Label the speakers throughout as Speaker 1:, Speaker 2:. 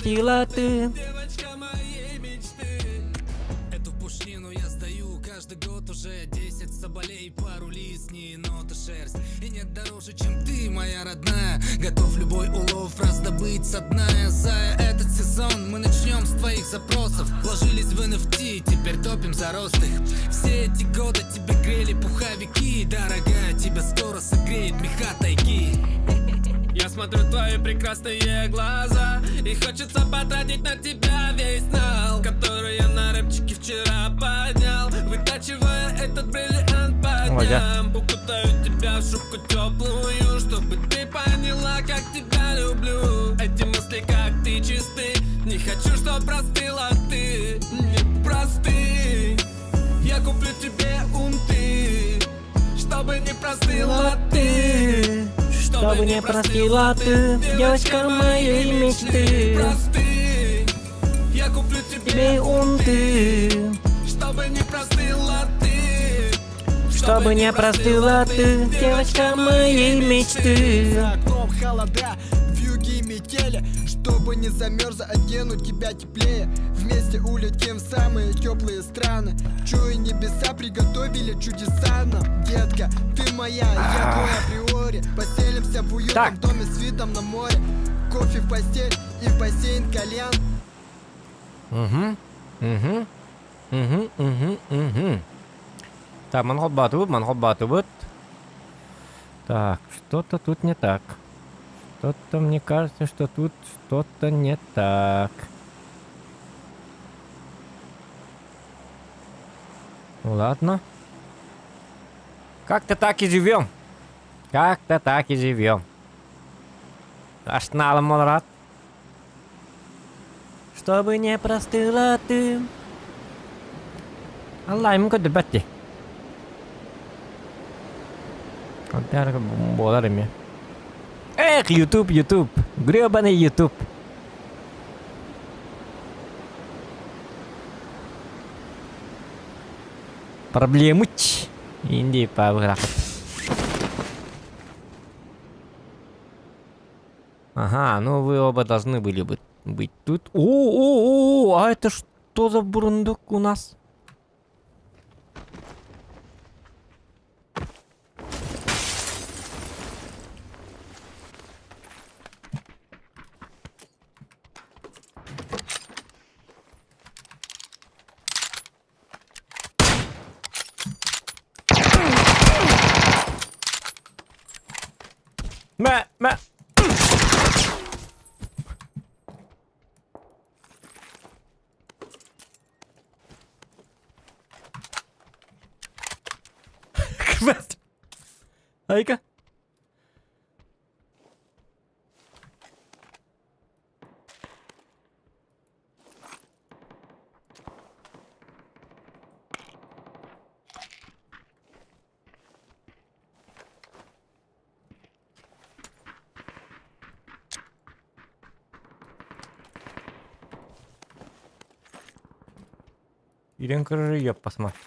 Speaker 1: простила ты.
Speaker 2: Девочка моей мечты. Эту пушнину я сдаю каждый год уже 10 соболей, пару лис, не енота шерсть. И нет дороже, чем ты, моя родная. Готов любой улов раздобыть со дна. За этот сезон мы начнем с твоих запросов. Вложились в NFT, теперь топим за рост их. Все эти годы тебе грели пуховики. Дорогая, тебя скоро согреет меха тайги. Я смотрю твои прекрасные глаза, и хочется потратить на тебя весь нал, который я на рэпчике вчера поднял, вытачивая этот бриллиант по дням. Укутаю тебя в шубку теплую, чтобы ты поняла, как тебя люблю. Эти мысли, как ты, чисты. Не хочу, чтоб простыла ты. Не просты. Я куплю тебе унты, чтобы не простыла ты.
Speaker 1: Чтобы не простила ты, девочка моей мечты.
Speaker 2: Просты. Я куплю
Speaker 1: Тебе унты,
Speaker 2: чтобы не простыла ты.
Speaker 1: чтобы не простыла ты, девочка моей мечты.
Speaker 3: За окном холода, вьюги и метели. Чтобы не замерз, одену тебя теплее. Вместе улетим в самые теплые страны. Чую, небеса приготовили чудеса нам. Детка, ты моя, я твой априори. Поселимся в уютном доме с видом на море. Кофе в постель и в бассейн кальян.
Speaker 1: Так, манхот-батут. Так, что-то тут не так. Что-то, мне кажется, что тут что-то не так. Ну ладно. Как-то так и живем. Как-то так и живем. Ашнала, Молрат. Чтобы не простыла ты. Аллах ему куда бати. Вот так боларами. Эх, YouTube. Гребаный YouTube. Проблемыч. Инди паврах. Ага, ну вы оба должны были бы быть тут. О, а это что за бурундук у нас? Мэ. Квест. Айка. Ирен Крыжоёб, посмотри.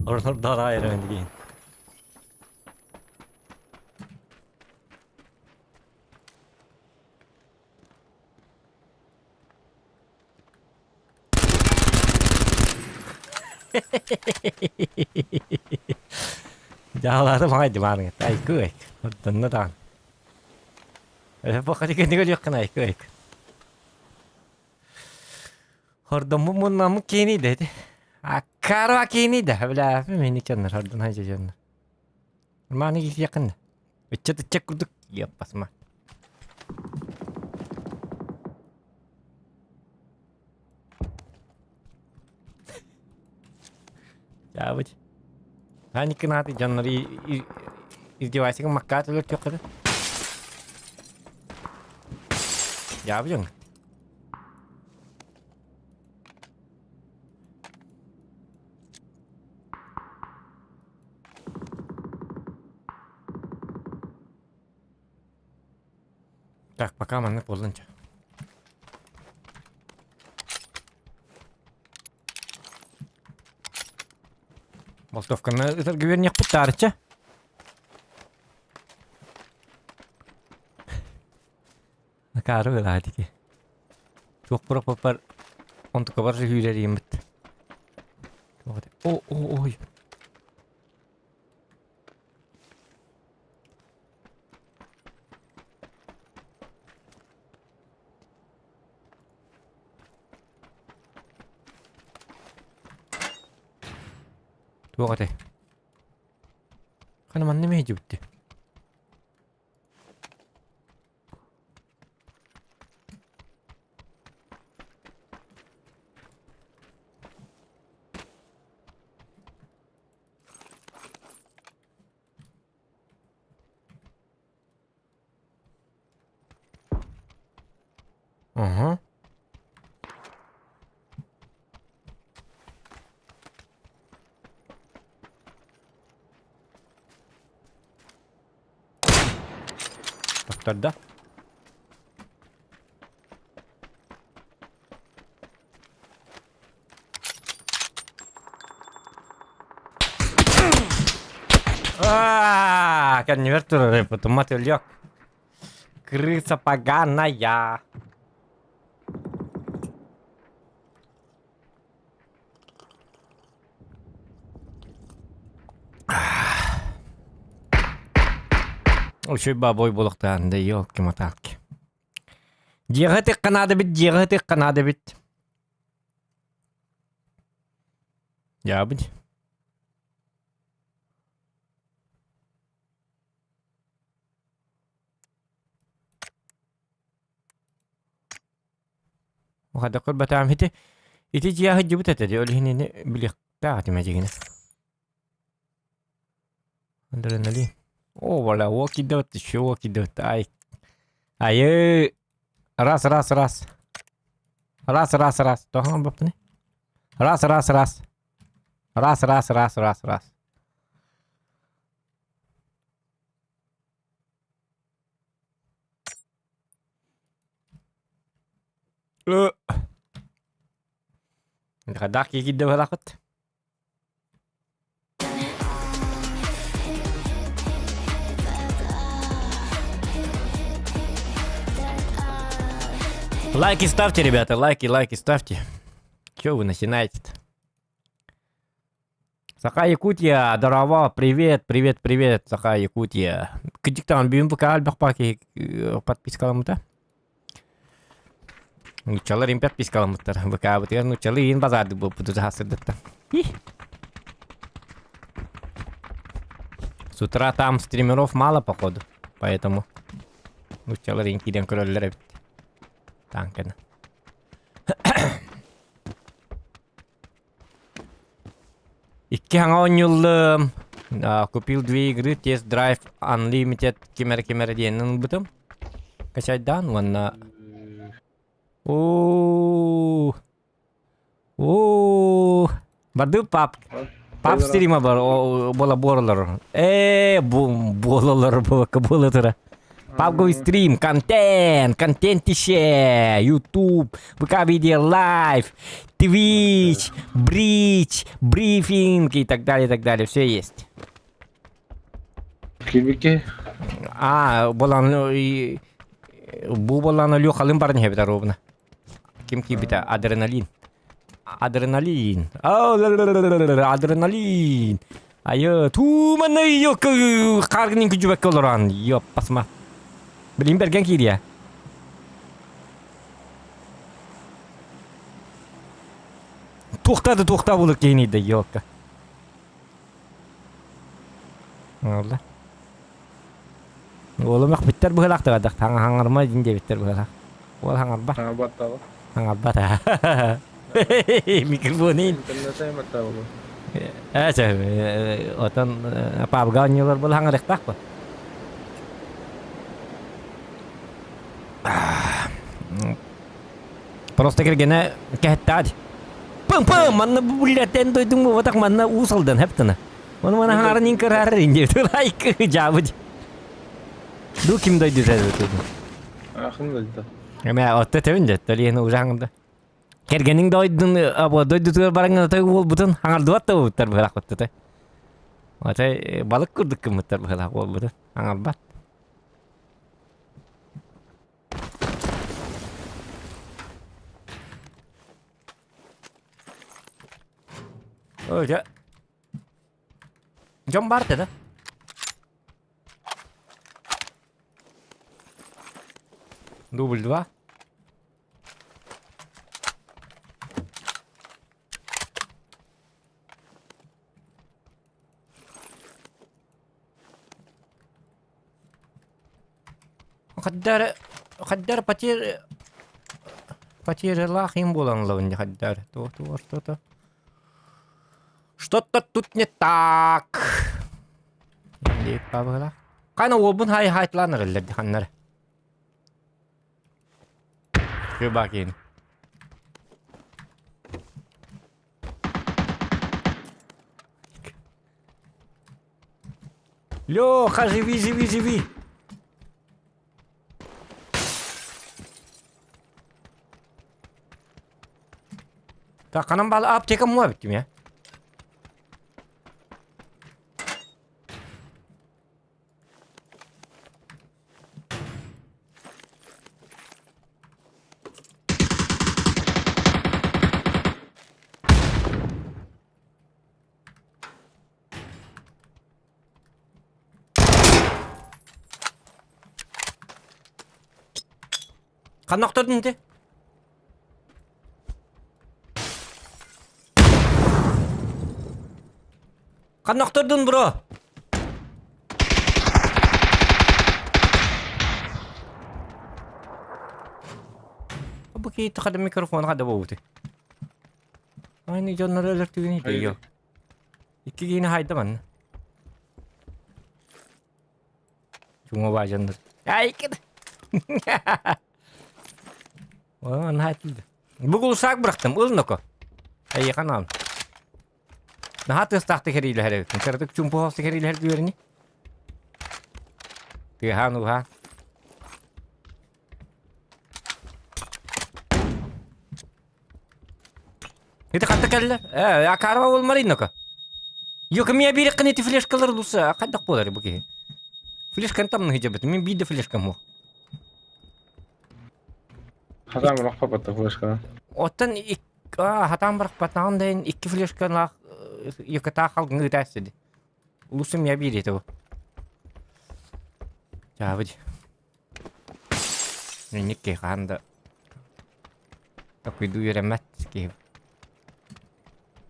Speaker 1: Oradan ayrı değil. Jaladım haydi bana. Ay kıy. Oradan ne dan. Bakın kendi geliyor kan ay kıy. Oradan bu namı kini dedi. Akar kini de. Bila beni canlar oradan haydi canlar. Mani git yakında. Çatı çakurduk yapasma. Ya bu. Hani kenapa canları izdivası kan makat olur çok kadar. Ya bu jangan. Так, пока mana bolunca. Boltovkаны ытыргы путарча. Накару ладики. Çok propar onto kabar hüyleriyim bit. Oy. Tuh kate. Kan mana meja bitti. Aha. Doktorda. Kan не вертура, потом лег. Крыса поганая. Ушой бабой булактан да ёлки моталки. Жигыты канады бит. Я бит. وهذا قربة تعمل هتي يتيجي يا هجي بتتدي أقول هني بلي بتاعتي ما جينا عندنا ليه ولا وكي دوت شو وكي دوت أي راس توهم بطني راس غداك يجي هلاقت лайки ставьте, ребята, лайки ставьте. Чё вы начинаете-то? Саха Якутия, здорово, привет, Саха Якутия. Кадиктан бим вкал бахпаки подпискаламыта. Ну чалар им подпискаламыта. Вкал ну чалы ин базар bu hasırdıkta. С утра там стримеров мало, походу. Поэтому ну чалар ин кидем кроллеры. Танкana. İki hangi 10 yılım купил 2 игры Test Drive Unlimited kemer diyenin butum. Kaç aydan valla. Badu pap stream'a var bola bolalar. Bu bolalar bu kabul tura. PUBG стрим, контент еще, YouTube, ВК Видео Лайв, Twitch, Бридж, брифинг и так далее, все есть.
Speaker 4: Кибике.
Speaker 1: Bu bolan лёхалым бар не битар ровно. Ким кибита адреналин. Адреналин. Адреналин. Айы, туманы yok каргының күжүбек олоран. Ёп, басма. Билим берген кирия. Тоқтады болыр кейнейді, ёпка. Олда. Oğlum yok bitter bu helak da tanga hangarma dinde bitter bu helak. Ol hangarba.
Speaker 4: Battalı.
Speaker 1: Hangarba ta. Mikrofonin.
Speaker 4: İnternete mi battalı?
Speaker 1: Otan apa ganyolar bol hangarek tak ba. Просто киргене кехтад. Пым манна буллетен дойдум bu tak manna usaldan heptene. Onu mana hangarın kararı inde. Like jabıj. Du kim doydu dedi.
Speaker 4: Akın bildi.
Speaker 1: Ama otta tevinde taliyen uzağında. Kergenin doydun abo doydu barangda toy ol butun hangar duat da utar bırak otta te. Otta balık kurduk kim utar bırak ol butun hangar bat. Oja. Jom bar da. Дубль 2. Хаддар потеря лахим болан лавнде хаддар. То. Что-то тут не так. Не пабала. Кана обун хайтланыр элдерди ханнар. Şu bakayım. Лёха, живи. Так, канам бал аптека мı bittim ya? Kanok tutun de. Kanok tutun bro. Bu kita kada mikrofon kada bauti. Aynı canları elektriğini diyor. İki yine haydaman. Cuma bacandır. Ay kid. Lan hayatıydı. Bugün sak bıraktım. Ulun oku. Ay kanal. Nahat ıstakta keriyle her evim. Kırdık çumpu hasta keriyle her düverini. Tihan uha. Itu kata keller. Ya karma olmalıydı oku. Yok miye bir kaneti flash kalır lusa. Kadak polar bu ki. Flash kan tam hicabet. Min bir de flash kamu.
Speaker 4: Hatam rakpa battı flaşka.
Speaker 1: Otan hatam bırakpatan den iki flashkanlar yıkata kalgın gıdasıdı. Ulusum ya bir eti o. Çabıcı. Nikke kanda. Tapi duyur emat ki.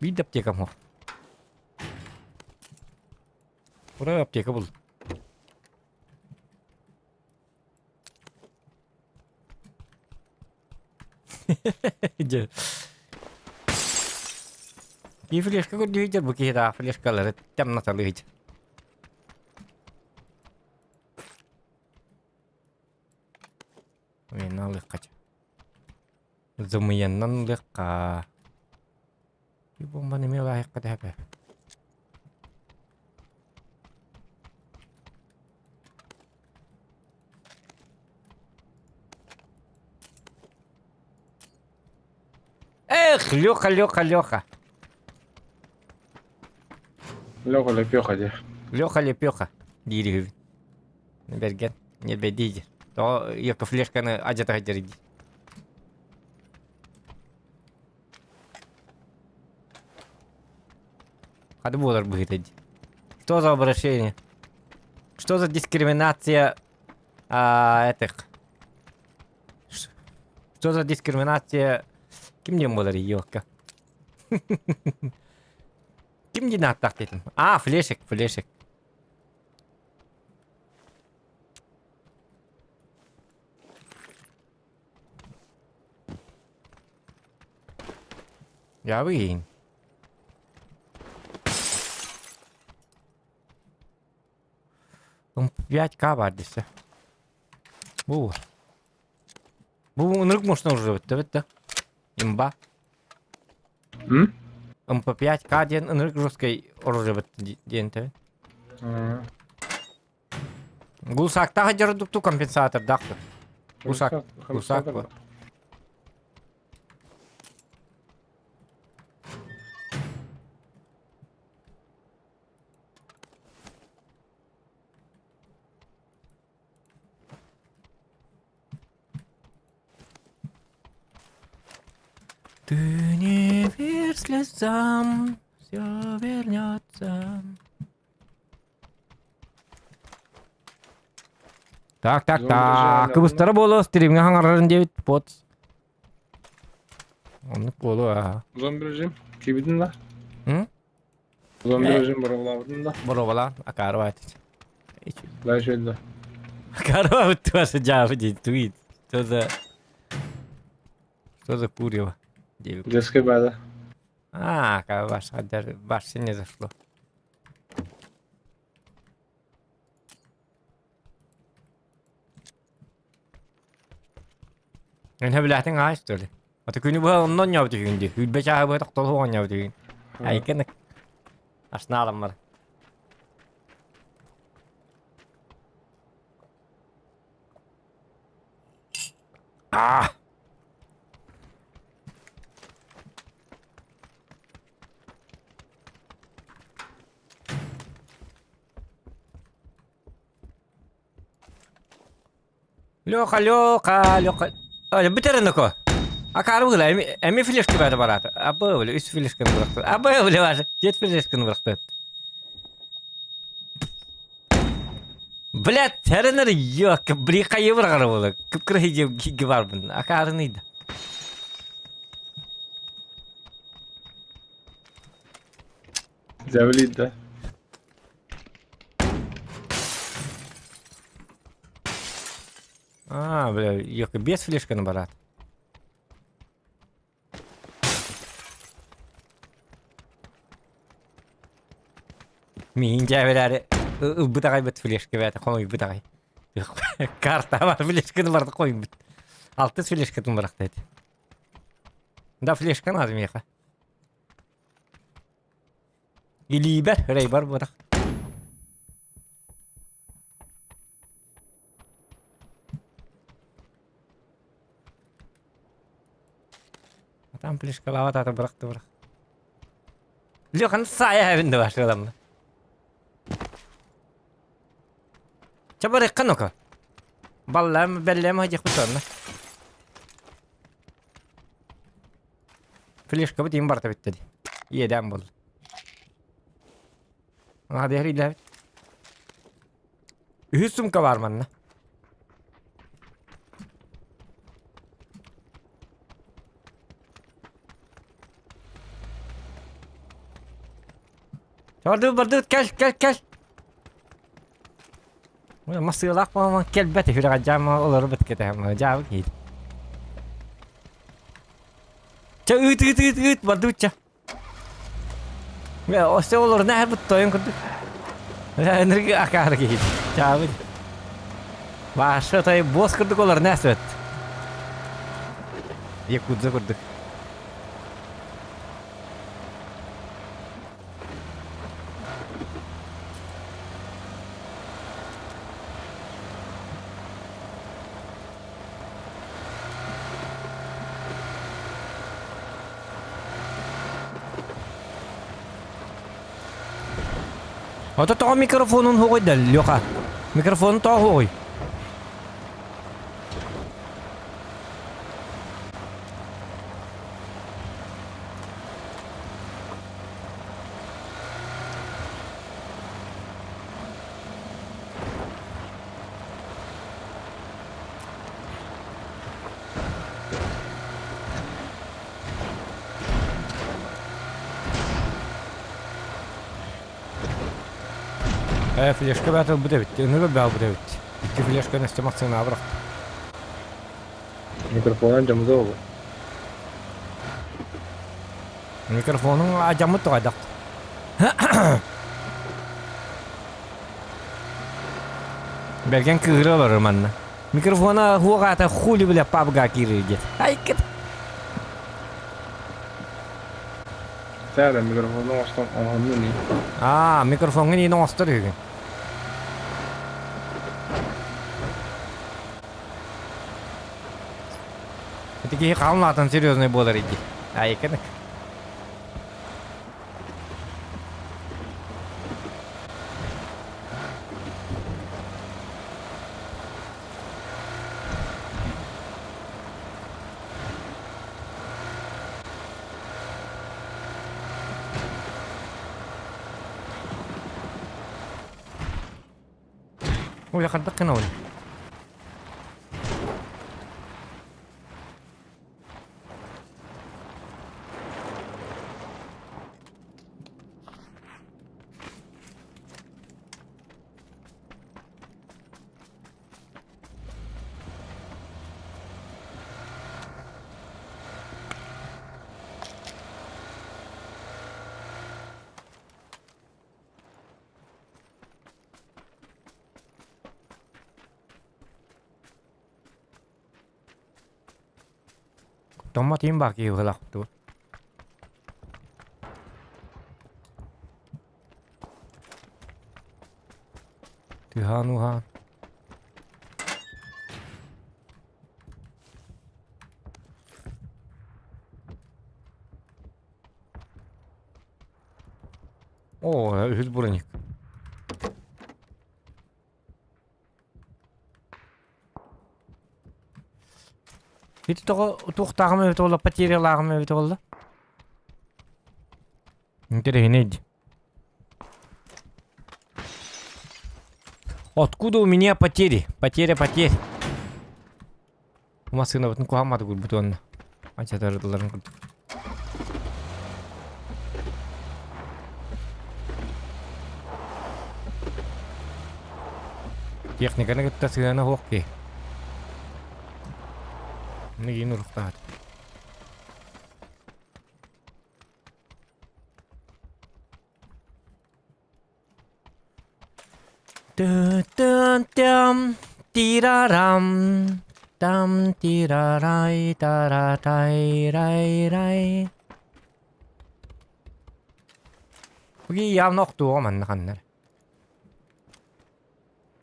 Speaker 1: Bir dap cekam ho. Buraya yap cekabul. Die fleska ko dihijar buki da fleska la tam na talih. Wena lekka. Zumiyanan lekka. Ibu mani me la hekka da. Лёха, Лёха, Лёха.
Speaker 4: Лёха лепёха де.
Speaker 1: Лёха Лепёха. Дейли. Берген. Не бедиди. То екі флешканы ажатаға жерді. Хады болар бұғытады. Что за обращение? Что за дискриминация этих? Что за дискриминация? Кимден болар йока? Кимден аттақ детім? А, флешек, флешек. Я выйн. Там 5К var dese. Bu. Bu ınırık moşuna уже evet de. Имба.
Speaker 4: М?
Speaker 1: MP5K diyen ınırık ruskay oruje bitti diyen tabi. Gulsakta hajarı duktu kompensatör daktı. Гусак. Гусак. Ты не верь слезам, все вернется. Так. Кыбыстары болу, стримге хаңарарын дебит, потс. Оны болу,
Speaker 4: Зомби режим. Кибидin да?
Speaker 1: Hı?
Speaker 4: Зомби режим боровлабыдın да?
Speaker 1: Бороvala, akarı var.
Speaker 4: Да, şöyle de.
Speaker 1: Akarı var, tuası cevabı değil, tweet. Что за курево?
Speaker 4: Детская база.
Speaker 1: Как ваш не зашло. أنا بلعتين عايش تولي. أتكوني بها ونن يا بتوين دي. يبقى بها تقتله هون يا بتوين. أي كنك. أصنع لمرة. لوخا. بترنكو. أكارو ولا أمي فليش كبار برات. أبا ولا إيش فليش كن برات. أبا ولا واش. جت فليش كن برات. بلاد ترنر يوك بريقة يبرغر ولا كبكره يجيب كبار بن أكار نيدا.
Speaker 4: Завалить, да?
Speaker 1: Бля, ёк, без флешка на барат. Мин жабелари бутагай бит флешка бата кой бутагай. Карта бар флешканы барды кой бит. 6 флешканы барак dedi. Да флешка надо меха. Или бер рейбар барак. Там флешка лавата та барак. Лёхан сая бинде баш адамны. Çabar ekkan oka. Ballam bellem hacı kutanna. Flashka bitim barta bitti. Yedem bol. Hadi hadi ilerle. Hüsüm ka var manna. Bardı gel. ما صير ما كلبتي في الرجال ما والله ربط كده ما جاب كده تيت بدوتشا يا أستاذ والله نهر بالطيون كده لا نرجع أكار كده جاب باشا طيب بوس كده والله ناسبت يكود كده Ota toğa mikrofonun hoğuy da Lyoka. Mikrofonun toğa hoğuy. Флешка бәті бұда бітті, үнігі бәл бұда бітті. İki flaşka neste maksana bırak.
Speaker 4: Mikrofonun camı da olur.
Speaker 1: Mikrofonun acamı toydak. Bergen kırı var manna. Mikrofona huwa ta khuli bile pabga kiriyet. Ay kit.
Speaker 4: Sağda mikrofonu açtım anladın mı?
Speaker 1: Mikrofon ni nostar hügün. Тики қалматын серьезный болар иди. Айкынык. Ой, қандық қына ой. Toma tim baki gelak tu. Tuhan Tuhan. Oh, hüz buranik. Itu to'xtag'im o'tib oldi, потеряларым o'tib oldi. Интересно. Откуда у меня потери? Потеря. Машина вот куамады бутон. Ачатарларын курдук. Техниканы кыттасыгана хокки. Нигин урухтаат. Там тирарам, там тирарай, таратай, рай. Уги явно кто man ханнер.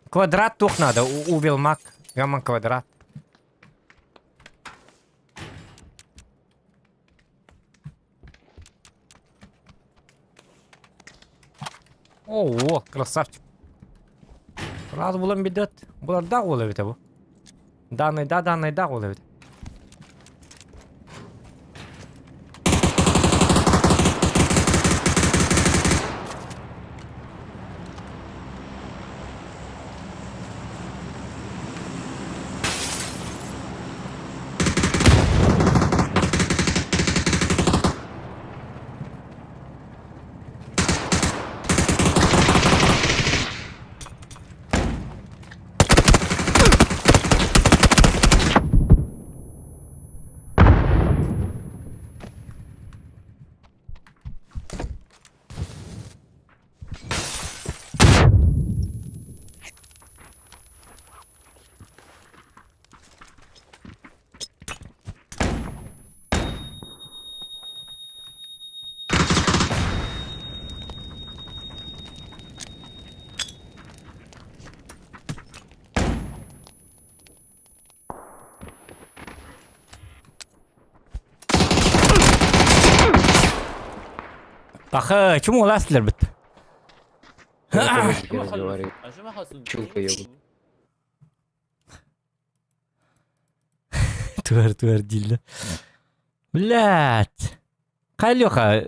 Speaker 1: Квадрат тух надо, увел мак, гамма квадрат. О, красавчик. Раз булам бидет. Булар да олевит абу. Данный да олевит. Ахы, чому ластылар бит?
Speaker 4: Чулка
Speaker 1: Туар дилла. Блядь. Кайлоха,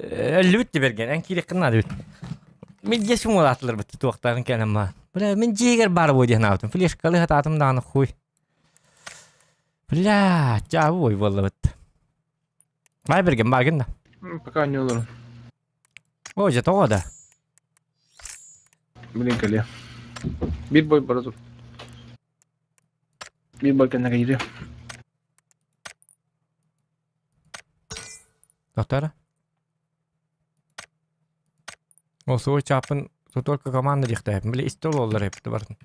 Speaker 1: лүтте берген, эн кирек кына лүт. Мен гесим олатлар бит тоқтарын келем ма. Бля, мен жегер бар бу деген аптым. Флешкалы хататым даны хуй. Бля, жабы ой болла бит. Бай берген багын да.
Speaker 4: Пока не olur.
Speaker 1: О, же тода.
Speaker 4: Блин, кале. Bir boy para dur. Bir boy kendine giriyor.
Speaker 1: Доктора? Осы ой чапын только команда дихтайп. Биле истол олар хепти барын.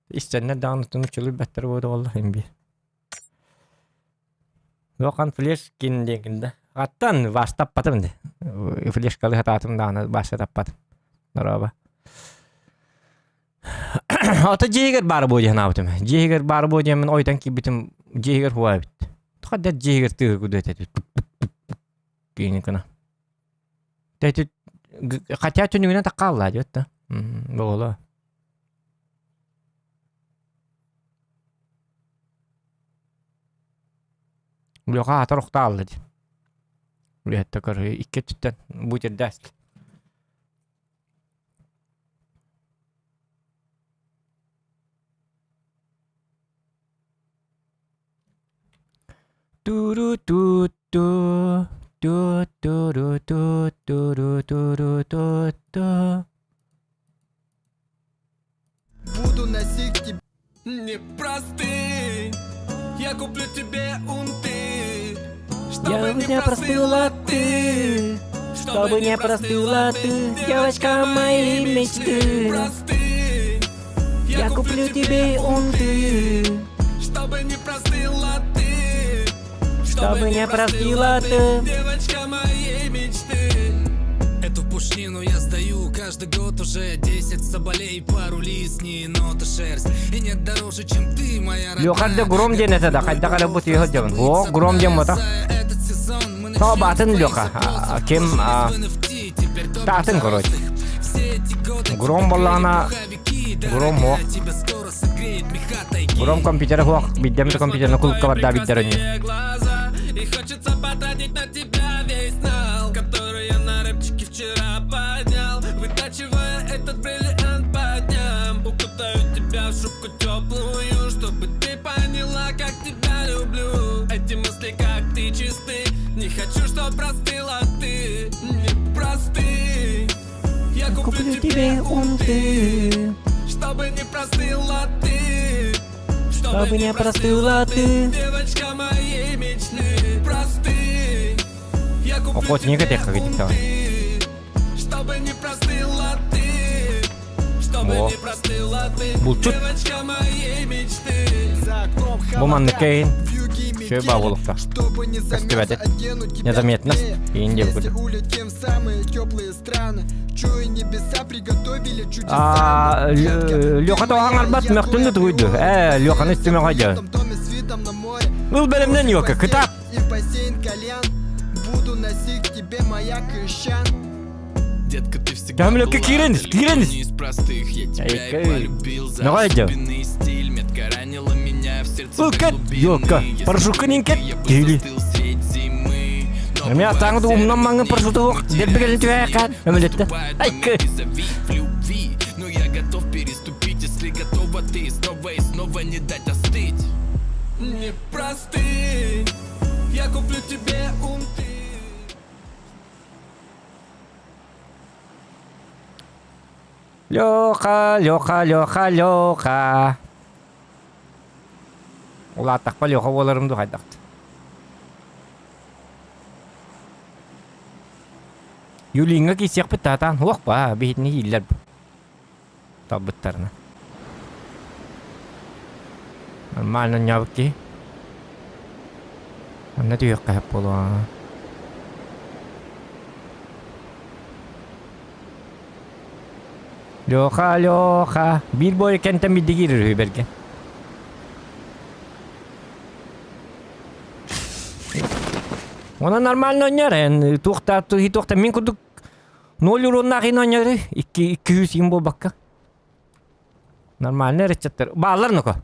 Speaker 1: Истенне дағынытын учылы бәттер бойды олар хемби. Доқан флеш киндегінде. Аттан баш таппатым де. Флешкалы хататым дағыны башы таппатым. Нораба. Ата жегер бары бойды ханабытым. Жегер бары бойды мен ойдан кибитим жегер хуа бит. Тұқадет жегер тығыр күді өтеді. Кейінен күні. Тәйті қатя түнігінен таққалла деді. Бұғылы. Бұлыға атыр ұқта алды деді. Бұлыға көрі ике түттен бұйтер дәсті. Ту-ру-ту-ту. Ту-ту-ру-ту-ту-ру-ту-ру-ту-ту.
Speaker 3: Буду носить тебя.
Speaker 2: Непростый, я куплю тебе унты,
Speaker 1: Чтобы не простыла ты, чтобы не простыла ты, девочка моей мечты.
Speaker 2: Простый,
Speaker 1: Я куплю тебе унты,
Speaker 2: чтобы не простыла ты,
Speaker 1: чтобы не простыла ты.
Speaker 2: девочка моей мечты. Эту пушнину я сдаю каждый год уже 10 соболей, пару лисней, нота шерсть. И нет дороже, чем ты, моя родная.
Speaker 1: Лёхарда гром денеті да, қайда қарап бұты ехот жабын. О, гром ден бұта. То батын Лёха, кем татын короче. Гром боллағына, гром оқ. Гром компьютері оқ, биддемді компьютеріні құлыққа бар да биддеріне.
Speaker 2: И хочется потратить на тебя весь нал, который я на рэпчике вчера поднял, вытачивая этот бриллиант по дням. Укутаю тебя в шубку теплую, чтобы ты поняла, как тебя люблю. Эти мысли, как ты, чисты. Не хочу, чтоб простыла ты. Непростый. Я куплю тебе унты, чтобы не простыла ты,
Speaker 1: Чтобы не простыла ты.
Speaker 2: девочка моей мечты. Простый. Я куплю
Speaker 1: Охот, не
Speaker 2: тебе
Speaker 1: готовь, как эти там.
Speaker 2: унты, чтобы не простыла ты, чтобы
Speaker 1: О.
Speaker 2: не простыла ты,
Speaker 1: Булчут.
Speaker 2: девочка моей мечты.
Speaker 3: За окном
Speaker 1: Буманный
Speaker 3: холода,
Speaker 1: Кейн.
Speaker 3: вьюги
Speaker 1: Чё
Speaker 3: метели.
Speaker 1: бабулов-то?
Speaker 3: Чтобы не замерз,
Speaker 1: Костювятит.
Speaker 3: одену тебя
Speaker 1: Незаметность.
Speaker 3: теплее.
Speaker 1: И не
Speaker 3: Вместе
Speaker 1: будет.
Speaker 3: улетим в самые теплые страны. Чую, небеса приготовили чудеса.
Speaker 1: Лёха тоған арбат мөқтінді тұғыды. Лёханы істеме қойды.
Speaker 3: В доме с видом на море.
Speaker 1: Бұл бөлімден Лёха, кітап.
Speaker 3: И в бассейн кальян. Буду носить тебе маяк и щан.
Speaker 2: Детка, ты всегда
Speaker 1: Там,
Speaker 2: была
Speaker 1: Лёка, киренис, киренис.
Speaker 2: не из простых. Я тебя
Speaker 1: Эй,
Speaker 2: и полюбил за
Speaker 1: ну, Вадя.
Speaker 2: особенный стиль. Метка ранила меня в сердце
Speaker 1: Ну,
Speaker 2: без
Speaker 1: кет,
Speaker 2: глубины.
Speaker 1: Лёка,
Speaker 2: Если
Speaker 1: парашютканин
Speaker 2: бы
Speaker 1: кет,
Speaker 2: я бы
Speaker 1: кири.
Speaker 2: застыл средь зимы. Но
Speaker 1: Мен астаңды
Speaker 2: бывает,
Speaker 1: умнан маңын парашюты оқ. Дербегелін түйәқан. Өмілетті.
Speaker 2: наступает
Speaker 1: Ай,
Speaker 2: момент визави в любви. Но я готов переступить, если готова ты. Снова и снова не дать остыть. Непростый. Я куплю тебе унты.
Speaker 1: Лёха, Лёха, Лёха, Лёха. Ол аттақпа Лёха боларымды қайдақты. Юлинға кейсек біт татан. Оқ ба, бейтіне елдер бұл. Табыттарына. Нормально нябық ки. Анна түйек қайып болу. Лёха, Лёха. Bir boy kentten bir girir Hübergen. Ona normal oynar en. Tuğta, tuğta min kuduk. 0 euro naqin oynarı. 200 yim bu bakka. Нормально рецептер. Bağlar mı ko?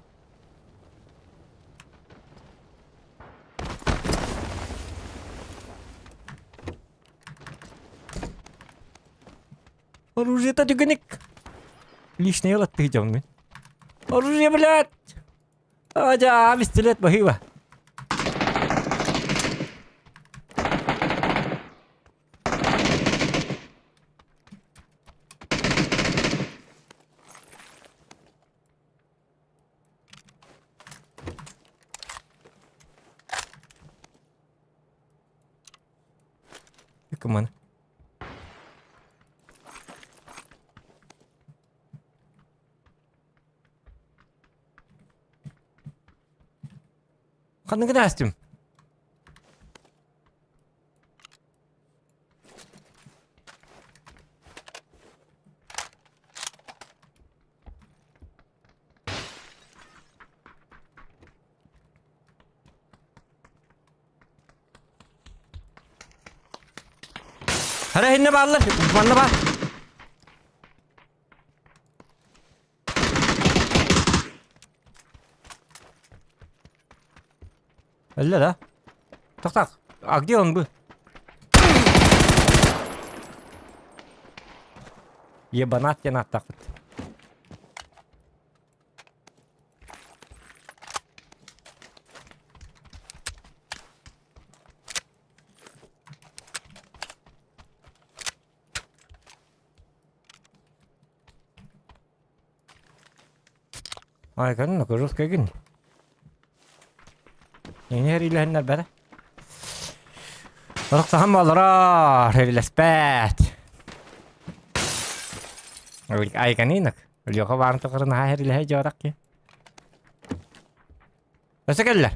Speaker 1: Оружие-то тюгеник. Лишнее лот ты идём. Оружие, блядь. Аджа, пистолет бахива. Кому? Kanını gıdastım. Hara hinne bağlar. Bana bak. Öyle la. Tak tak. Где он был? Ебанат я на так вот. Ай, конечно, жесткая гонь. Не рилен бара. Рахсам алра, рилеспет. Ай, канинак. Лёха варн токрын хайр иле жарак ки. Эсекеллер.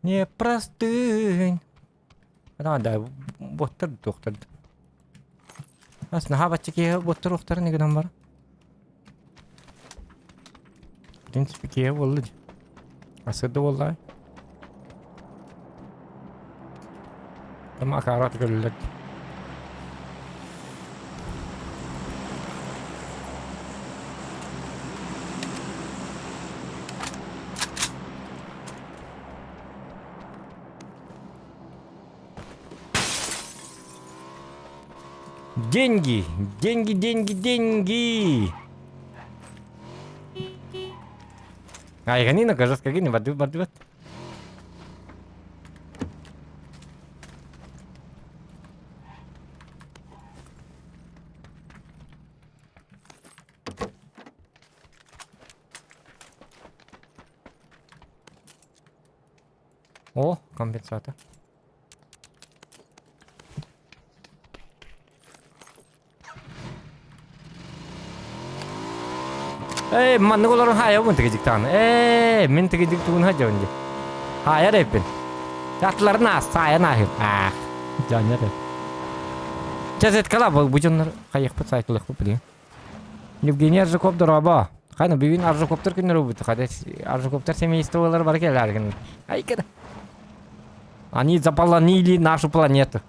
Speaker 1: Не простынь. Надо боттар доктор. Аслында хабатчыке боттар доктор негеден бар. В принципе, ке болду. Асырды болду. Тама карат көллөт. Деньги, деньги, деньги, деньги. Ай, канина, кажется, как не воды. О, компенсатор. Mannu kolor haya mun tigik tan. Min tigik tun ha jonje. Haya repin. Atlar nas saya nahir. Jonje de. Jazet kala bu jonlar kayak petsaytılık bu bile. Evgeniy Arjukopter aba. Hani bugün Arjukopter günleri bu. Hadi Arjukopter семействолар бар келерген. Ай када. Они заполонили нашу планету.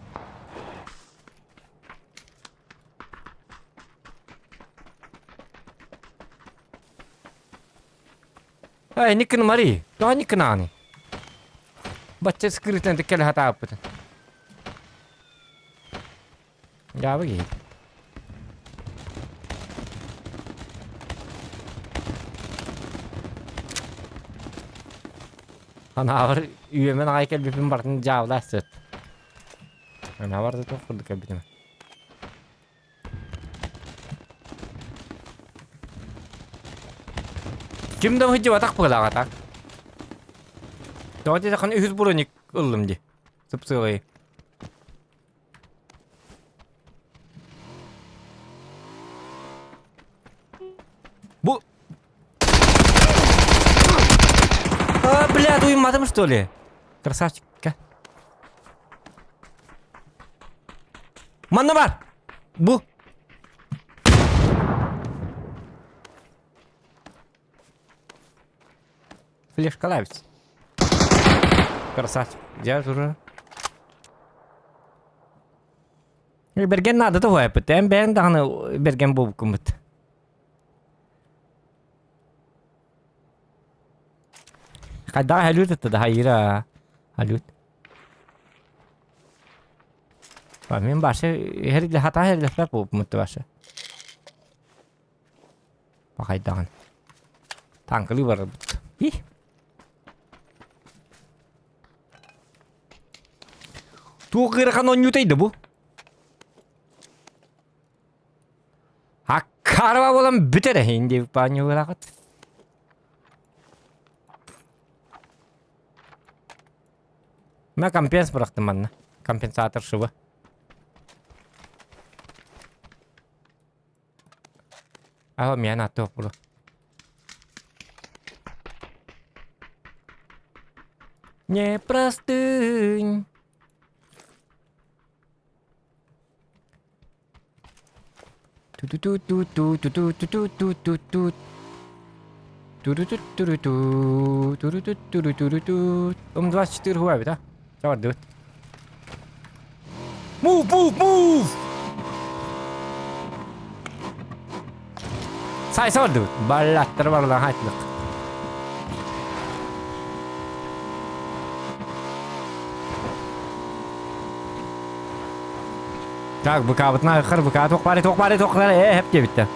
Speaker 1: Ай, никн мари. То никнани. Бачча скритен текел хата апт. Я бги. Ana var üyemen aykel bipin bartın javla set. Ana var da tokurduk abitime. Kimde hıcı batak pıla atak. Doğru da kan ühüz buronik ıllım di. Sıpsıgı. Bu... А, блядь, uyumadım что ли? Красавчик. Manna var. Bu. Флешкалавец. Красавчик. Держу уже. Берген надо то хой пытем бен даны берген бу кумыт. Кайда халют это да хайра. Халют. Мен башы хериле хата хериле флап бу мутты башы. Бакайдаган. Танкли бар. И. Ту кырхан онютайды бу. Hakkarva bolan bitere hindi banyo rahat. Ben kompens bıraktım bana. Kompensatör şubu. Aha miyan attı bunu. Не простынь. Om 24 хуя, да? Давай, давай. Move! Say sordu. Ballattır vallahi haytlık. Так, быкабытна хыр быка токпары hep gebitти.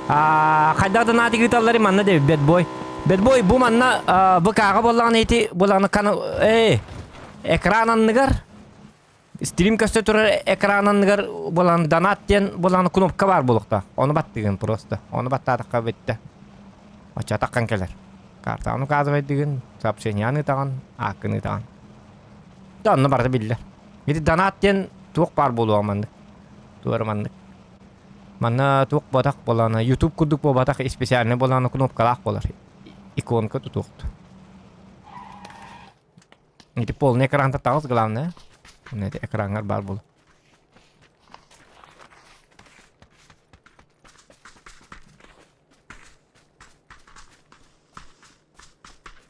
Speaker 1: Кайдагы нати гиталлары манна деп бетбой. Бетбой бу манна быкага болган эти болганы каны экрананныгар стрим көстөтөр экрананныгар болган донаттен болган кнопка бар болукта. Onu бат деген просто. Onu баттадыкка бетти. Ача таккан келер. Картаны казбай деген сообщенияны таган, акыны таган. Донны барды биллер. Эти донаттен тук бар болуа манды. Туарманды. Манна тук батак боланы YouTube кудук бо батак специальный боланы кнопкалак болар. Иконка тутукту. Эти полный экран-то тагыз главное. Эти экрандар бар бол.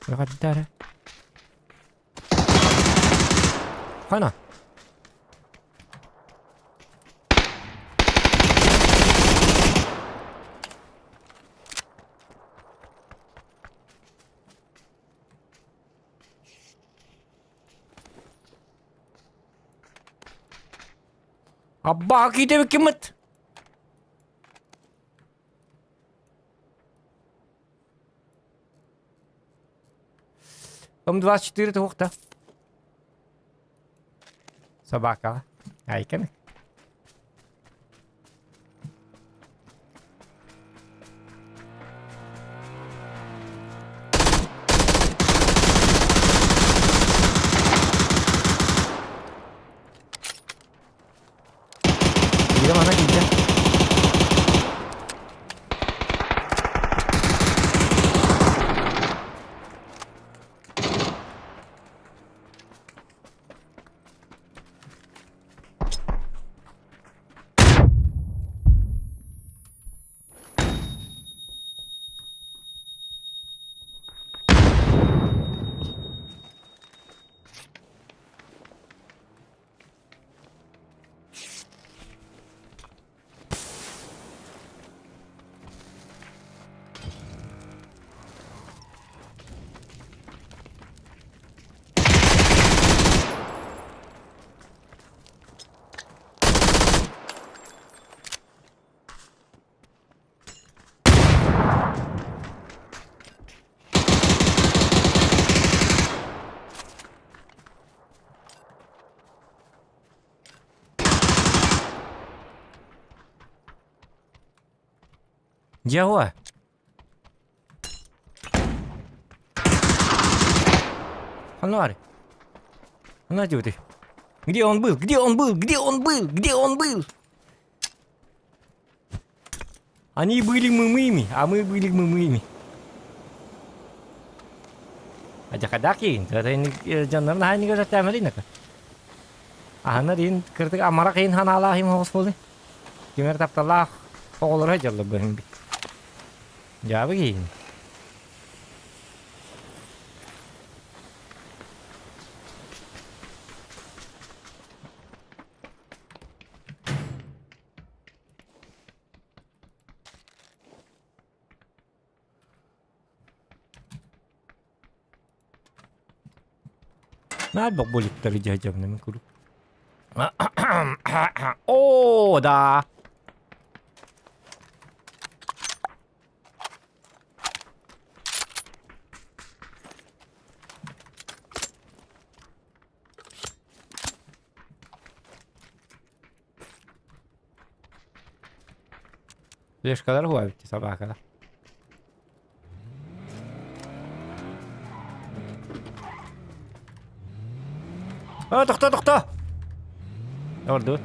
Speaker 1: Рагаддаре. Хана. Abba kita bikimet. Om 24 hoogte. Собака. Айкен. Dia mana kita? Jauh. Ханлари. Где ты? Где он был? Где он был? Где он был? Где он был? Они были мымыми, а мы были мымыми. Ajak-ajak yun. Tara ini jangan nah ini kita cemeli nak. Ahana din kerja amara kain hanala him hospital. Kimer tap talak oğulları jalı benim. Ya begini. Nerede bak bolik terjadi jam ni kudu. Oh dah. Leş kadar huwa bitti sabaha kadar. To'xta. Orada.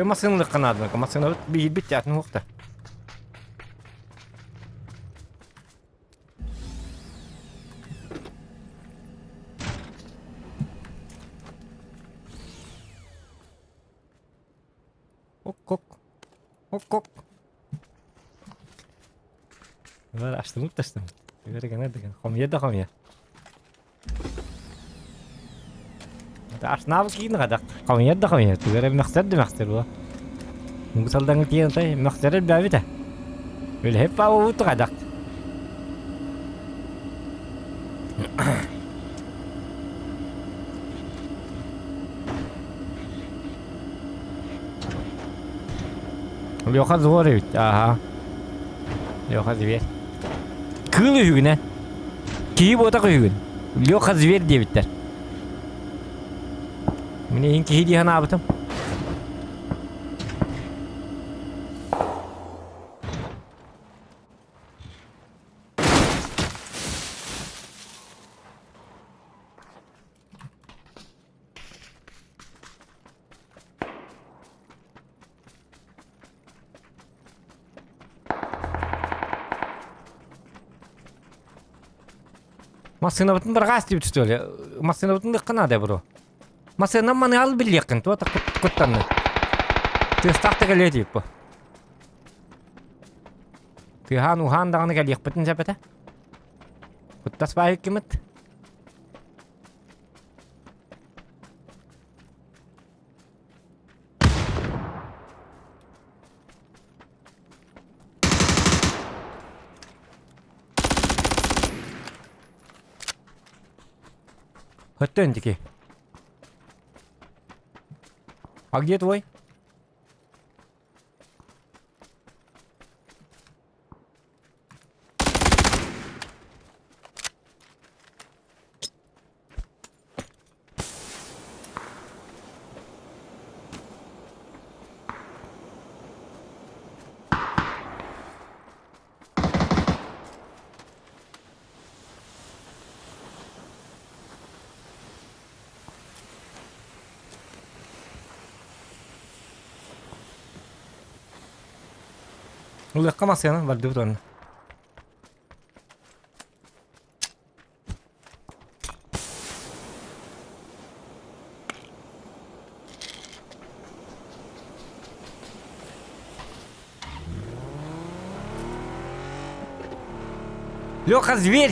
Speaker 1: Masını qanadını, masını bir bitjatni vaqtda. Ok. Var açtım. Göre Kom ya. Arsnav kiin qadak. Kom ya. Göre maqsad bu. Musaldan kiin tay maqsad babita. Öyle hep bu qadak. Лёха зворит. Ага. Лёха зверь. Кылы hügüne. Kiyip otak hügün. Lёха zверь debitler. Mine inki hediye ne yaptım? Masına batın bir gaz gibi tutuyor. Masına batın bir kanadı bro. Masına manı al bir yakın. Tuğa kuttanı. Tıstak da geliyor deyip bu. Tühan uhan dağını geliyor. Bıtın sepete. Kuttas bayi hükümet. Hatta önceki. А где твой? Udah kemas ya, balik tuan. Лёха, зверь!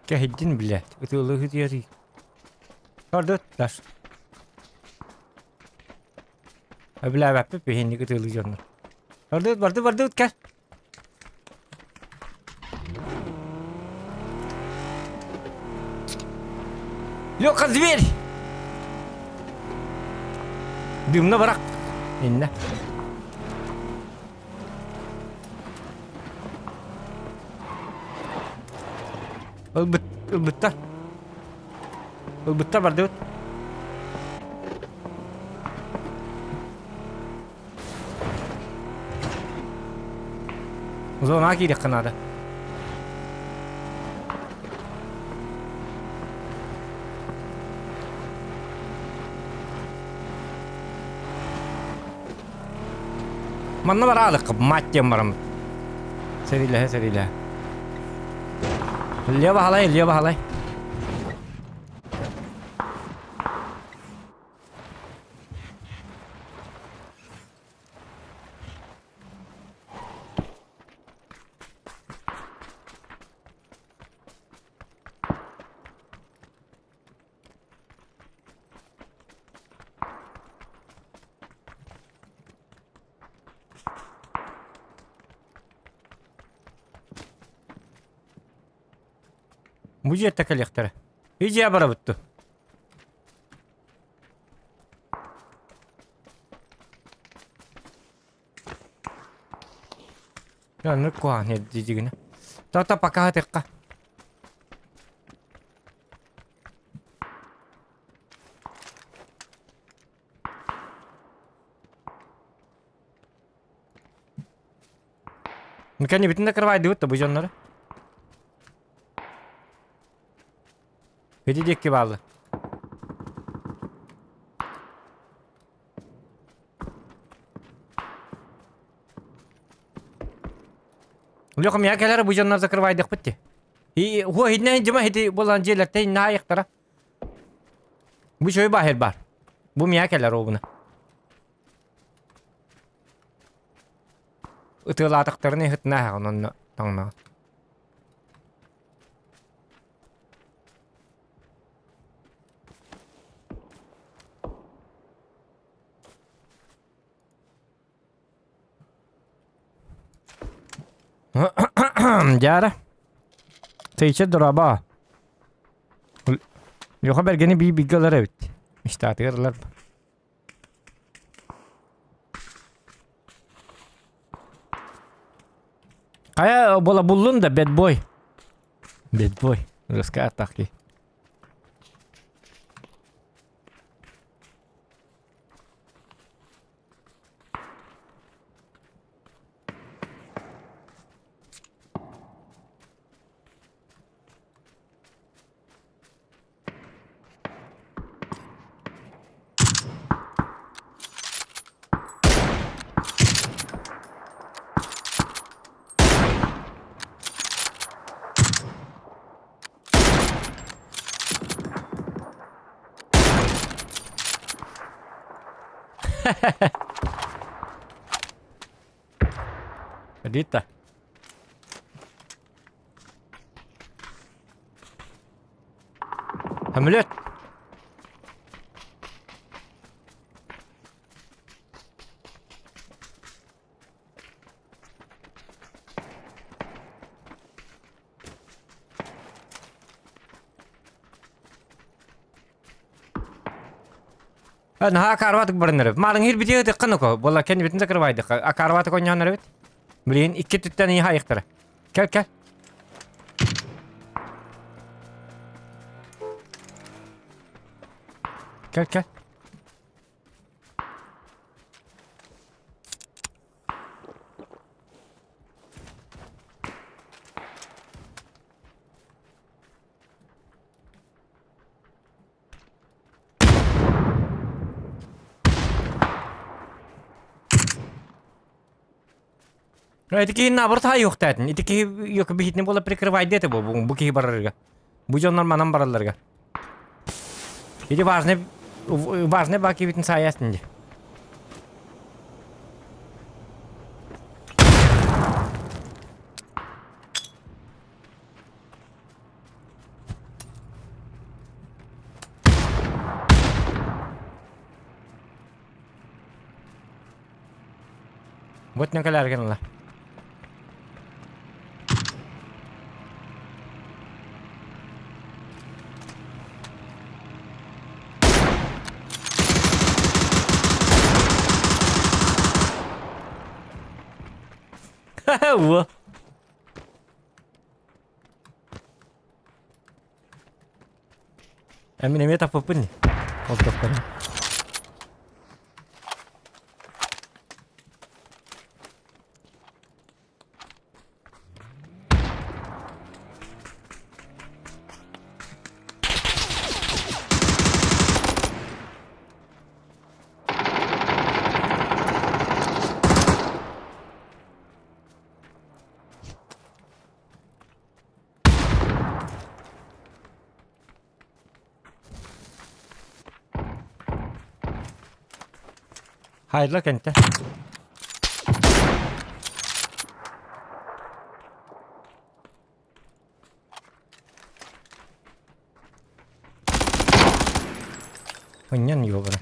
Speaker 1: Kehiddin bile. Ötüyorlar hüdiyatı. Orada ötler. Öbürler yapıp bir hindi ötüyorlar canlar. Orada öt gel. Лёха, зверь! Dümle bırak. İnne. Ilbıttar. Ilbıttar var, evet. Zona girdik kanada. Manna var alık, matçım varım. Seriyle. Liya bahalay. Bu jette kalyaktara. Hiç ya bara buttu. Ya ne kuan ya dijigine. Tata pakah tekka. Mekani bitinda karvay diut bu jonları. Hediyecek gibi aldı. Yok ya keler bu canlar zakırvaydık bitti. Hu hidne cuma hedi bulan jelerte na yaktara. Bu şöyle bahir bar. Bu miya keler o buna. Itığladıklarını hıtna onun tanına. Jara. Teyçe duraba. Yok haber gene bir bilgiler evet. İşte atıyorlar. Kaya bola buldun da bad boy. Bad boy. Rıska atak ki. Dita. Hamlet. Nah akarwatık barınırıp. Malın her bitiyor tıkkını ko. Bolla kendi bitin zakırvaydık. Akarwatık oynanır evet. Bilin iki tütten iyi hayıktırı. Gel. Gel. Itiki nabur ta yok dedin. Itiki yok bir hitni bola prikривай dete bu ki bararga. Bu jonlar manam barallarga. İdi važne baki bitin sayesinde. Buat nakalar kanala. Во. Эмин эме таппын не? Ол таппын. Hayırlı kente. Onyan yok bana.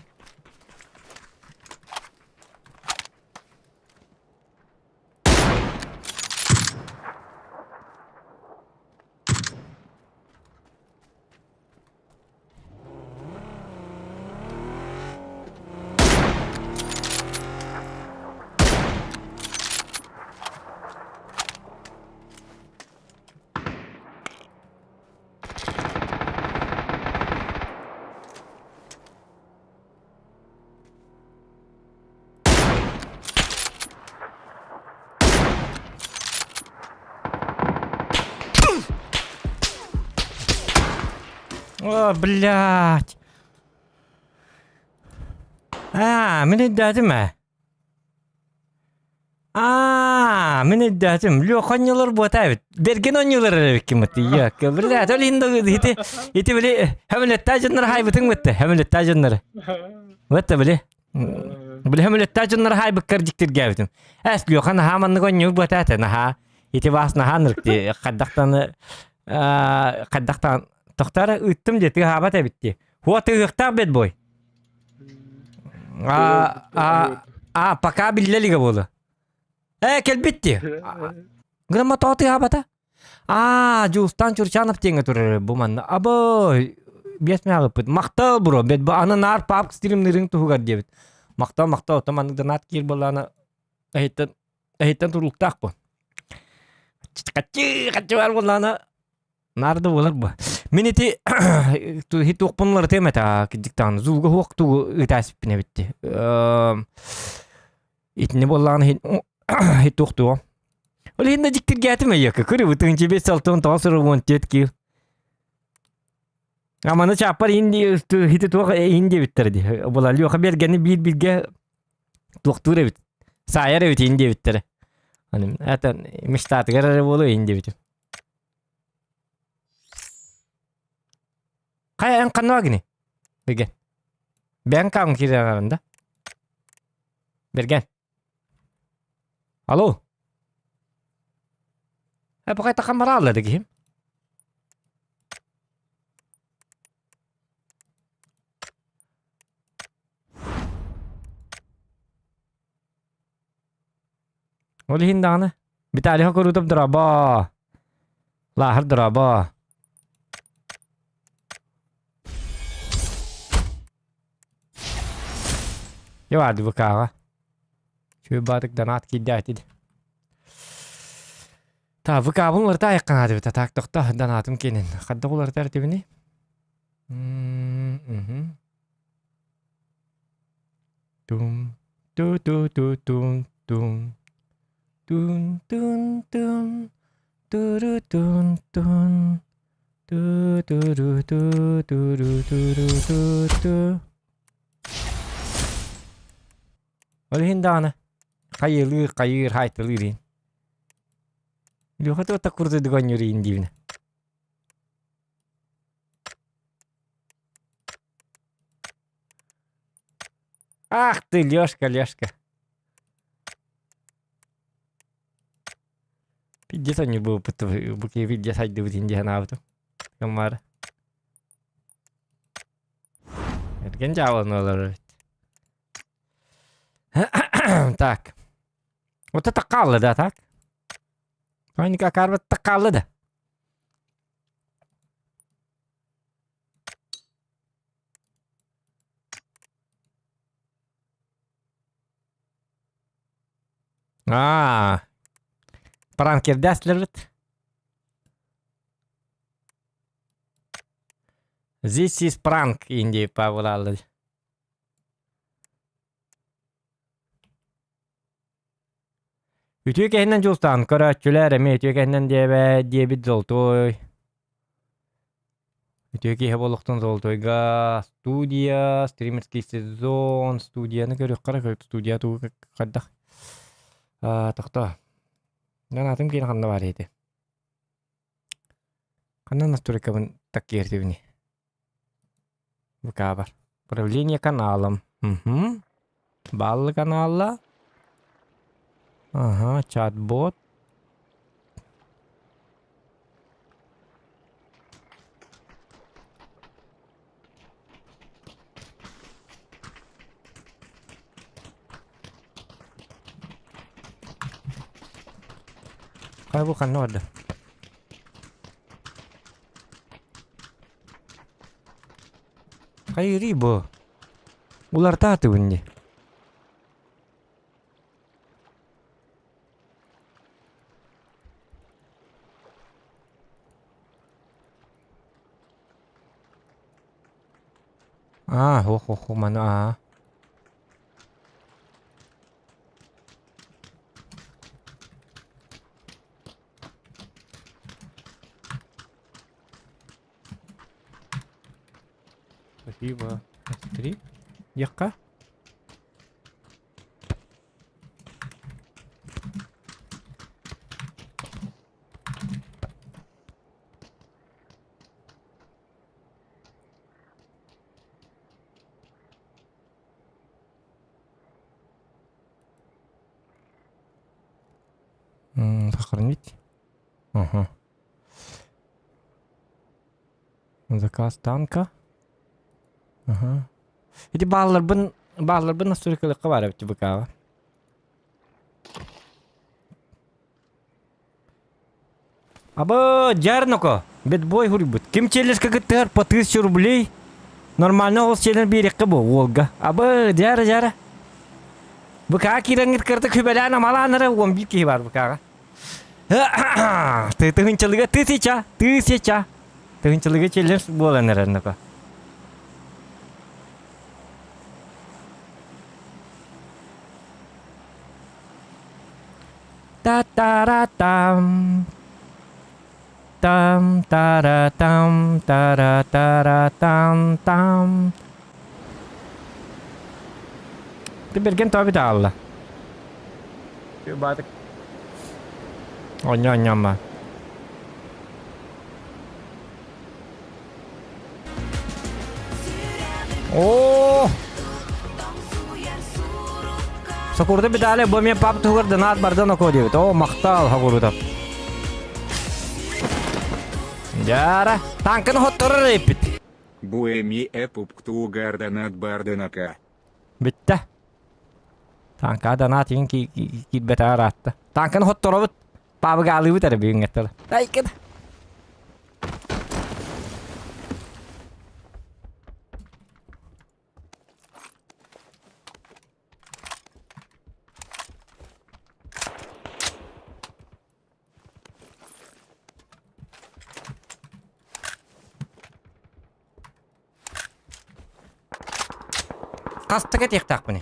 Speaker 1: О, блядь. Мен иддәдім ә? Мен иддәдім. Лёх оннылар бота бит. Берген оннылар кеметі. Йок, блядь, ол енді ити біле, хәмілетті жынлар хайбытың бітті. Хәмілетті жынлары. Бітті біле. Біле хәмілетті жынлар хайбы кәрдіктер гәбітім. Әс Лёхан хаманны оннылар бота әті. Ити басына ханырыкты. Қаддақтан Тоқтары үттім де тігі хабат әбітті. Хуа тіғықтақ бет бой. Пока білделігі болы. Кел бітті. Грамма тоғы хабата. Жуыстан чурчанып теңі тұрыр бұманна. Абой, бесме ағып бұд. Мақтал бұро. Бет бұ аны нар папк стилімнерің тұғығар дебіт. Мақтал. Отаманыңдан ат кер боланы әйттен тұрлықтақ бұ. Қатчы бар боланы. Нарды болар бұ. Мен ити хит оқпынлар темета кидиктан зулга хоқту итасипне битти. Итне болланы хит оқту. Ол хинда диктир гәтиме яка. Көрі бұтын чебе салтын тасыры вон тетки. Аманы чапар инди хити тоқ инди биттерди. Болар лёха бергені бирге тоқтуре бит. Сайары бит инди биттер. Это мечтатыгар болу инди бит. Kaya ang kanwa gini. Bergen. Ben kang kira nanda. Bergen. Halo. Pakai takkan marala dagi him. Oli hindana. Bitali ha korutup draba. Lahar draba. Ya vardı bu kahve. Şöyle batık danat giderdi. Ta bu kahve bunları da yakın hadi bir tak da danatım kenin. Kadda bunları tertibini. Tum tu tu tu tum tum tun tun tun turu tun tun tu tu tu tu tu tu tu. Oli hindana. Kayır haytılır. Лёха то kurdu duganyuri indivne. Ах ты, Лёшка. Пиздец не был, буки видя сайду в Индианавту. Камара. Это генджало нолар. Так. Вот это калла, да, так? Они как арват такалла, да? Pranker däsler bit. This is prank indi Pavlalı. Ütüye kehinden justan körötçüler emi ütüye kehinden diye bir zoltoy. Ütüye kehe boluktun zoltoyga studia, streamerski sezon, studiyanı görüyor kara körük studiya tuğu kaddak. Takta. Ben atım kiyina kanna var edi. Kanna nasıl rekabın tak yerdi bini. Bu kabar. Правление каналом. Угу. Баллы канала. Ага, чат-бот. Kay bu kan orada. Kay ribu. Ular tatı bunni. Ho mana Спасибо. Смотри. Яка? Сохранить. Ага. Заказ танка. Ага. Эти баллар бын настройкалыкка бар бит быкага. Абы жарныко. Битбой хурбут. Ким челешка гыттар по 1000 рублей. Нормально ол челен берекке бу Волга. Абы жара. Быкага киреңит кырды күбелана маланыры 11 ки бар быкага. Тыгынчылыгы 1000. Тыгынчылыгы челен боланырыныко. Та-та-ра-там. Там-та-ра-там, та-ра-та-ра-там-там. Ты берген таби да алла. Şu batık. Oynama. Oo. Sokurda bir tane bu men pap tuğur donat bardan okuyor. O maktal hagurda. Jara, tankını hottorur epit.
Speaker 5: Bu emi epup tuğgardanat bardanaka.
Speaker 1: Bitti. Tanka donat yin ki betar attı. Tankını hottorur. Pabı galı bitar bir ngetel. Taykın. Kastık et yaktak bunu.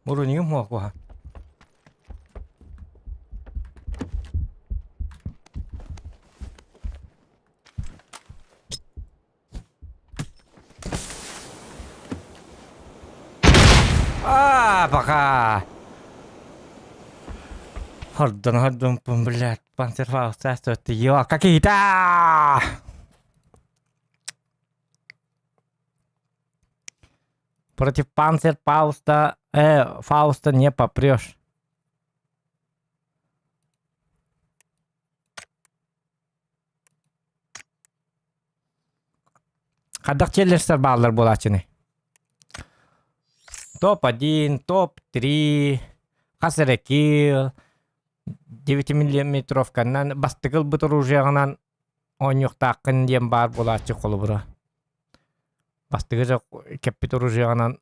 Speaker 1: Moruninho mo ako ha. пока. Хордон, блядь, Панцерфауста, что ты, ё, какие-то! Против Панцерфауста, Фауста не попрешь. Кадак челленджтер баллар болачыны. Топ-1, топ-3, Хасерекил, 9 миллиметровканан, бастыгыл бұт оружиягынан ойнюқтақын дем бар болачы қолы бұра. Бастыгы жақ кеппет оружиягынан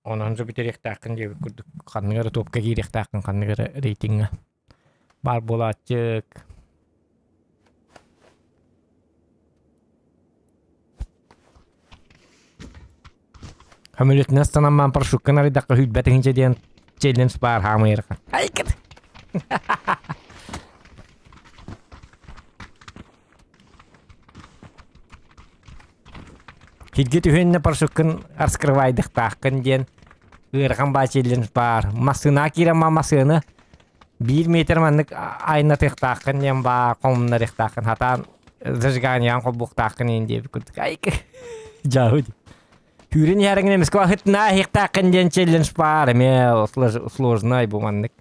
Speaker 1: онан жо битеректақын дебі күрдік. Қанныгары топқа кейректақын, қанныгары рейтингі бар болачык. Хамилетіне станаман паршуккан аридаққа хүйтбәтіңше ден челленж бар хамайырға. Айкыд! Хидге түхенне паршуккан арскрывайдықтақын ден ырған ба челленж бар. Масына кирама масыны 1 метр маннык айна тықтақын ден ба қомына тықтақын. Хатан зажганиян қолбуқтақын ен деп күрдік. Айкы! Жауды. Хүрін ярыңын емес квахытна хиқтақын ден челленж бар. Мел сложный буманнык.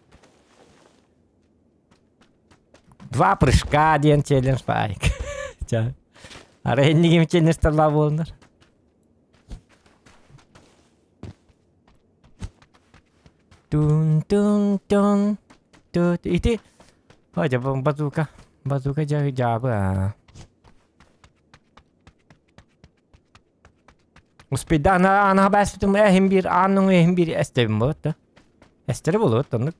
Speaker 1: 2 прыжка ден челленж бар. Ареннигім челленж тарла болындар. Тун. Ити. Хойда базука. Базука жабы. Uspeda ana basıtım ehim bir anın ehim bir estebim bu da. Estere bolu tanık.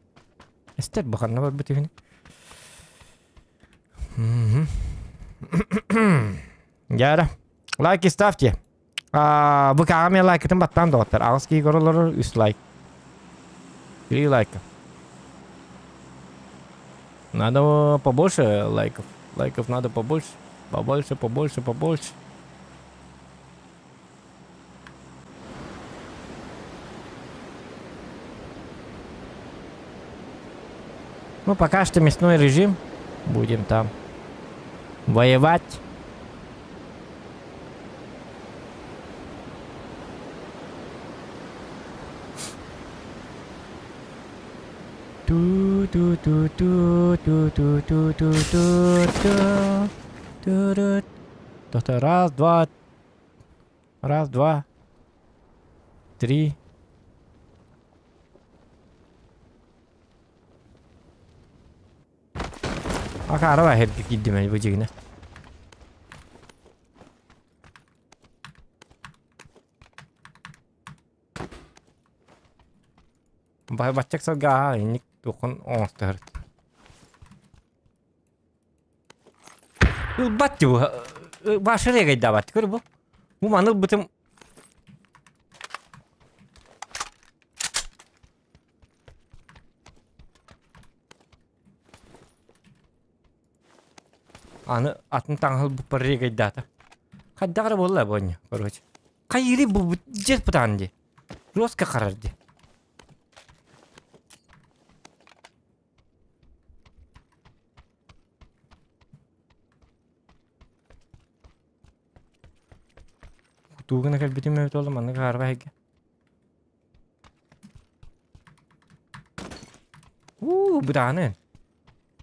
Speaker 1: Ester bakan ne var bütün. Yara. Like ставьте. Bu kanalımı like ettim battan doğtar. Ağızki görülür üst like. Или like. Надо побольше лайков. Лайков надо побольше. Побольше. Ну, пока что мясной режим. Будем там воевать. Раз, два, 3. Aka araba hep gittim bu cigine. Bacak saga ini tukun onster. Battu. Başarıya gayda bat. Gör bu. Bu manıl bütün Аны атын таңыл bu paraya gayda ta. Kadar bolla bonya, короче. Kayiri bu jet putandi. Roska karardı. Tuğuna kalbitim mevcut oldum anne karva hege. Bu da ne?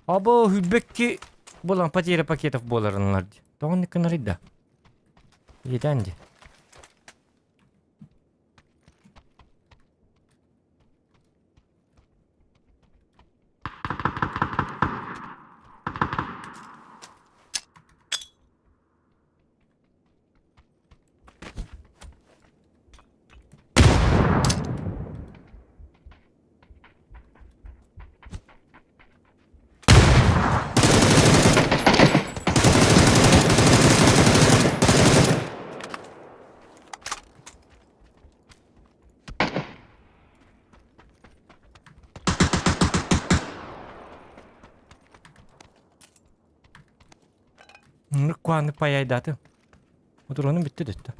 Speaker 1: Abo hübbekki Bulan потеря пакетов боларын ларди. Тоон не канарида. Еданди. Quando pai hai dato? Motorone bitti detto.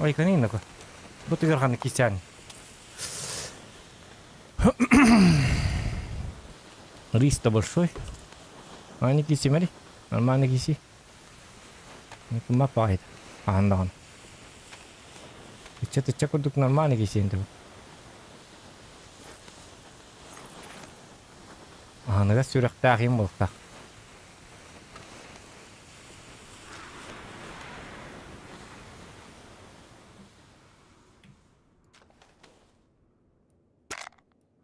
Speaker 1: Ой, каниннако. Вот игрхан кисян. Рис-то большой. А не киси, смотри. Нормально киси. Не помапает. Андон. Что-то чакудук нормально киси. Анага сүрәктәк юм булса.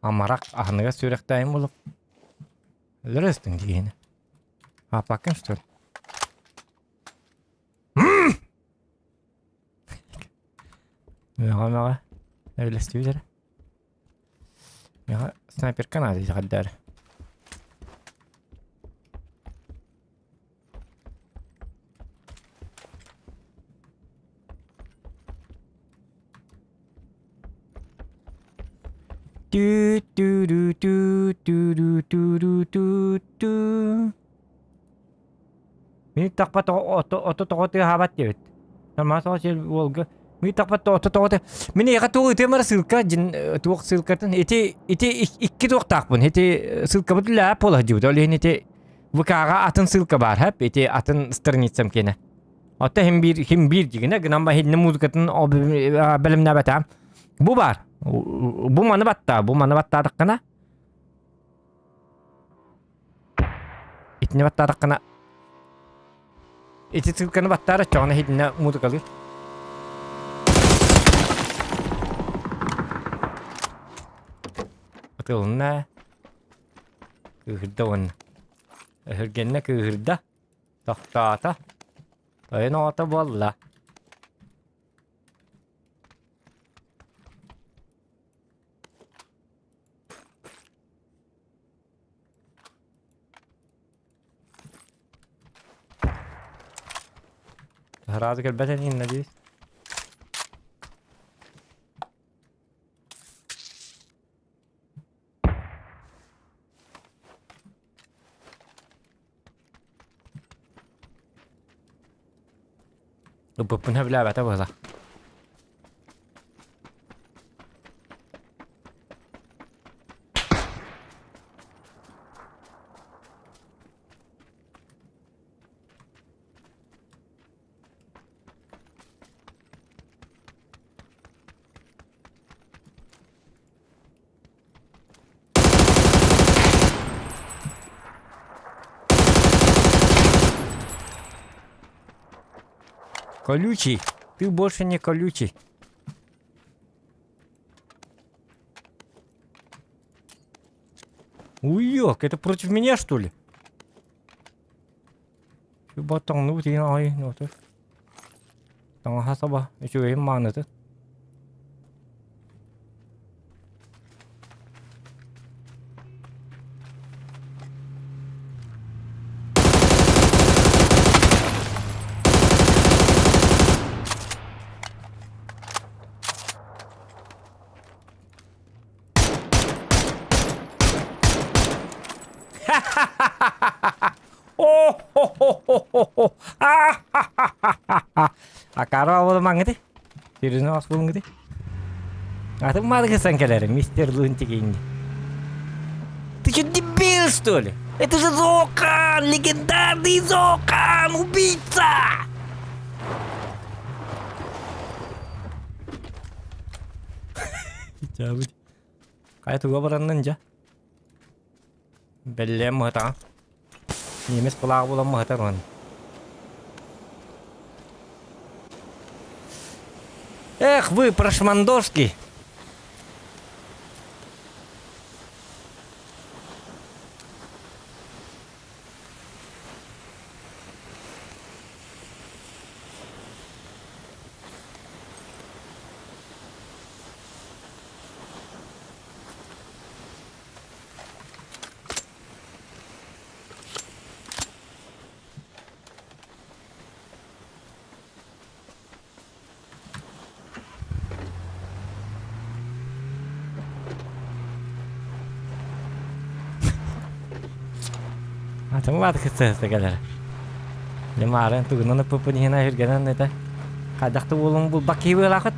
Speaker 1: Амарак анага сүрәктәк юм булып. Лөрестің дегені. Апакын, что ли? Мега. Öyle istiyor. Mega sniper kanadı kadar. Du du du du du du du du du du. Mini takpat oto habat evet. Sama sosyal Volga. Mini takpat oto. Mini yakatu itu mara silka jin tuak silka tan. Iti iki tuak takpun. Iti silka betul lah pola juga. Oleh ini iti vukara atan silka bar hep. Iti atan sternitsam kena. Oto himbir juga na. Namba hin nemuz katan o belim nabatam. Bu bar. Bu mana batta takkana. Itne batta takkana. Iti silkana batta da çana hidne mudu kalır. Atılna. Kıhırda on. Hırgenne kıhırda. Tahtata. Ayna ata valla. هرازك البدني النجيس وببنها بلعبة تبغى Колючий, ты больше не колючий. Уёк, это против меня, что ли? Батон, ну ты ой, ну ты. Там хасаба, еще и маны ты. Akara awal mangete. Seriusnya asbul ngete. Atau malah kesangkalan Мистер Лунтик ini. Ты что, дебил, что ли? Это же Зокан! Легендарный Зокан! Убийца! Cabut. Kayak tuh berenang aja. Belum mata. Немец плавал мата. Эх, вы прошмандовски. Macam apa kita sekarang? Lemaran tu, nona pupunya na hirganan neta. Kadakta oğlum bul bakayı böyle akıt.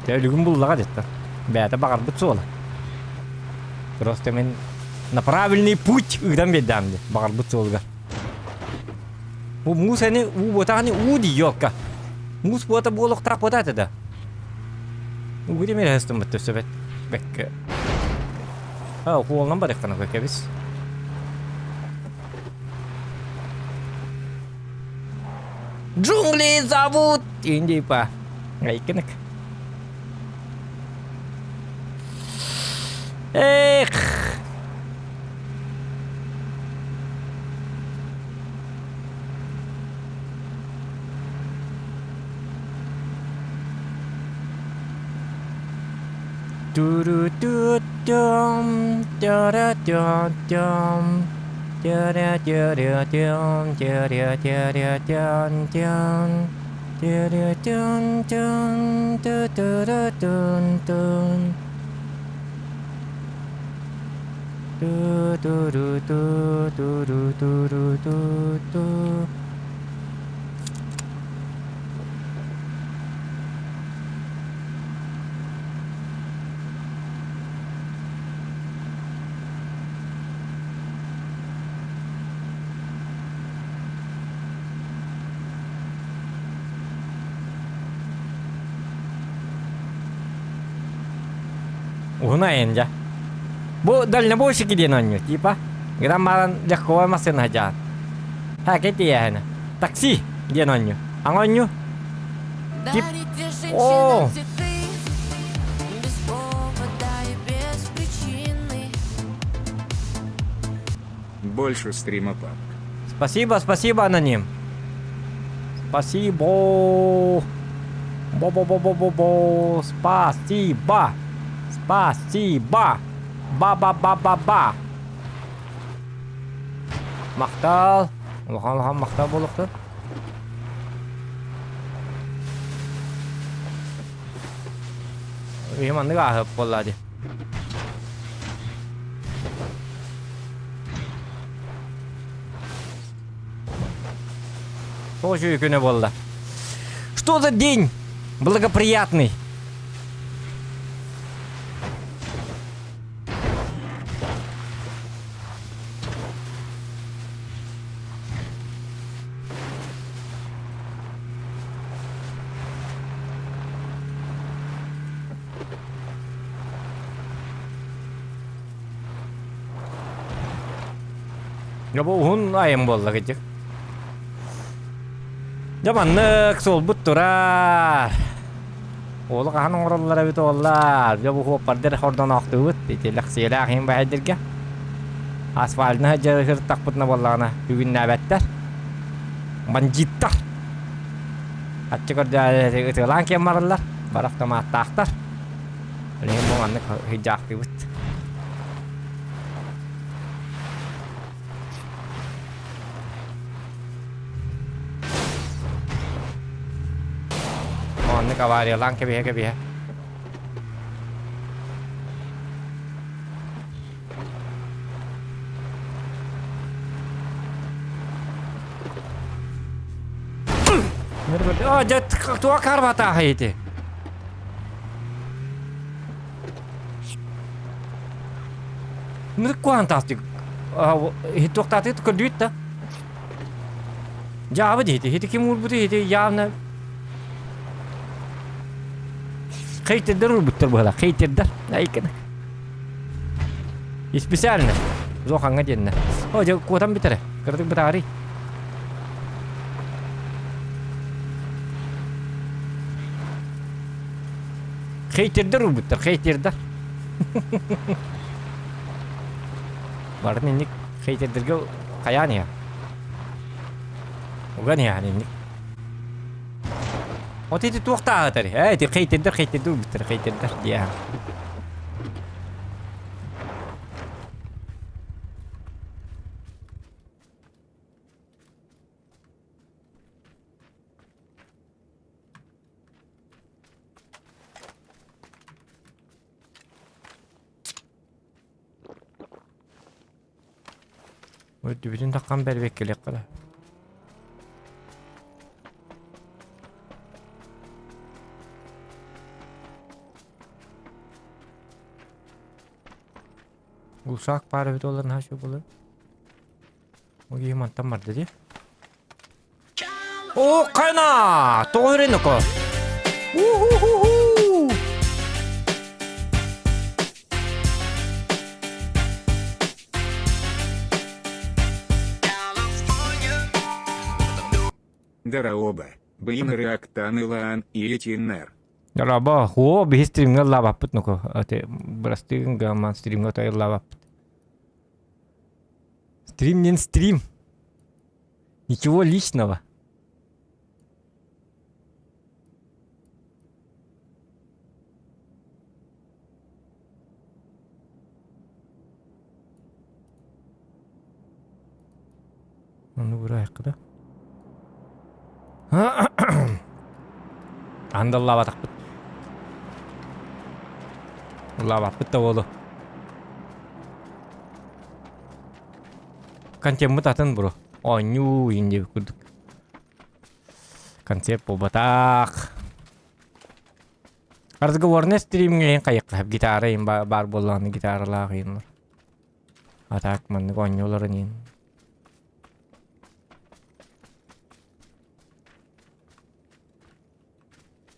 Speaker 1: Tölügün bullağa dettar. Bäte bakar bıt sola. Просто мен на правильный путь ыгдан бедамди. Bakar bıt solga. Bu mus hani u botani u diyokka. Mus bota bolok trap bota da. U di mera hastum bıt sebet. Bek. Ha kolundan badak kana bek biz. Джунгли зовут Индипа. Айкинек. Эх. Ту-ру-ту-тум, тя-ра-тя-тям. Тя-ра-тя-ра-тям, тя-ра-тя-ра-тям-тям. Тя-ра-тям-тям, ту-ту-ра-тун-тун. Ту-ту-ру-ту-ту-ру-ту-ру-ту-ту. Угнаем ya. Bu дальнобойщики денонью, типа. Граммаран легко машина hajar. Ha cái tia này. Taxi денонью. Ангонью. Тип. О.
Speaker 6: Без повода и без причины.
Speaker 5: Больше стрима, пап.
Speaker 1: Спасибо, спасибо, аноним. Спасибо. Бо-бо-бо-бо-бо-бо. Спасибо. Спасибо. Ба-ба-ба-ба-ба. Мақтал. Улахан мақтал болықты. Үйіманды қағып болады. Тоже күні болды. Что за день благоприятный? Ya bu hun ayım boldu gıcık. Jamanlık sol but durar. Oğlu kahan orallara bit ollar. Ya bu hoppardır hordan aktı bit. Ditelek siyelak hem baydirge. Asfaltına hacer hırtak butna bollağına. Bugün nöbetler. Banjittar. Açık orada ıtılan kemarlar. Barafta mahtaqtar. Öyle bu anlık hicak bit. Nó cà ba điều lăng cái bìa oh jat tua karbata haydi Muito fantástico. Hitok tati itu kedua ta. Jawab je itu kimur putih itu явно. Kayıtlıdır betul bola kayıtlıdır. Naik kan. Spesialnya. Zokan aja nih. Oh jauh kuatan bitar ya. Kerja berhari. Kayıtlıdır betul kayıtlıdır. Barat ini kayıtlıdır gak kayak nih ya. Bukan ya ini. Oh itu tuh tak tadi. Itu kayıtlıdır betul kayıtlıdır dia. Bütün takkan berbek kelek kala. Uşak bari bir doların ha şu bulur. O giyimantan var dedi. O kayna! Doğru ne ko? Uhuhuhu!
Speaker 5: Дараоба, Бим Реактан Илаан и Этинер.
Speaker 1: Раба, хо, би стрим на лава пут ну ко. Ате брастин гаман стрим на тай лава. Стрим не стрим. Ничего личного. Ну, враг, да? Анда лава тақпыт. Лава пытта болу. Контент атын бро. Ню инде күрдік. Концепт болбатақ. Разговорный стримге қайық. Гитара им бар болғаны гитаралағы инлар. Атақ манны онюларын ин.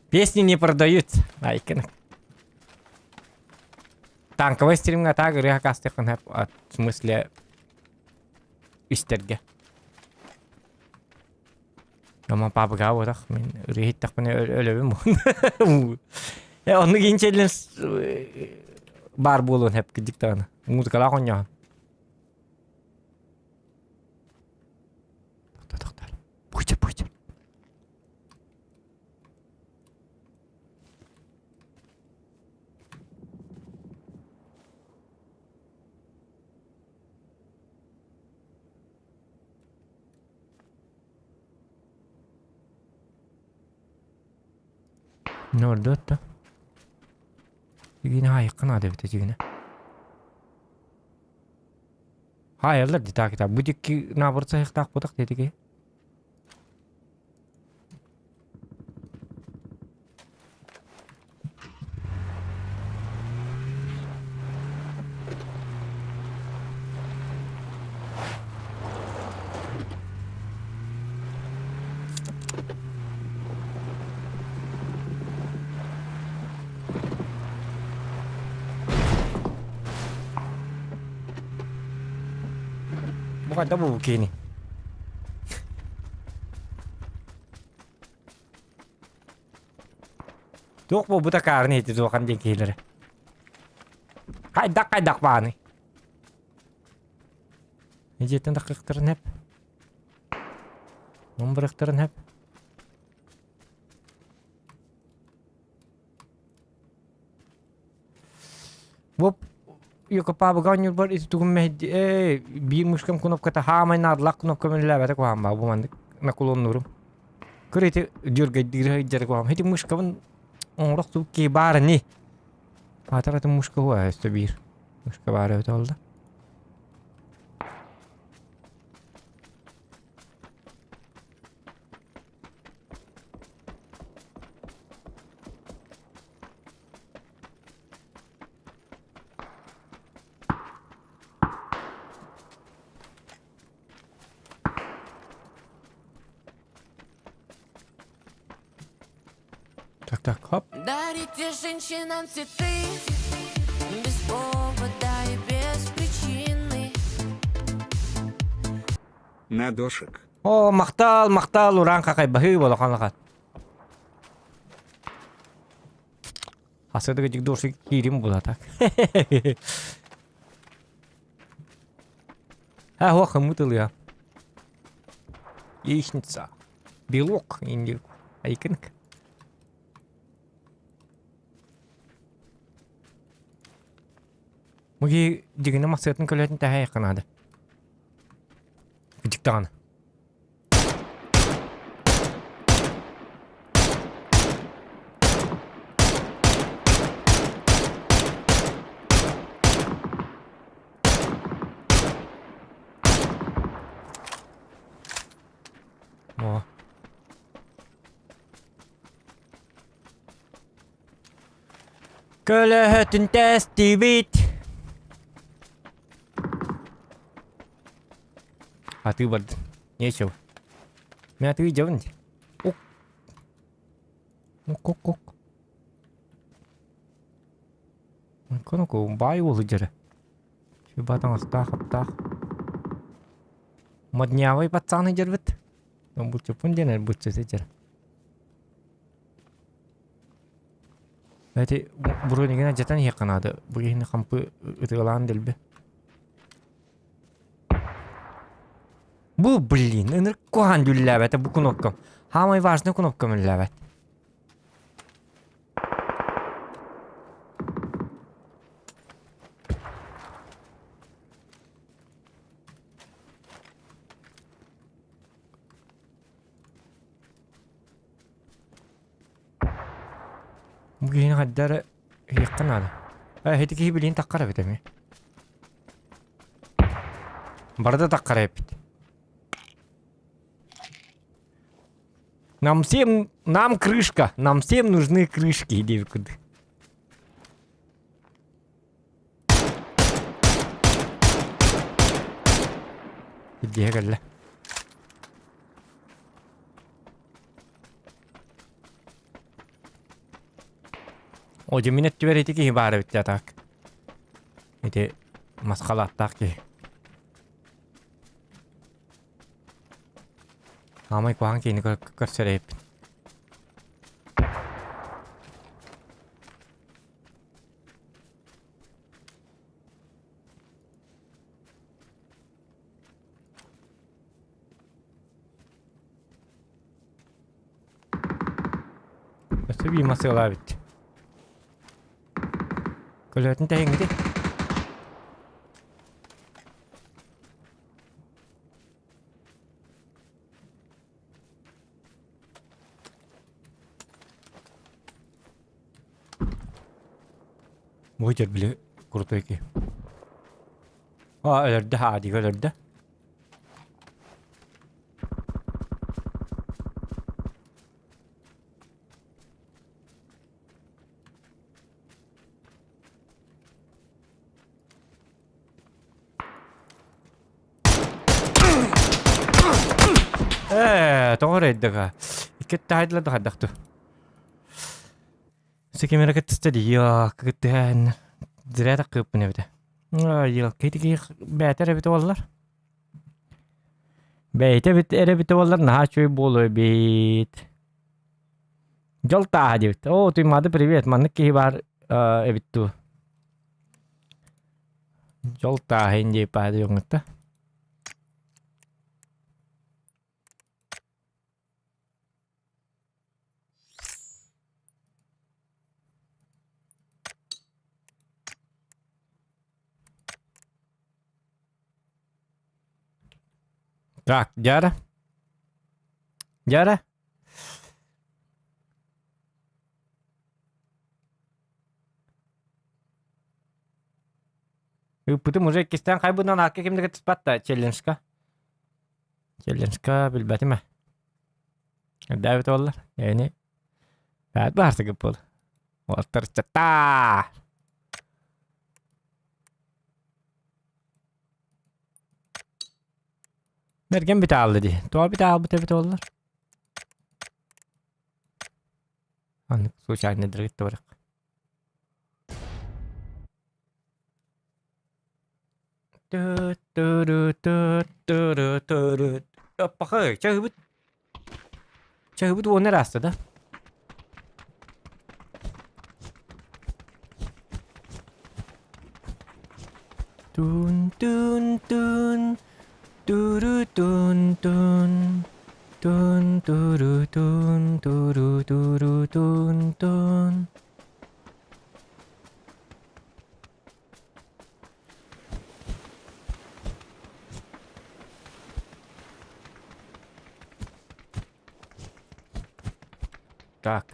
Speaker 1: Песни не продаются. Айкин. Танковый стрим на так игры кастыхын хеп в смысле истерге. Ama папга вот так мен рейт так мен өлөбүм. Оны кийинчелен бар болуун хеп диктаны. Музыкалар коня. Пуйте. Ne oldu hatta? Yine hayıkkın adı bitecek yine. Hayırlar di takip bu dikki ne yaparsa hıktak budak dedi ki. Bu kadar bu kini. Yok bu da karnı eti zokan denkileri. Kaydak bani. Ecetten dakiklerin hep. Nombırıkların hep. Hop. Yok apa ganyor bar itu tuh mehdi bir muskam knopka hamay nadlak knopka menlebete ko hamba bu mandik nakulon nurum kurete jurga dirha jar ko ham heti muskam onrak tu ke bar ni patara tu muska huwa este bir muska bar öte oldu Так, хоп.
Speaker 6: Дарите женщинам цветы без повода и без причины.
Speaker 5: На дошек.
Speaker 1: О, мақтал уран какай бахи бола канлакат. Асыдыгы жик дошик кирим бола так. Хуа хымытыл я. Яичница. Белок инди. Айкынк. Муги дигине максатын көлөтүн тахай канады. Диктаны. О. Kölöhötün testi bit. ты бардын. Нечего. Мен ты жабын. Ок. Ок. Коноко бай болу жері. Батан астақ. Маднявай пацаны жербіт. Бұлчы пұн денер бұлчысы жер. Әті бұрынығына жatan еқанады. Бұғыны қампы ұтығылан делбі. Бұ, блин, ыныр қоған дүлләбәті бұ кнопкам. Хамай важны кнопкам үлләбәт. Bugün kadar yakın hadi. Hadi ki bilin takkara bite mi? Barda takkara yapit. Нам крышка. Нам всем нужны крышки, иди куда. Иди гalla. O ceminet veriti ki hibare bitti atak. İdi maskala attak ki. Ama kuhan ki ini kersere hep. Nasıl bir masala bitti. Kelihatan teh yang gede. Wajar beli kurtu iki. Öldü hadi öldü. Doğru eddik. İki tane daha daktı. Sekimera ketiste diyor. Keten direkt akıp ne bide. Yok kedi beter bit ollar. Beter bit ollar nah çöy bolu bit. Jolta hadi. Oh tu madu привет. Manik ki bar evittu. Jolta hindi pa yung ita. Так, Яра. Потом уже кистан хайбунан аке кимдеге тиспатта челленджка. Челленджка билбетиме. Давид оллар. Yani бәт барсы көп бол. Олтар чата. Mergen bir aldı diye. Doğal bir al bu tebet oldular. Anlık su şahane direkt olarak. Bakın çahıbıt o ne rastı da? Tun. Turu tun. Tun turu tun. Так.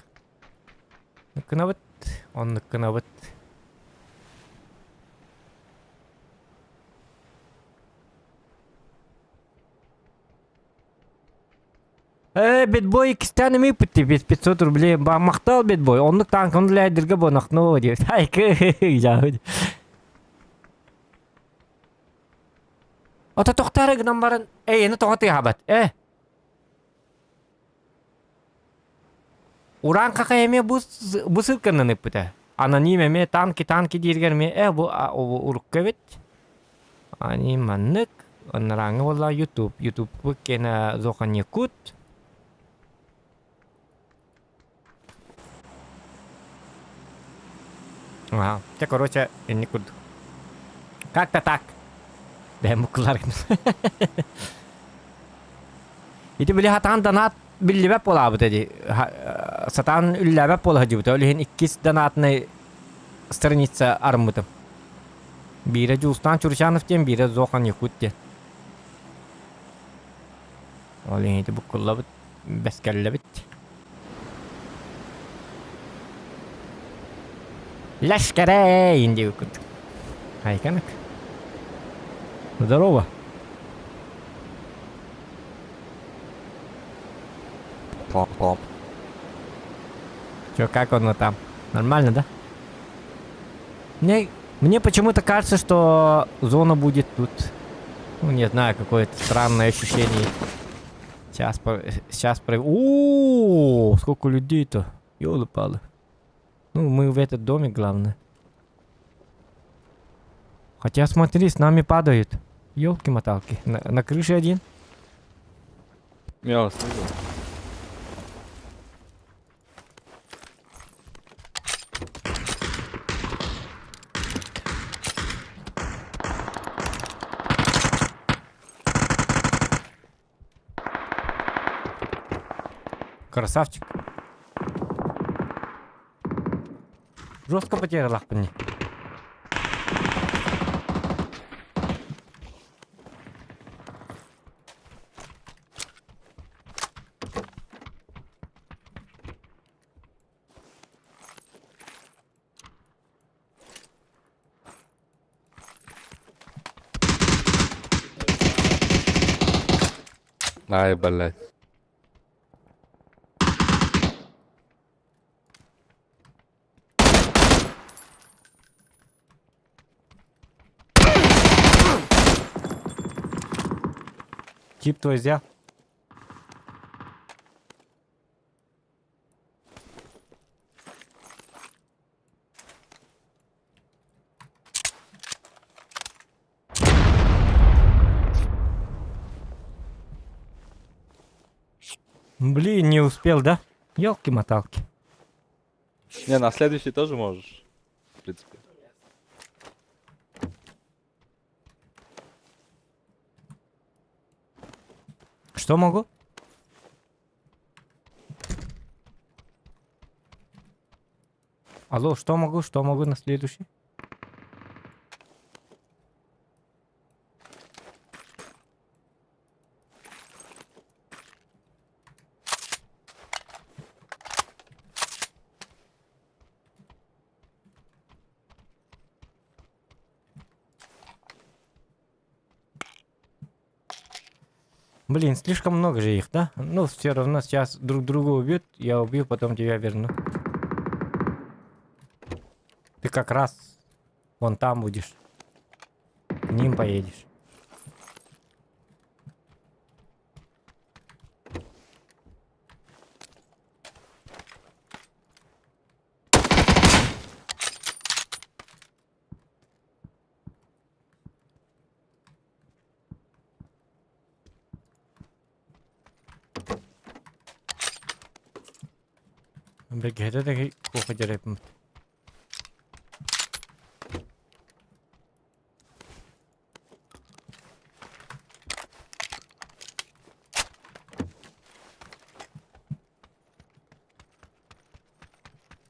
Speaker 1: Накнават. Он накнават. Бедбой iki tane mi putti 500 рублей. Мақтал бедбой. Onu tankını лайдерге бонақно diyor. Hayke. Ota tohtara gıdan barın. Yeni tohtu habat. Uran kaka eme bu sırkının ipte. Anonim eme tanki dirgerme. Bu uruk kebet. Ani manık. Onlaranga valla YouTube bu kena zokan yakut. Wow, короче, никуда. Как-то так. Да, мукулар. Ити били хатан данат биллибеп болабы dedi. Сатан үлләбеп болажы бит. Олehen иккис данатны страница армытым. Бире Жустан Чурчанов тем, бире Зохан Якут тем. Олehen ити букуллабыт, бескеллебит. Лашкаре инди укут. Хайканак. Здорово. Поп. Чё, как он там? Нормально, да? Мне почему-то кажется, что зона будет тут. Ну, не знаю, какое-то странное ощущение. Сейчас О, сколько людей-то. Ёлы-палы. Ну, мы в этот домик, главное. Хотя, смотри, с нами падают. Ёлки-моталки. На крыше один.
Speaker 7: Я слышал.
Speaker 1: Красавчик. Жестко потерял лахпани.
Speaker 7: Ай, блядь.
Speaker 1: Тип твой взял. Блин, не успел, да? Ёлки-моталки.
Speaker 7: Не, на следующий тоже можешь. В принципе.
Speaker 1: Что могу? Алло, что могу? Что могу на следующий? Блин, слишком много же их, да? Ну, все равно сейчас друг друга убьют, я убью, потом тебя верну. Ты как раз вон там будешь. К ним поедешь. Бегеде де кухо жерепмит.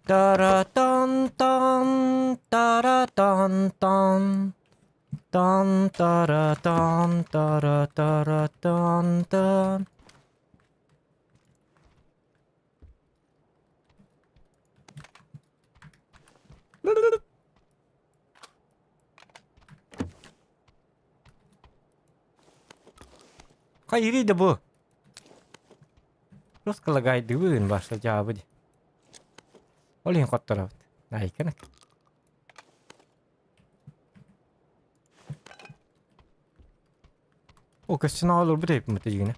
Speaker 1: Таратан-тан, таратан-тан. Тан-таратан, таратаратан-тан. Hayırıydı bu. Rus kalagay düğün başta cevabı. Olin kottaravat. Naykanak. О, костяна olur bu teyip mıtı yine.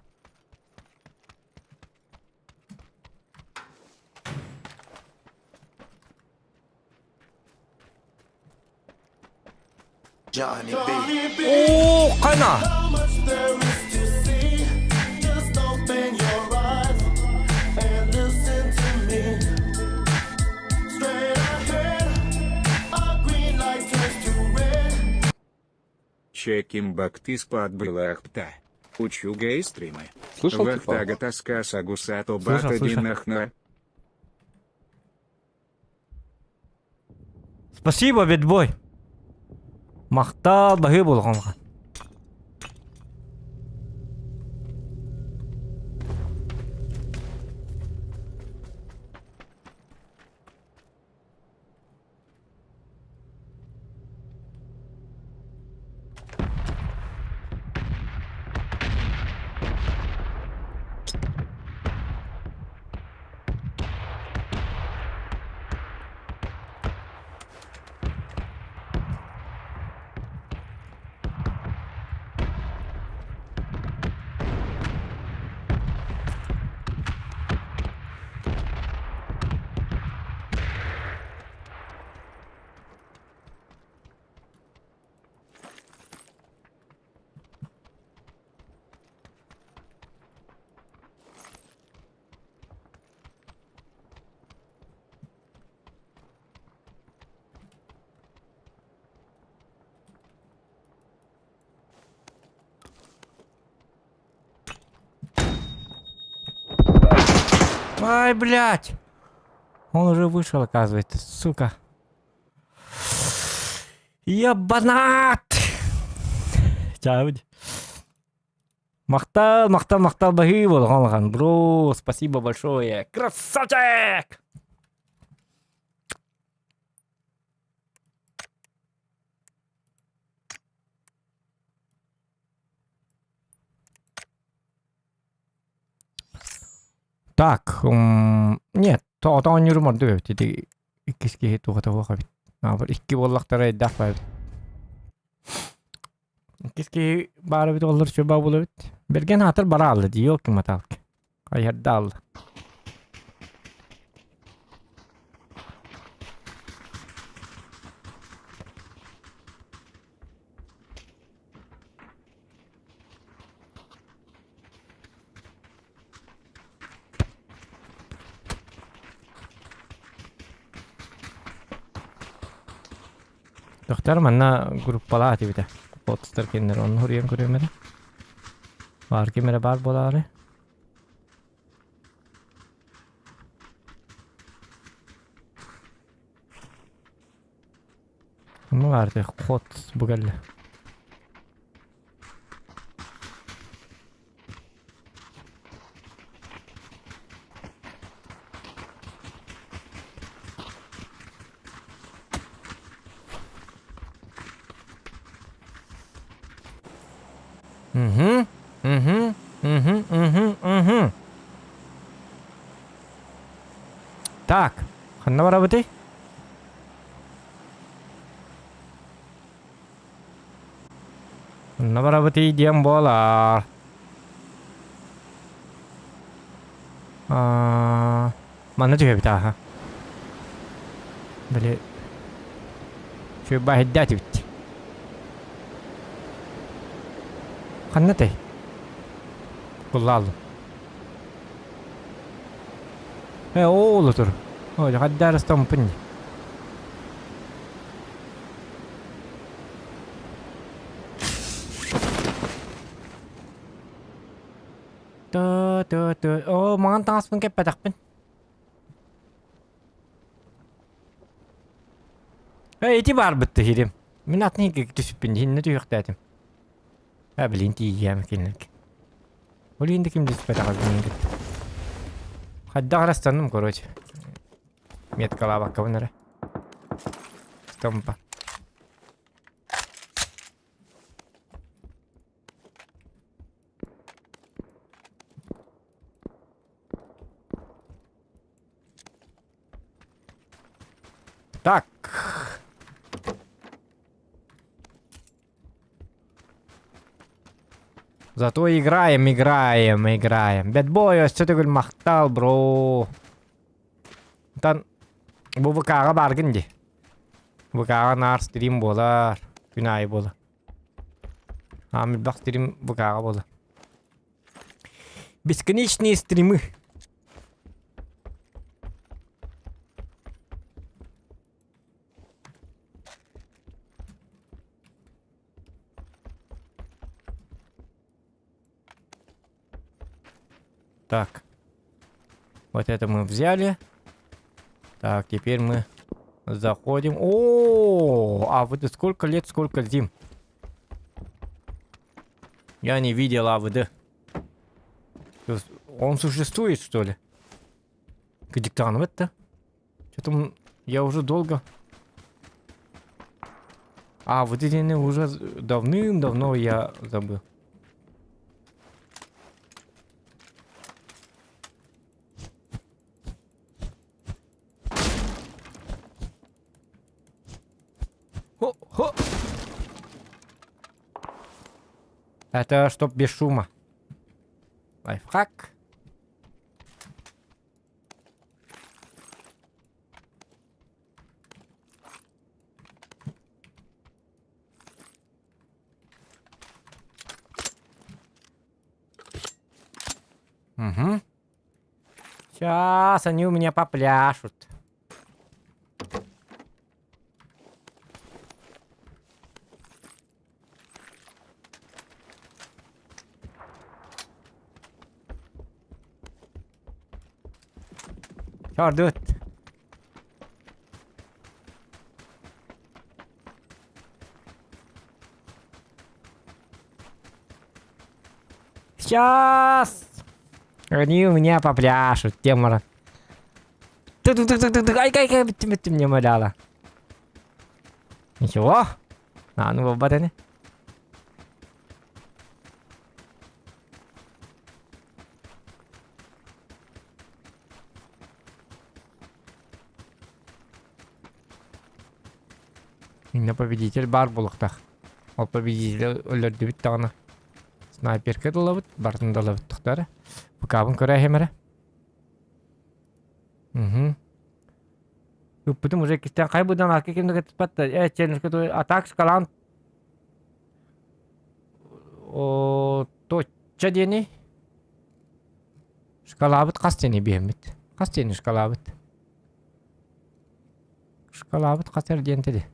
Speaker 1: Oo, kana.
Speaker 5: Чеким бактис подбылахта. Учу гей-стримы.
Speaker 7: Слышал, типа?
Speaker 5: Вахтага тоска сагусато
Speaker 1: Слышал,
Speaker 5: бата
Speaker 1: слышал.
Speaker 5: динахна.
Speaker 1: Спасибо, бедбой. Мақтал бахи болғанға. Ай, блядь. Он уже вышел, оказывается, сука. Ебанат! Чавдь. Мақтал бахи болған, бро. Спасибо большое. Красавчик! Так, нет, тоон юрмор дөп тиди иккиске тугата хабит. Абар икки боллактар айдак байбит. Иккиске бары бит олар чөба болобит. Берген хатыр бара алды ди yok ki маталк. Айярда алды. Doktor manna gruppalar bite. Poster kinner on huriyem kuremede. Var ki mere bar bolare. Ama vardı kot bu geldi. Так, ханна бара бити? Ханна бара бити диям бола. Mana juga bita ha. Beli. Coba hedat bit. Kanna teh. Kullandım. Oğlu dur. Oğlu hadi dersten pın. Tuh. Oh, mangan tangas pun kayak pedak pun. Iti var bitti hirim. Minat ne düşüp bindi. Hinne de yok dedim. Ha bilin diyeceğim kinlik. Olin de kim düşüp pedak bindi. Hadi arastanım короче. Метка лава кавнера. Стомпа. Так. Зато играем. Бэтбой өссө түгіл мақтал, бро. Тан, бұл ВК-ға баргын де. ВК-ға нар стрим болар. Күн айы болар. Амил бақ стрим ВК-ға болар. Бесконечные стримы. Так. Вот это мы взяли. Так, теперь мы заходим. О, а вот сколько лет, сколько зим. Я не видел АВД. Он существует, что ли? Кадиктанов это? Что-то я уже долго... А, вот эти уже давным-давно я забыл. Хо! Это чтоб без шума. Лайфхак. Угу. Сейчас они у меня попляшут. Чё, дуд? Сейчас! Они у меня попляшут, темора. Ай, ты мне моляла. Ничего? А, ну, батаны. Именно победитель бар булуктах. Ол победитель өлөрдү бит тагына. Снайперка дылабыт, бартын дылабыт туктары. Букабын көрө хемере. Потом уже кистен кайбыдан аки кимди кетпатты. Челленджке атак скалан. О, точча дени. Шкалабыт кастени бемит. Кастени шкалабыт. Шкалабыт кастер дентеди.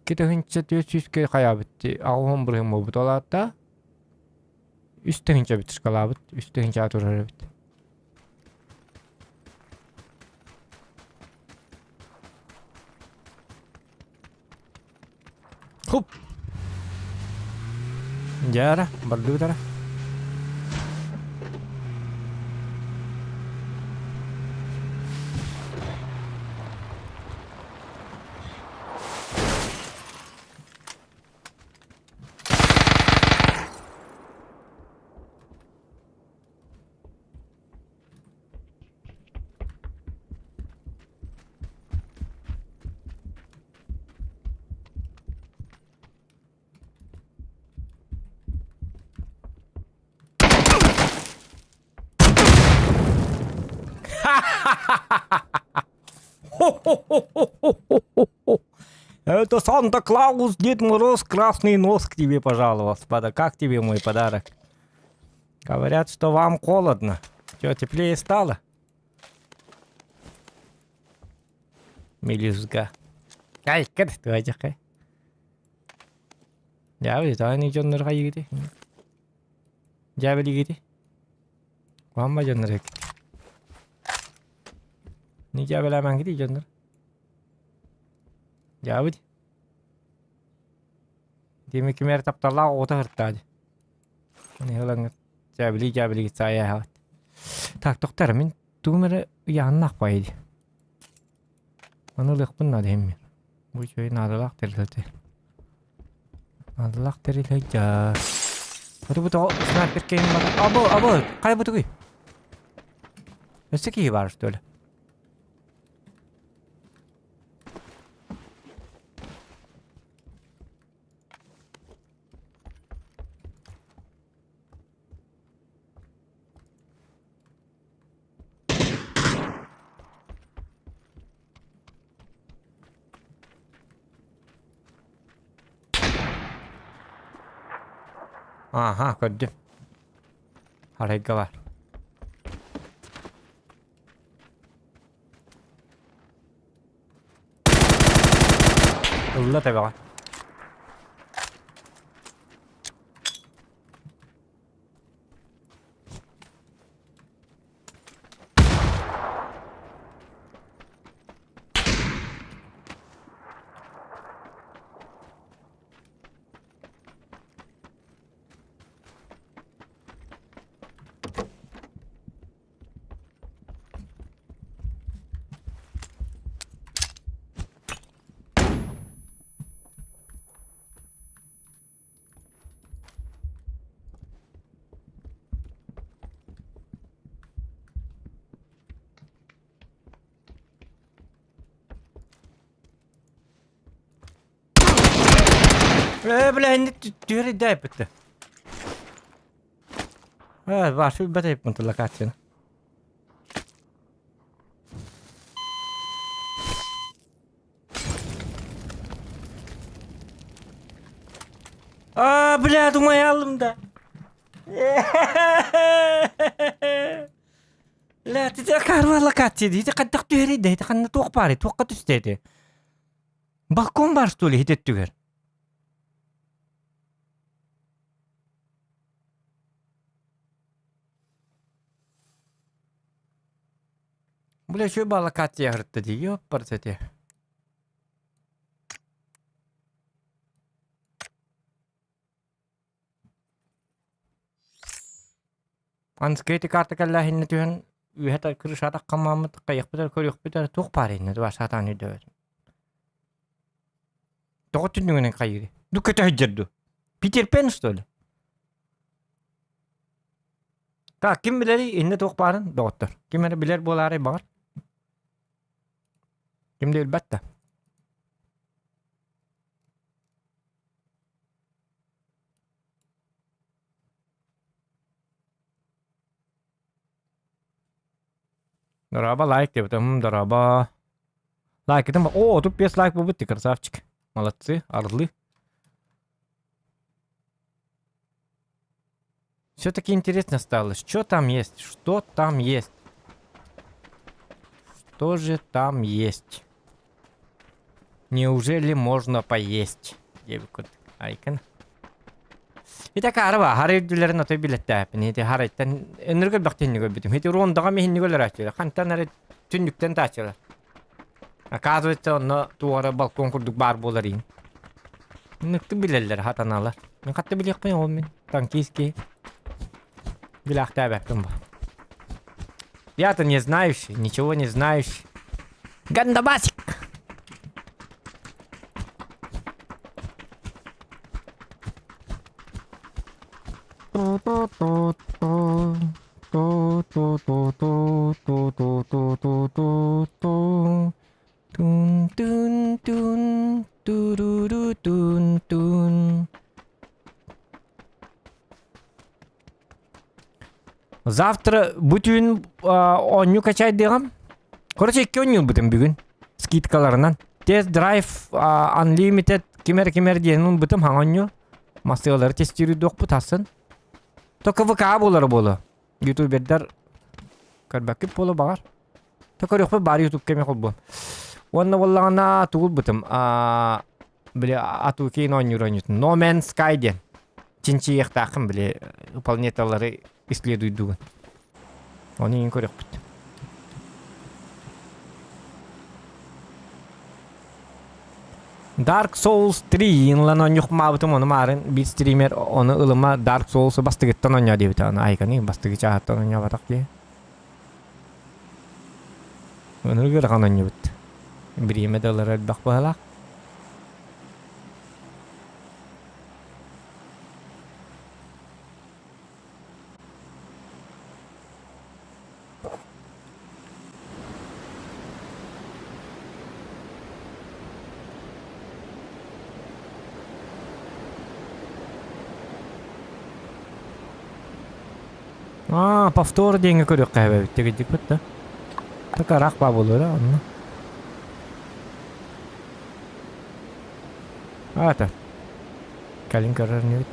Speaker 1: Кетегинче төсүскө каябытты. Агым бирим болбут алатта. Үстөгүнчө бит шкалабыт. Үстөгүнчө атурар бит. Хуп. Жара, бардыгытара. Это Санта-Клаус, Дед Мороз, красный нос к тебе пожаловал. Господа, как тебе мой подарок? Говорят, что вам холодно. Что, теплее стало? Мелюзга. Ай, кэт, ты одягай. Я ведь, а не жоннор хайгиди. Я велигиди. Вам ба жоннор хайгиди. Не я белемен гиди жоннор. Жабыд. Демек кемер таптарла ота хырттады. Не хылаңыз. Жабыли сая хават. Так, доктор, мен тумere yanına koydu. Anılık bunlar hem. Bu şey nadalak terildi. Nadalak terildi ya. Hadi bu da sniper game var. Abo, kaybotu ki. Nasıl ki var işte öyle. Aha gördüm. Harika var. Allah tabi var. Bilen diyor da yaptı. Evet var şu bir yapıp mutlaka kaçın. Bля, думаю, aldım da. La, tidak karvala kaçtı. Tidak kadak diyor da. Tidak kan tuğ pare, tuğ kat üstteydi. Balkon var stoli hidet diyor. Bля, şu bala kaçtı yarıttı diyor. Yok parçası. Ansketi kartı kalla hinne tühen üheta kırışata kamamıt kayak biter körük biter tuğ pare hinne var satan hidde. Doğutun düğüne kayırı. Dukata hıcırdı. Peter Pan stoli. Ta kim bileri hinne tuğ paren doğuttur. Kim bilir bolare bağır. Kim değil batta. Дорога лайк тебе там, дорога. Лайк там. О, тут 5 лайк был, ты красавчик. Молодцы, орлы. Все-таки интересно стало, что там есть? Что там есть? Что же там есть? Неужели можно поесть? Девик айкон. Итак, арба, харайдуларын отой билеттәпін. Еті харайттан энергөл бақтен негөл бітім. Еті рондаға мехін негөлер ачылар. Қантан әрі түндіктен тачылар. Казывается, онна туара балкон күрдік бар болар ең. Нүкті білелер хатаналар. Мен қатты білек пен ол мен. Танкийский. Білақта бәппен ба. Я-то не знающий, ничего не знающий. Гандабасик! Завтра bütün onyu kaçay diyem. Короче 2 oyun bütün bugün. Skitkalarından. Test Drive Unlimited kimer diyenin bütün hangonyu. Masyaları testleri dok bu tasın. Toka vaka bolar bolu. YouTuber'дар karbakke polo bagar. Toka yok be bari YouTube kemi kolbu. Wanna wallana tuğul bütün. Bile atu ki oynuyor. No Man's Sky diyen. Çinçi yaktakım bile planetaları исследуют. Они не корят. Dark Souls 3 yinlan oynuq mabıtım onu marın bir streamer onu ılıma Dark Souls'u bastıgıttan oynuyor diye bir tane aykanı bastıgı çağattan oynuyor batak diye. Onu görükan oynuyor bit. Bir yeme dolar bak bahalak. Повтор деньги көрөк кайбы тегидик бит. Такарак ба болор аны. Ата. Калин карар не бит.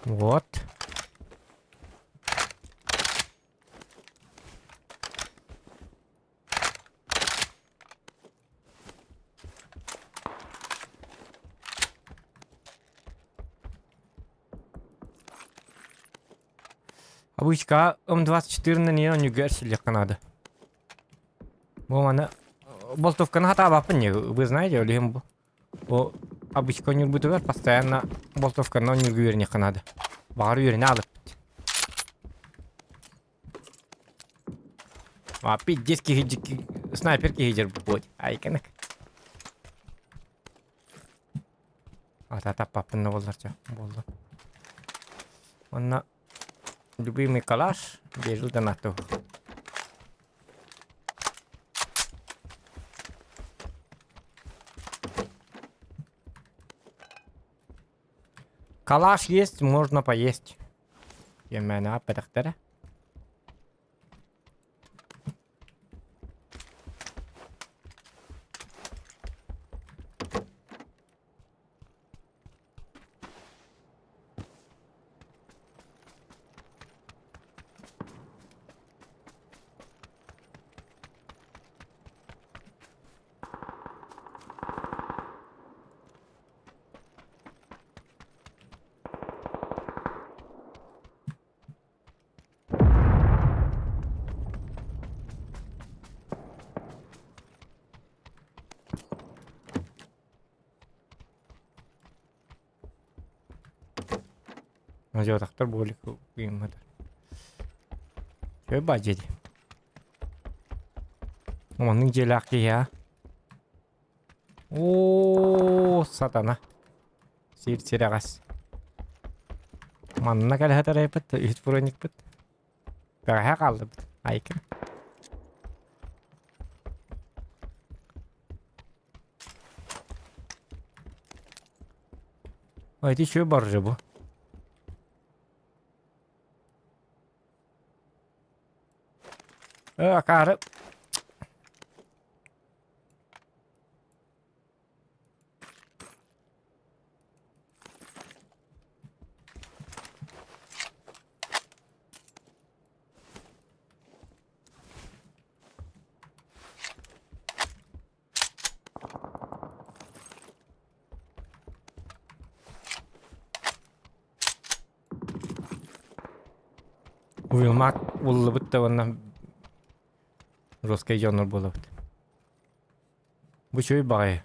Speaker 1: Вот. Обычка М24 на нее не герсили Канада. Бомана болтовка на хата не вы знаете, или им о обычка не будет постоянно болтовка на не герни Канада. Багару юрин алып. А пить диски хиджики снайперки хиджер будет. Айканак. Ата таппапын болларча болду. Онна любимый калаш бежу донату. Калаш есть, можно поесть. Емена педахтера. Назё тахтар болик кыйммат. Чөй бажеди. Оның желақты я. О, сатана. Сирагас. Манна калхатар айпыт, үт фуроник пыт. Бага калды пыт. Айкын. Айти чөй бар же бу. Акары. Уйылмак улы бітті онна жесткий жонор болып. Бұл чөй бағай.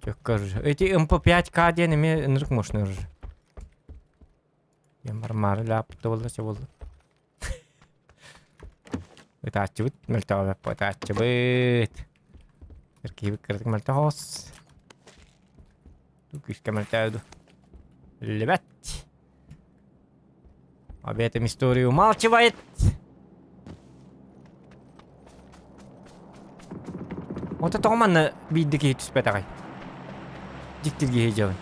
Speaker 1: Чөккөр. Эти МП5К ден еме нырық мошны ұржы. Емар-мары лапты болды, че болды. Это ачы бұт, мөлті алып, это ачы бұт. Еркей бұт кірдік мөлті хос. Күшке мөлті ауды. Лебет. Об этом историю умалчивает. Вот это оманна биддеки түспет ағай. Диктилге хейжабын.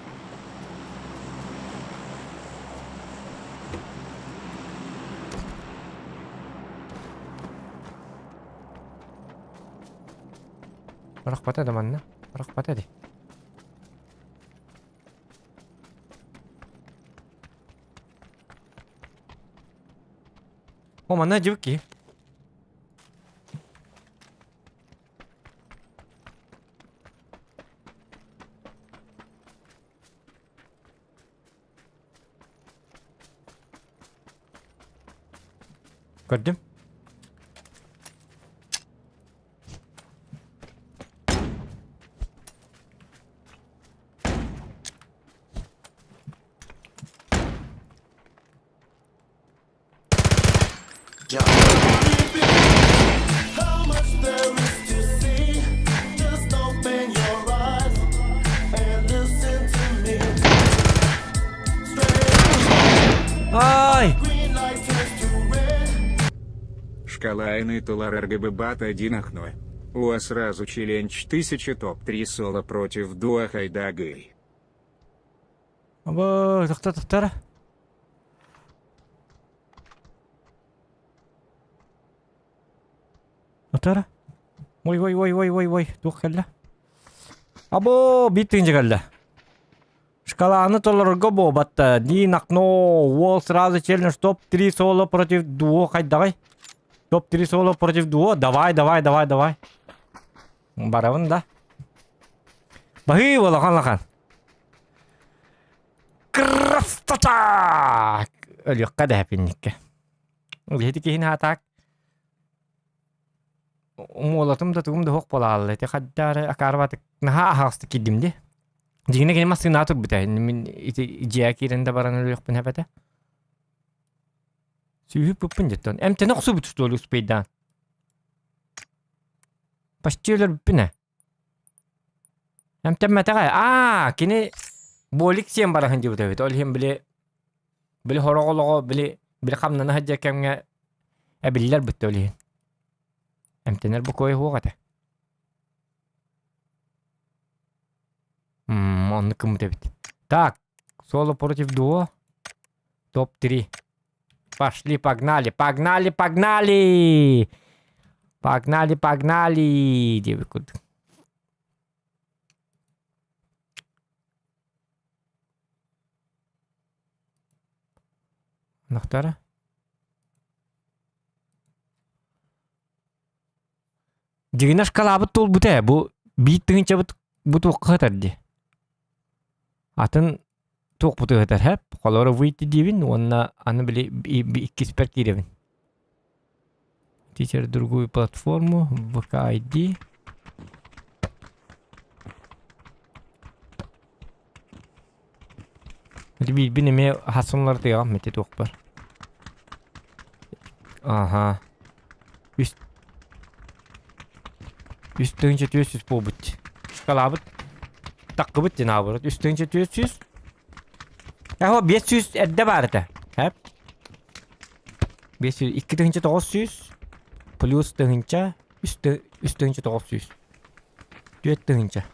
Speaker 1: Барақ батады манна. Барақ батады. Оманна жібікки. Gördüm. Ай!
Speaker 5: Шкала Айны Тулар РГБ-бат 1 окно. У вас сразу челлендж 1000 топ-3 соло против дуа Хайдагы.
Speaker 1: Аба, тоқтар. Тоқтар. Ой. Туқ кәлі. Або, биттің же кәлі. Шкаланы толорго бобатта. Дин окно. Уолл сразу челлендж. Топ-3 соло против дуо. Хайдагай. Топ-3 соло против дуо. Давай. Барабын да. Бахи лахан. Крастачак! Өлөкка да хәпинникке. Үлети кейін хатак. Умолатым да тугум да хоқ болалды. Те хаддары акарбатык наха ахасты киддимди. Дигине кене масына тур бите. Мен ижия киренде баран өлөкпен хәпәте. Сүйіп бүппін жеттен. Әмтені құсу бүтісті олы ұспейдан. Почти өлер бүппіне. Әмтен мәтәғай. Кені болик сен барахын жебіт өбет. Ол хем біле хороғылығы, біле қамнаны хаджа кәмге әбілілер бүтті ол хен. Әмтенер бұл көй хуғаты. Онны кім өбет. Так, соло против дуо. Топ-3. Пошли, погнали. Девикуд. Нахтара. Дигина шкалабыт тол буте. Бу биттигинче бут оққатарди. Атын тоқ буту хатар хәп. Қолары выйти дивин, онна аны біле иккиспер киревин. Teacher другую платформу, VKID. Бинеме хасынлар тыгам мете тоқ бар. Ага. Üstünce 400 побыть. Шкалабыт. Таққыбыт динабырыт. Üstünce 400. Яхо 500 әдді барды. Хәп. 500. 2 900. Плюс тыгынча. Üstünce 900. 4 тыгынча.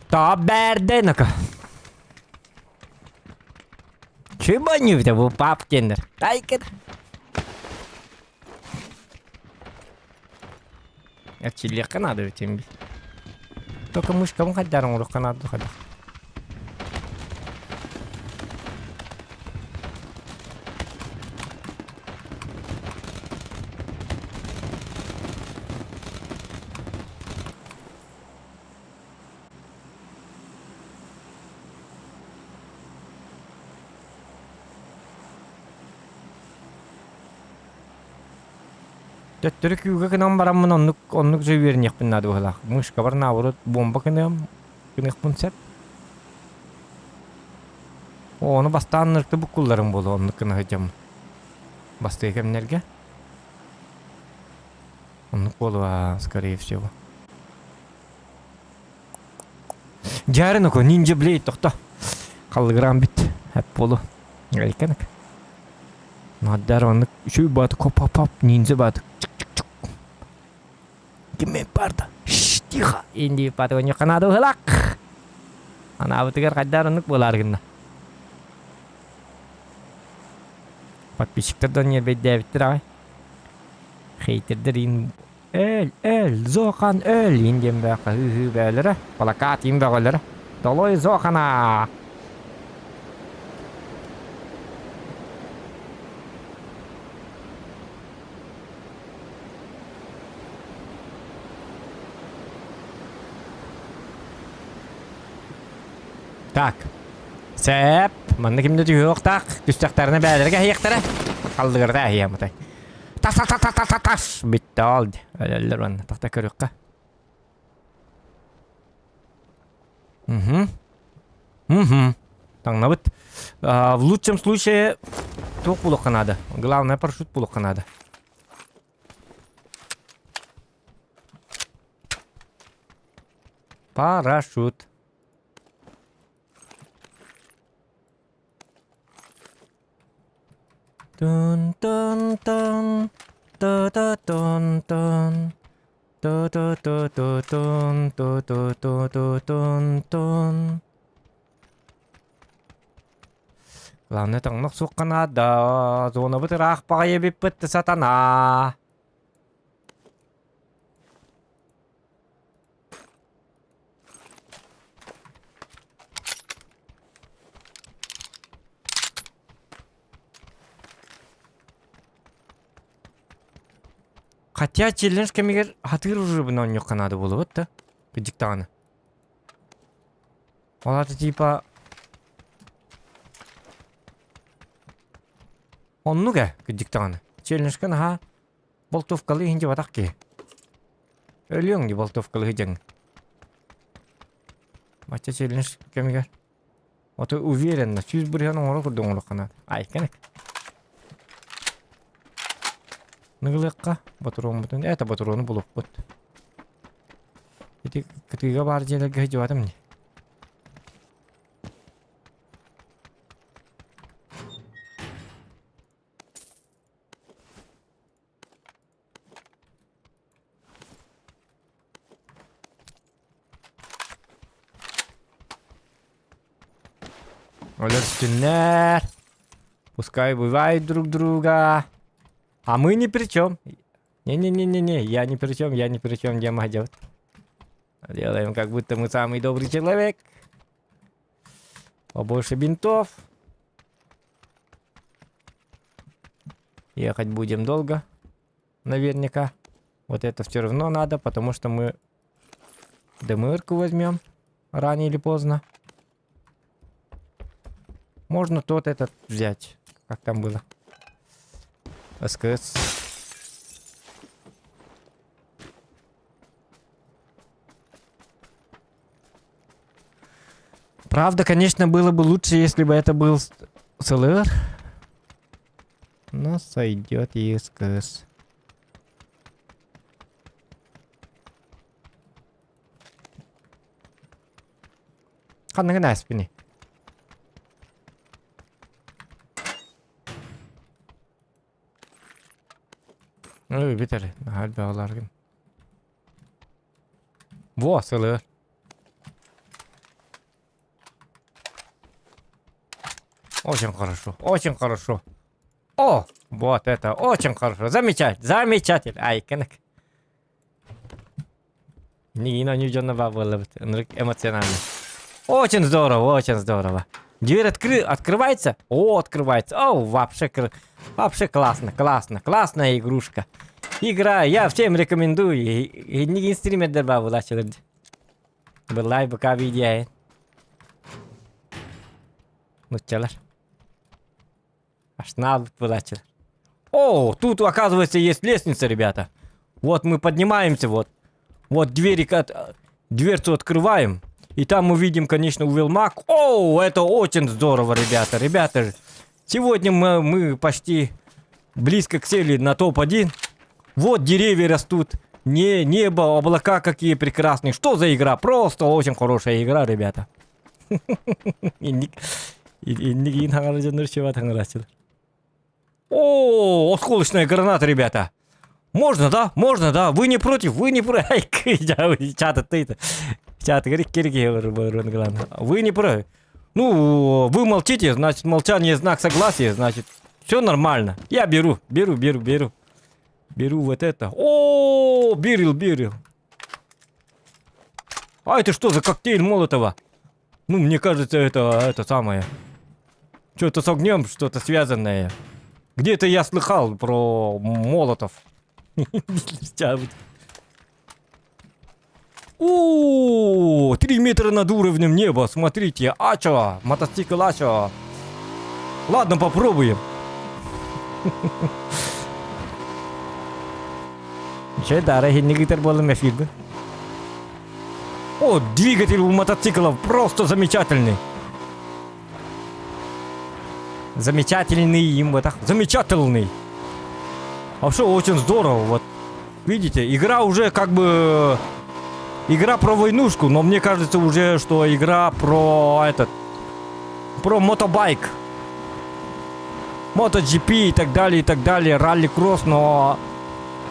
Speaker 1: Та бәрді нака. Чыба нюфта бұл пап кендер. Тайкет. Отчилек надо ведь им. Только мышкам хаддаром урок надо ходить. Төттөрү күүгө кынан бараммын оннук жөйверин якпын нады быхылак. Мышка бар наурут бомба кынам кыныкпын сәп. Оны бастан нырты букулларым болу оннук кынығы жам. Басты екемнерге. Оннук болу, скорее всего. Жарын око, нинджа блейд тоқта. Қалыграм бит, әп болу. Әлкенік. Наддар оннук шүй баты коп-поп, нинджа баты. Кеме барды. Тихо. Инди патроню канаду хылак. Ана абытыгар қаддар оннук болар гынна. Подписчиктерден ербейт дәвиттер ағай. Хейтердер ин... Öl, Zokan öl. Indem bäqa hü bälere. Plakat in bäqalere. Doloy Zokana. Так. Сәп. Манны кимде түйөк так. Түстәктәрне бәләргә хияктәре. Калдыгырда хия мытай. Тас. Битте алды. Әләләр ван. Такта көрөккә. Таңнабыт. В лучшем случае тоқ булыққа надо. Главное парашют булыққа надо. Парашют. Тун-тун-тун. Та-та-тун-тун. Тун-тун-тун-тун-тун-тун-тун-тун. Главное таңнық соққан ада. Зона бұтыр ақпаға ебіп бітті сатана. Хотя челлендж кемигер хатыр уже бы на нёк надо было вот да. Кыдиктаны. Оларды типа оннуга кыдиктаны. Челлендж кан ха болтовкалы хинде ватакки. Өлөң ди болтовкалы хижең. Бача челлендж кемигер. Вот уверен на чуз бурян ору курдуң орукана. Ай кенек. Ныгылыкка батурон бутун. Это батурону булуп бут. Эти кытыга бар жерге хижатым ни. Олерстюнер. Пускай убивают друг друга. А мы ни при чем. Не-не-не-не-не, я ни при чем, где идет. Делаем, как будто мы самый добрый человек. Побольше бинтов. Ехать будем долго. Наверняка. Вот это все равно надо, потому что мы ДМР-ку возьмем. Рано или поздно. Можно тот этот взять. Как там было? СКС. Правда, конечно, было бы лучше, если бы это был СЛР. Но сойдет и СКС. Ханна на спине. Ой, битер. Harbi ağlarım. Во, СЛР. Очень хорошо, очень хорошо. О, вот это очень хорошо. Замечательно, замечательно. Ай, кенек. Не было эмоционально. Очень здорово, очень здорово. Дверь открывается? О, открывается. О, вообще классно, классно, классная игрушка. Игра, я всем рекомендую. И не стример добавил, açılır. Vallahi bu video. Ну, челар. Аж надо açılır. О, тут, оказывается, есть лестница, ребята. Вот мы поднимаемся, вот. Вот дверцу открываем. И там мы видим, конечно, Уилмак. О, это очень здорово, ребята. Ребята, сегодня мы почти близко к цели на топ-1. Вот деревья растут. Небо, облака какие прекрасные. Что за игра? Просто очень хорошая игра, ребята. О, осколочная граната, ребята. Можно, да? Можно, да? Вы не против? Вы не против? Вы не против? Ну, вы молчите, значит, молчание знак согласия, значит, все нормально. Я беру вот это. О, берил. А это что за коктейль Молотова? Ну, мне кажется, это самое. Что-то с огнем, что-то связанное. Где-то я слыхал про Молотов. О, 3 метра над уровнем неба, смотрите, Ачо, мотоцикл Ачо. Ладно, попробуем. Че, да, регенератор был на фильме. О, двигатель у мотоциклов просто замечательный. Замечательный, вот так, замечательный. А что, очень здорово, вот. Видите, игра уже как бы... Игра про войнушку, но мне кажется уже, что игра про этот... Про мотобайк. MotoGP и так далее, ралли-кросс, но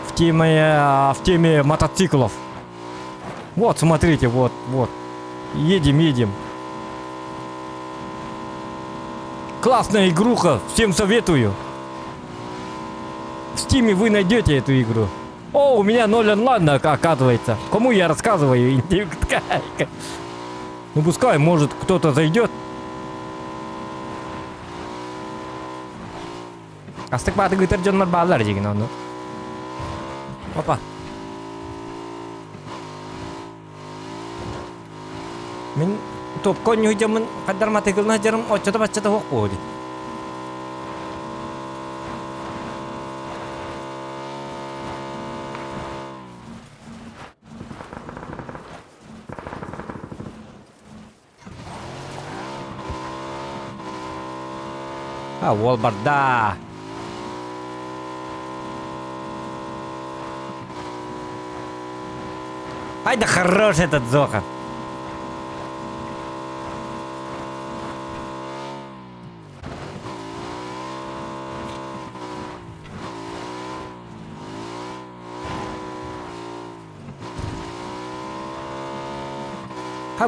Speaker 1: в теме мотоциклов. Вот, смотрите, вот. Едем. Классная игруха, всем советую. В Steam вы найдете эту игру. О, у меня 0 онлайн, оказывается. Кому я рассказываю? Ну пускай, может, кто-то зайдет. Астык баты гытыр жонлар баалар жеген onu. Опа. Мен топко нюйдемін қаддар матығылына жарым отчата баччата хоқ болды. Ол барда. Ай да хорош этот Зохан.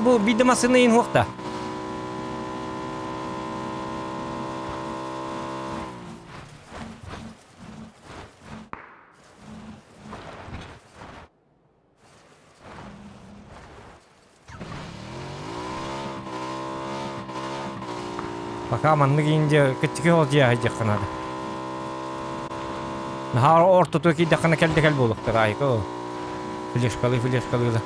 Speaker 1: Bu bir de masını in hokta. Baka manlı giyince küçük olacak hacı kanadı. Nahar orta toki dakana kel boluktur ayko. Flash kalı da.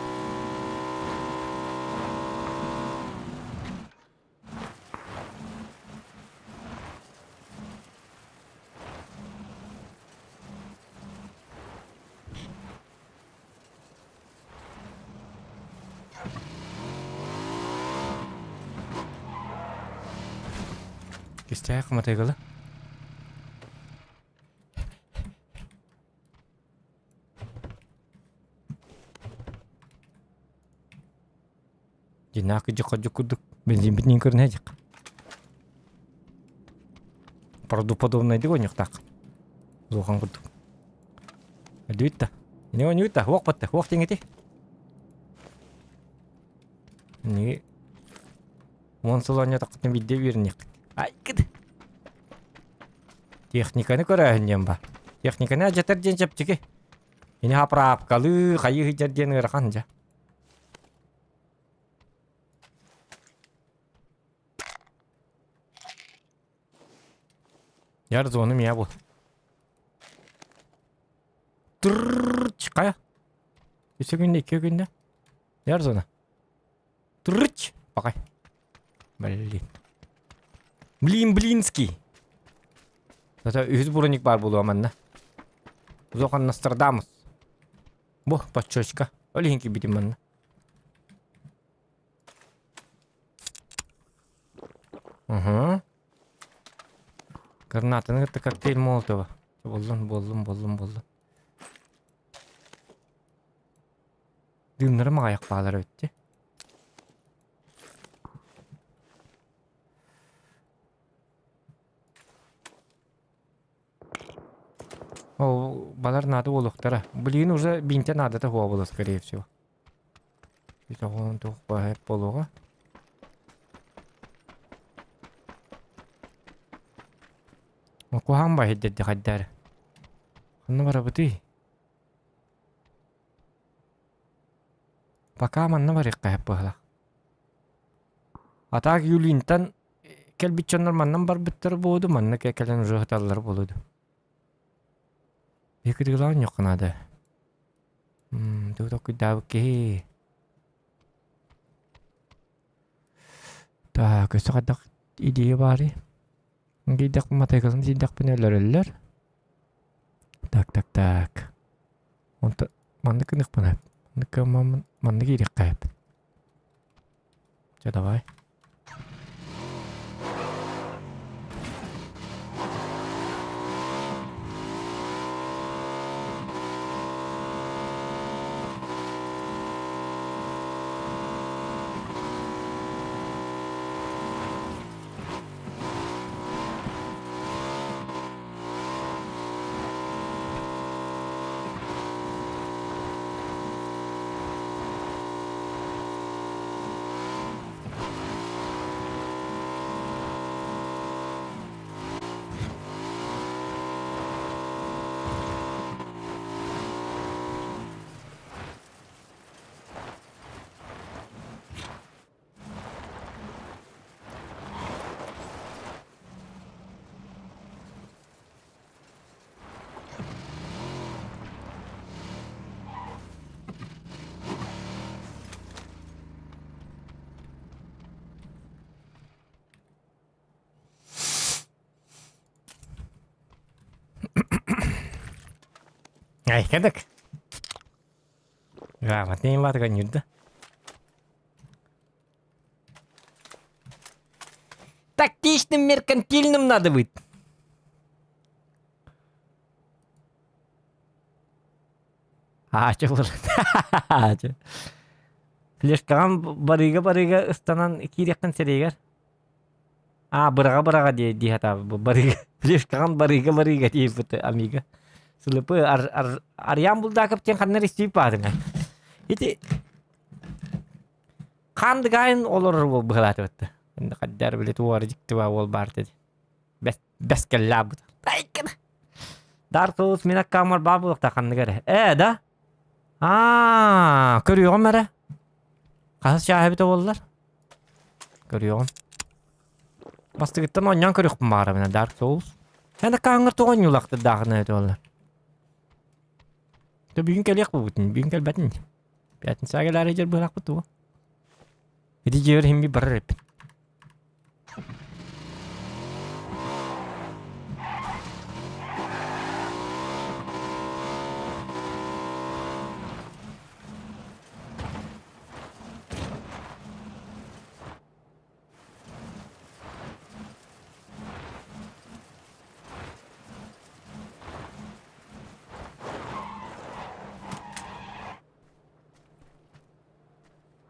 Speaker 1: İsteyek mi tegalı? Jinak jok kuduk benzin bitning körne jak. Правдоподобно дивоньок так. Зохан кудuk. Дуйта. Не он юта, вок патта, вок тингити. Ни. Монсолоня так не виде верник. Ай, кыды. Техниканы көрәһеннән ба. Техниканы әҗәтер ден чәптеге. Ине хапрап калы, хайы хиҗәрдән ырханҗа. Яр зоны мия бу. Чикая. Исе günde 2 günde. Яр зона. Трыч, покай. Блинский. Это үз буроник бар болу аманна. Зохан Нострадамус. Бо, пачочка. Олегенький битим манна. Ага. Гранаты, это коктейль Молотова. Болдун. Дымнарым аяк bağlar өтті. О, балар надо олуқтара. Блин, уже бинте надо-то было, скорее всего. Это он тух по полуга. Макухам бахид дедде хаддар. Ханна бара бути. Пока манна барик кайып бахла. Атак юлинтан келбитчоннар маннан бар биттер болду, манна кекелен уже хаталлар болду. Екі дегілауын yok қанады. Тұқ күдді ке. Так, өсі қадақ идея бары. Гейдақ матайғылын зейдақ пен өлер. Так. Онты манды кінік панап. Манды кейдек қайып. Давай. Ай, кадак. Грамотный матка нюда. Тактичным, меркантильным надо быть. Чё булар? Флешкаган барыга ыстанан киреккен серегер. Бырага ди хата барыга. Флешкаган барыга дейбит амига. Сылыпы арьян булда каптен ханнар истип бадыңа. Ити кандыгайын олор бул быгалаты бытты. Энди каддар билет уар жиктиба бол барды. Бес келлабыт. Айкын. Дар тоус мина камар бабылыкта кандыгары. Да? Көрüyorum mere. Kasas şahibite bollar. Görüyorum. Bastıgıttan onyan körüyorum bari bana Dark Souls. Yani kanır toğun yulaktı dağına öyle ollar. Da bugün keliyek bu bütün. Bugün kel batin. Batin sağlar ecer bırak bu tuğu. Hadi cevher hem bir barır hep.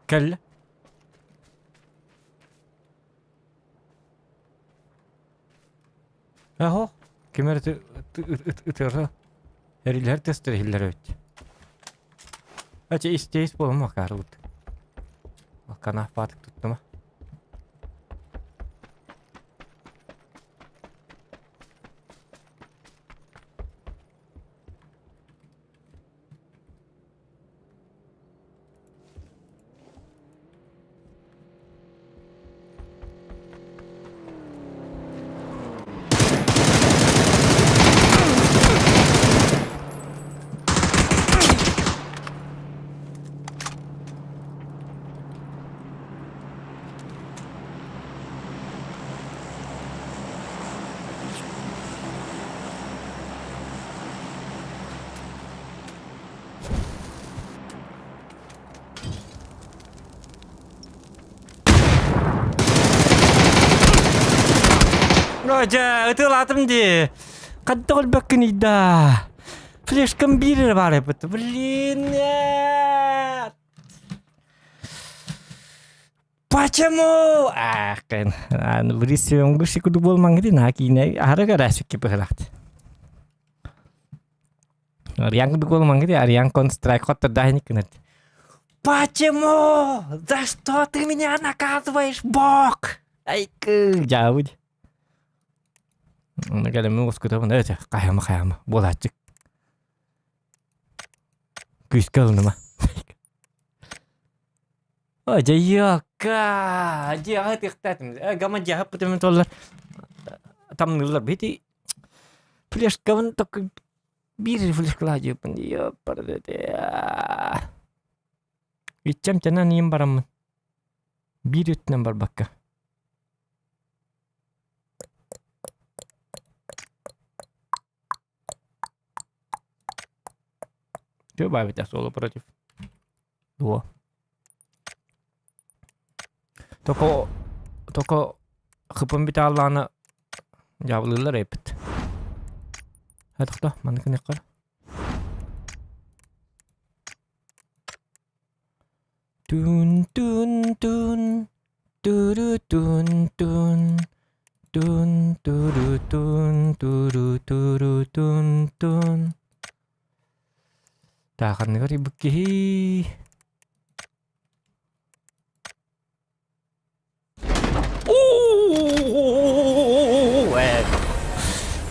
Speaker 1: Kelle. Aho. Kemer ıtırı. Eriler testleri hiller öt. Açı isteyiz bolum bakar ut. Bakana batık tuttum. Hoca, ıtıladım di. Kadda ol bakın idda. Flash'kan bir var yapıtı. Блин, нет. Почему? Kan. Berisi yang gue sih kudu bol mangri nak ini. Harga rasuk ke pelak. Yang kudu bol mangri, yang констрайкот terdah ini kena. Почему? За что ты меня наказываешь, Бог? Айкы, jauh. Negara Moscow tahu nggak sih? Kayama, bola cek. Kuiskal nama. Oh jaya ka, jaya tiket. Gaman jaya betul betul. Tam nular beti. Flash gaman tak bir flash kelaju pun dia pada dia. Icam cina niem baram. Birut number bakka. Coba kita solo против 2. Toko hıpın bir tallağına yavrular hepit. Hadi da manıkın yakar. Tun tun tun turu tun tun tun turu tun turu turu tun tun. Takkan ngeri begitu.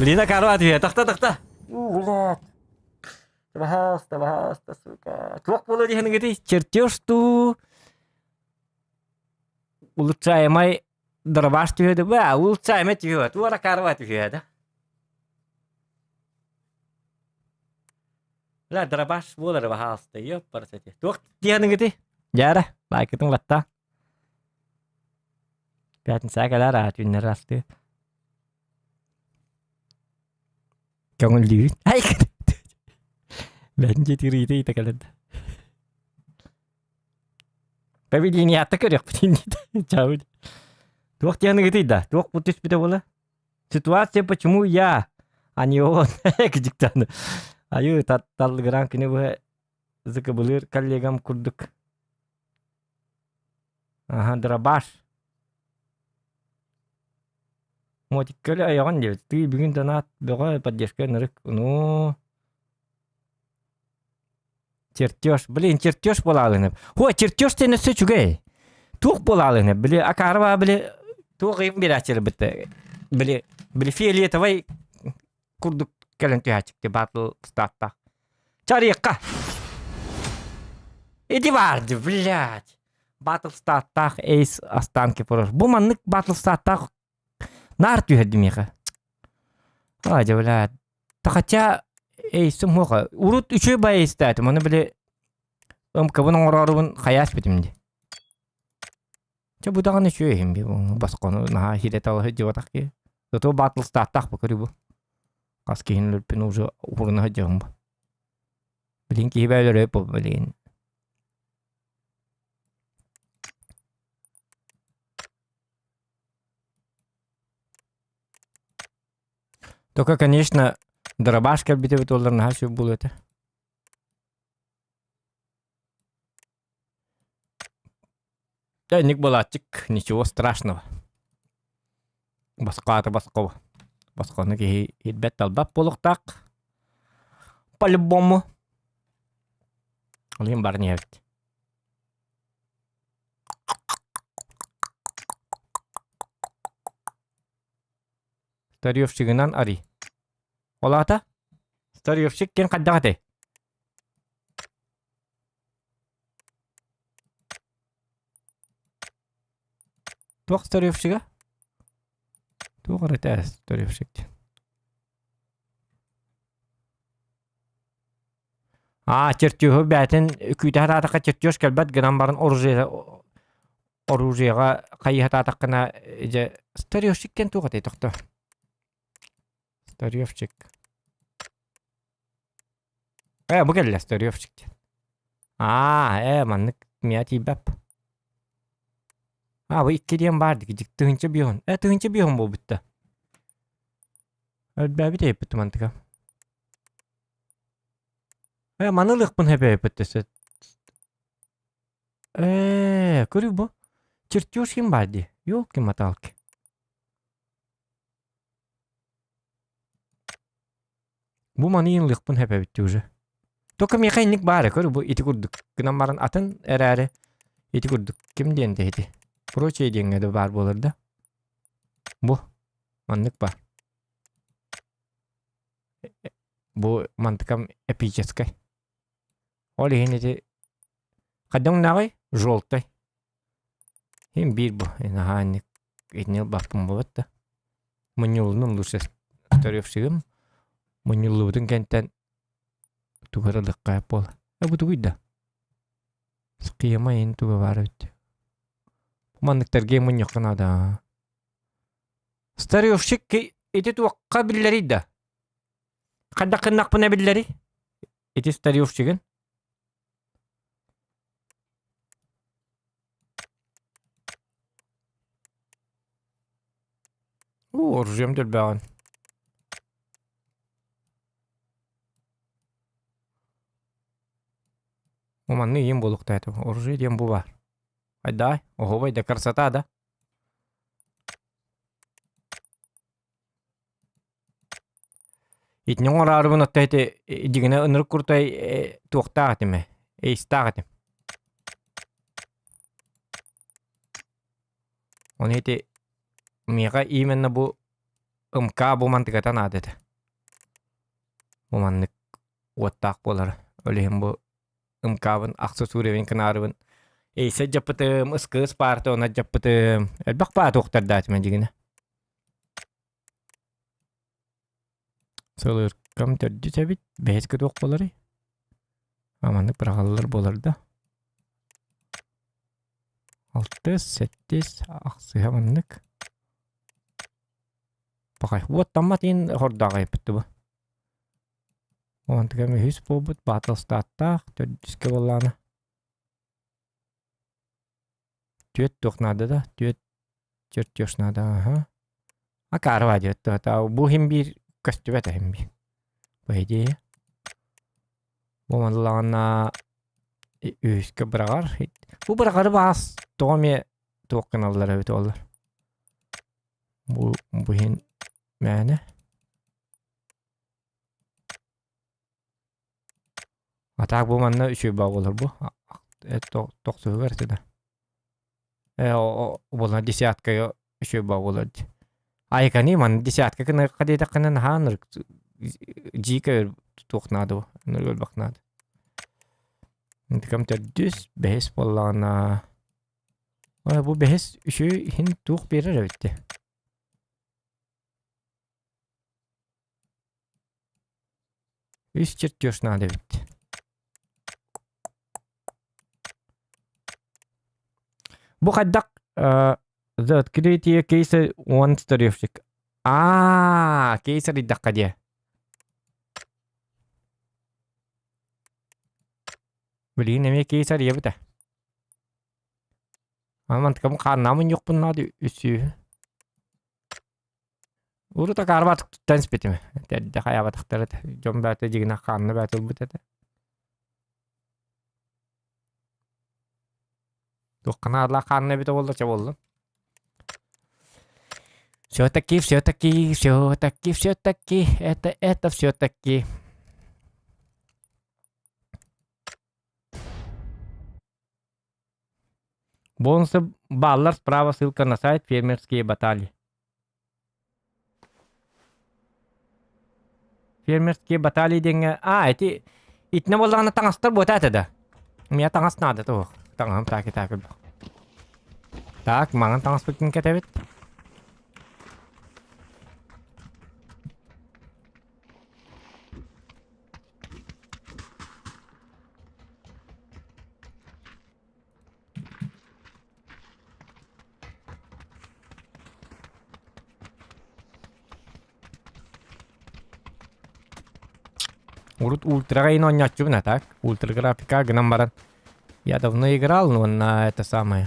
Speaker 1: Lina karo adi ya, takta. Lihat. Bahas, suka. Tuak pula di hani gitu, cercios tu. Ulut saya mai darbas tu ada, bah, ulut saya mai tu ada karo adi ada. Lah darbas boleh bahas tu ya, percaya. Tuak di hani gitu, jarah, baik itu latta. Pятница когда один раз ты. Как он любит. Ай, Bence tiriydi tekeledi. Pavilion yatta körüyor. Çavur. Туох тяны гэдэг да. Туох бүтэж битэ бола. Ситуация почему я, а не он. Гэж тань. Аю талгран кине бо закабылыр коллегам курдук. Ага, драбаш. Мотиккеле аяган дебит. Ты бүгүн танат бага поддержка нырык. Ну. Чертеж. Блин, чертеж болалыны. Хо, чертеж сені сөчүгэй. Тух болалыны. Били акарва били тух им бирачыр битте. Били фиолетовый курдук келен түйачыкты батл статта. Чарикка. Иди варды, блядь. Батл статтах эйс останки порош. Бу маннык батл статтах нар түйедимеха. Ай, блядь. Та хотя эйсим хоха. Урут үчө бай эстатым. Оны били кабының орарыбын хаяс битимди. Ча будаганы чөйем би басканы на хирет ал хҗыватак ки. То батл статтах бу көрү бу. Каскин лүпин уже урына хҗым. Билин ки бәйләре по билин. Только, конечно, дробашка битвы доллар на хаши был это. Да, ник балатик, ничего страшного. Баската баскова. Басканы ки хитбет албап болук так. По-любому. Олим бар нефть. Старьевщигынан ари. Олата? Старьевщик кен каддагате. Тух старьевщига? Тух рете старьевщик. Чертюху бәтін күйтәр атақа чертюш кәлбәт гынан барын оружиға қайыхат атаққына старьевщик кен туғат етіқті. Старьевщик. Bu geldi старьевщик. Manlık miyati bap. Bu iki diyen vardı ki tığınca bir hon. Tığınca bir hon bu bitti. Öyle bir de yapıttı mantıka. Manılık bunu hep yapıttı. Görüyor bu. Çırtıyoruz kim vardı? Yok kim atal ki. Bu manıyınlık bunu hep yapıttı уже. Только механик бары көрү бу ити курдук. Гынан барын атын эрәре ити курдук. Ким денде эти? Прочее денге да бар болар да. Бу маннык бар. Бу мантыкам эпической. Оли хенети кадың нагай жолтой. Хем бир бу. Ханник этнел бапым болот. Мунюлнун лучше старевшигим. Мунюлудун кенттен тугара кайып бол. Бу тугуйда. Скияма ен туга бар өтті. Мандыктарге муньок кана да. Старьевщик эти туакка биллери да. Кадда кыннак пына биллери. Эти старьевщигин. Оружием дөлбәгән. Уманны ем болуқта это. Оружие дем бу бар. Айдай, ого, да красота, да? Итнен орарыбын оттайты дигіне ынырық күртай туқтағат еме. Эйстағат ем. Оны еті меға именно бу ымка бу мантығатан адеді. Уманнык оттақ болар. Өлейім бу ымкабын ақсы сүревен кінарыбын. Эйсе жаппытым, ысқыз парты она жаппытым. Әлбақ ба тоқтар датымен дегіне. Сылыр кам төрді сәбит, бәйескі тоқ болары. Амандық бірағалылар болар да. 6-7 ақсы амандық. Бақай, вот тамат ең хордағы епітті бұл. Онтыга мөһүс болбут Battlestatt'та төдүскө болланы. Түйет тухнады да, түйет чертёшнады, аха. Акарва дет, та бу химбир көстүбөт химби. Бу идея. Бу манлана үскө брагар. Бу брагар бас томе токканаллар өтө алар. Бу хин мәне. Атак бу манна үшү баг болор бу. Токсу версида. Болна десятка үшү баг болор. Айкани ман десятка кына кадайда кынан ханыр жика токнады, нөргөл бакнады. Интикам төдүс бес боллана. Бу бес үшү хин тук берер өтті. Үс чертёшнады өтті. Бу каддак the открытие кейса one старевчик. Кейсер иддакка дия. Блин, эме кейсер ебіті. Амантыкам қарнамын жоқ бұннады үсі. Урута қарбатық тұттан спетіме. Тәдді қаябатықтары жон бәті жегіне қарны бәті ұлбыт әді. Тоққана адла қарны бәті болдырча болды. Все-таки, это все-таки. Бонусы баллар справа, ссылка на сайт «Фермерские баталии». Фермерские баталии деньги... эти... Итне болдағына таңастыр бұт әтеді. Мен таңас нады тұғы. Таңам таки. Так, маңын таңас бүттін кетебет. Урут ультра ино нячубна, так? Ультра графика гнамбаран. Я давно играл, но на это самое.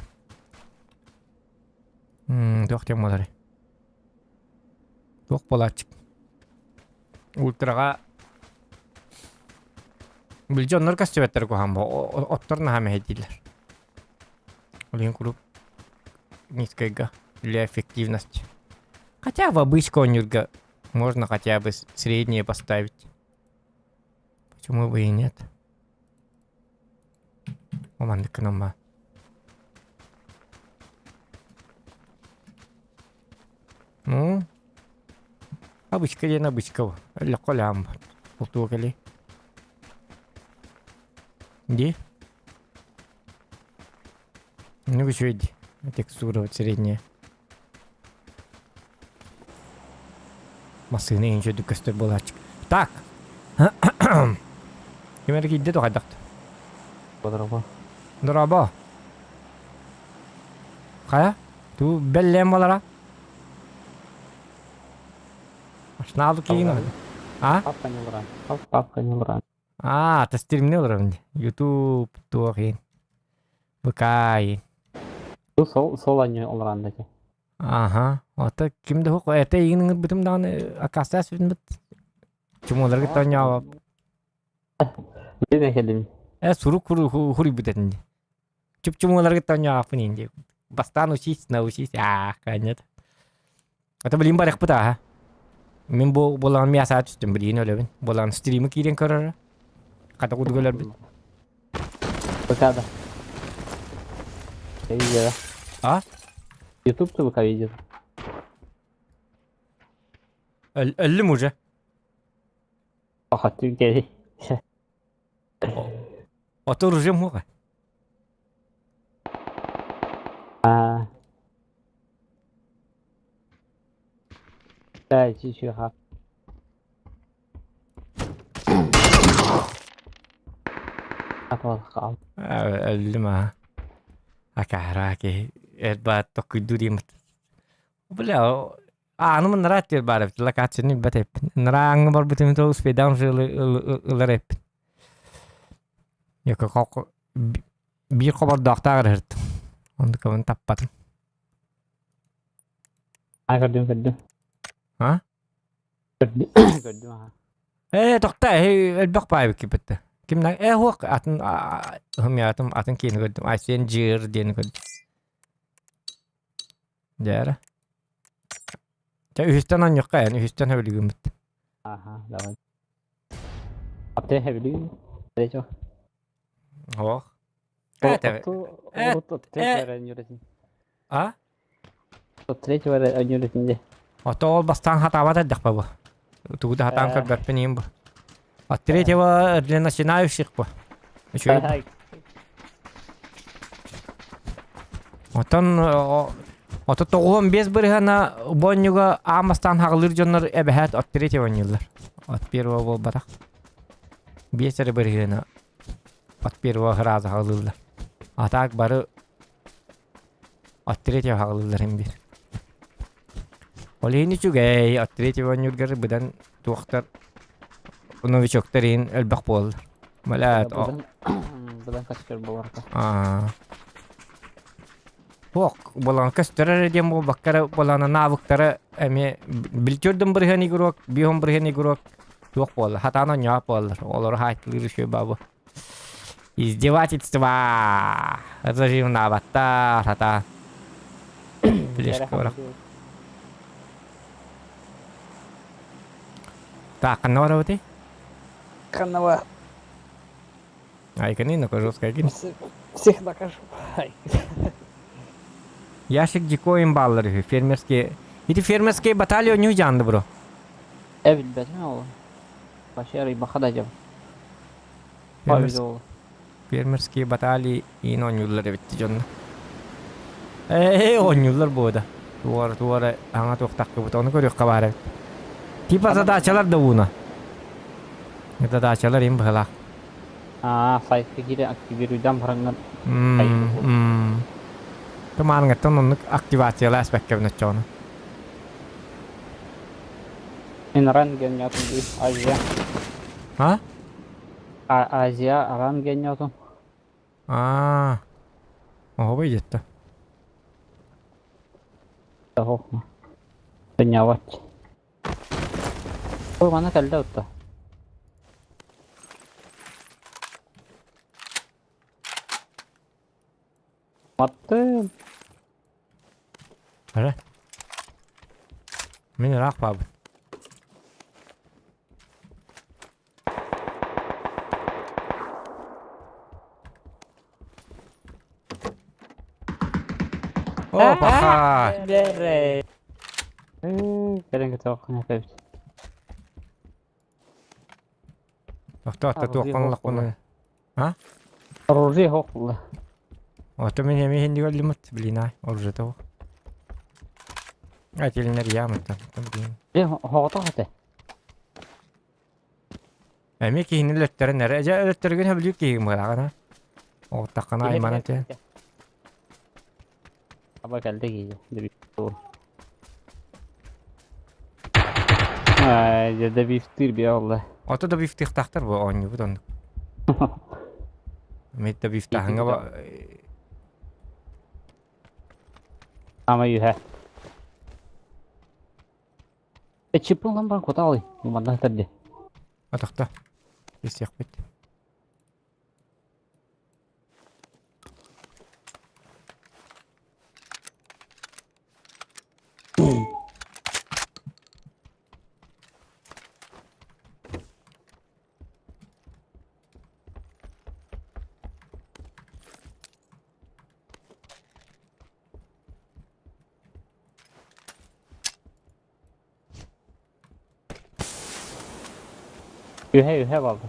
Speaker 1: Тох тем модали. Тох полачик. Ультрага. Билжон норкас чебеттер кохамбо. Отторна хаме хедилер. Олин куруп. Низкая для эффективности. Хотя в обычку нюрга можно хотя бы среднее поставить. Почему бы и нет? Команда нома. Ну, обычка ли на обычка? Легко лям. Полтугали. Где? Ну, еще иди. Текстурировать среднее. Масыны ничего дукастой балачик. Так. Кемер гидде то кайдакт. Дораба. Кая? Ту беллем болара? Ашналду кийин.
Speaker 8: Папка не бран.
Speaker 1: Ты стримне уровень. YouTube туахин. Букай.
Speaker 8: Ту сол не олрандаки.
Speaker 1: Ага. Ата кимде хок эте игин битим даны акасас бит. Чумолар гитаня.
Speaker 8: Бине хедим.
Speaker 1: Суру хури битен. Чумолар гитаня афнин. Бастан учись, научись. Конечно. Это блин барах пата. Мен болан мяса түстім білейін өлебін. Болан стримі кейден көрірі. Қата құдығылар біт.
Speaker 8: ВК-да. Я видел. YouTube-то ВК видел.
Speaker 1: Өлім уже.
Speaker 8: Охотник гей.
Speaker 1: Ото режим хуға.
Speaker 8: Да, чуть-чуть хак. Атвал.
Speaker 1: Өлім акараки. Эрбат тоқиду дейміт. Бля, Anımın rahat yer bari. La kaçını bet hep. Narang var bütün toz fedan ılar hep. Yok kalk bir kabar doktor hırt. Onu kaman tappadım.
Speaker 8: Ha gördüm.
Speaker 1: Ha?
Speaker 8: Gördüm ha.
Speaker 1: Doktor elbak pay bitti. Kimden? Hok atın hımyatım atın kini gördüm. Ay sen jir diye gördüm. Jara. Üstten an yok yani üstten öyle gümüt.
Speaker 8: Aha, давай. Ate heavily. Derecho.
Speaker 1: Hok. Evet. Ha?
Speaker 8: Trecho var önyürüsünde.
Speaker 1: Oto bastan hata var da bu. Tu da hatan kar benim bu. Atire var le national şık bu. Şu Oto toğum bez bir hana bonyuga amastan hağılır jonlar ebehat atire oynuyorlar. At bir o barak. Biesere bir hana at bir o hıraz hağılırlar. Atak barı atire hağılırlar hem bir. Oleh ini juga atlet yang nyurgar badan dokter onu çoktarin elbak bol. Malat
Speaker 8: Buradan kaçıyor bu arada.
Speaker 1: Hok bolan kastere diye bu bakkara bolana navuktara emi bilçördüm bir hani gurok bihom bir hani gurok yok bol hatana nyap bol olur haytlı şu babu. İzdivательство. Это же навата хата. Близко. Tak kenal apa teh?
Speaker 8: Kanava.
Speaker 1: Ay kanina ko kayak gini.
Speaker 8: Всех накажу.
Speaker 1: Ящик дикоин баллары фермерские. Эти фермерские батальоны не уjandı bro.
Speaker 8: Evet benim oğlum. Başarıyı bakacağım. Abi oğlum.
Speaker 1: Фермерские баталии in oynuyorlar bitti canım. Oynuyorlar bu da. Duvara hangi toktak gibi onu görüyor kabarı. Tipe задачалар da buna. Задачалар им бала.
Speaker 8: Sayfa giri aktivirden parangan.
Speaker 1: Kemarin ngeton untuk aktivasilah aspeknya benar.
Speaker 8: Ran gennya tuh di Asia.
Speaker 1: Hah?
Speaker 8: Asia ran gennya tuh.
Speaker 1: Oh begitu.
Speaker 8: Tahu. Penyawat. Oh mana kaldı usta. Mattı.
Speaker 1: Öyle. Beni rak abi. Oh baka.
Speaker 8: Dere. Keren kita okna tabii.
Speaker 1: Waktu tuh kon lakon. Hah?
Speaker 8: Rozi hokla.
Speaker 1: Waktu ini hindi ko limot beli na order to. Ay tilin na riya mata.
Speaker 8: Hokta hate.
Speaker 1: Emi ki hindi letter na reja letter gën habli ki mara kana. O takana ay manate.
Speaker 8: Apa kaldı ki? Debi. Ya da biftir bir Allah.
Speaker 1: Oto da biftik taktar bu onyu bu don. Met da biftik hanga ba.
Speaker 8: Ama yuha. Çıplak lan bana kota alayım. Umarım tadi.
Speaker 1: Atakta. Isyak bit.
Speaker 8: Yuha vardı.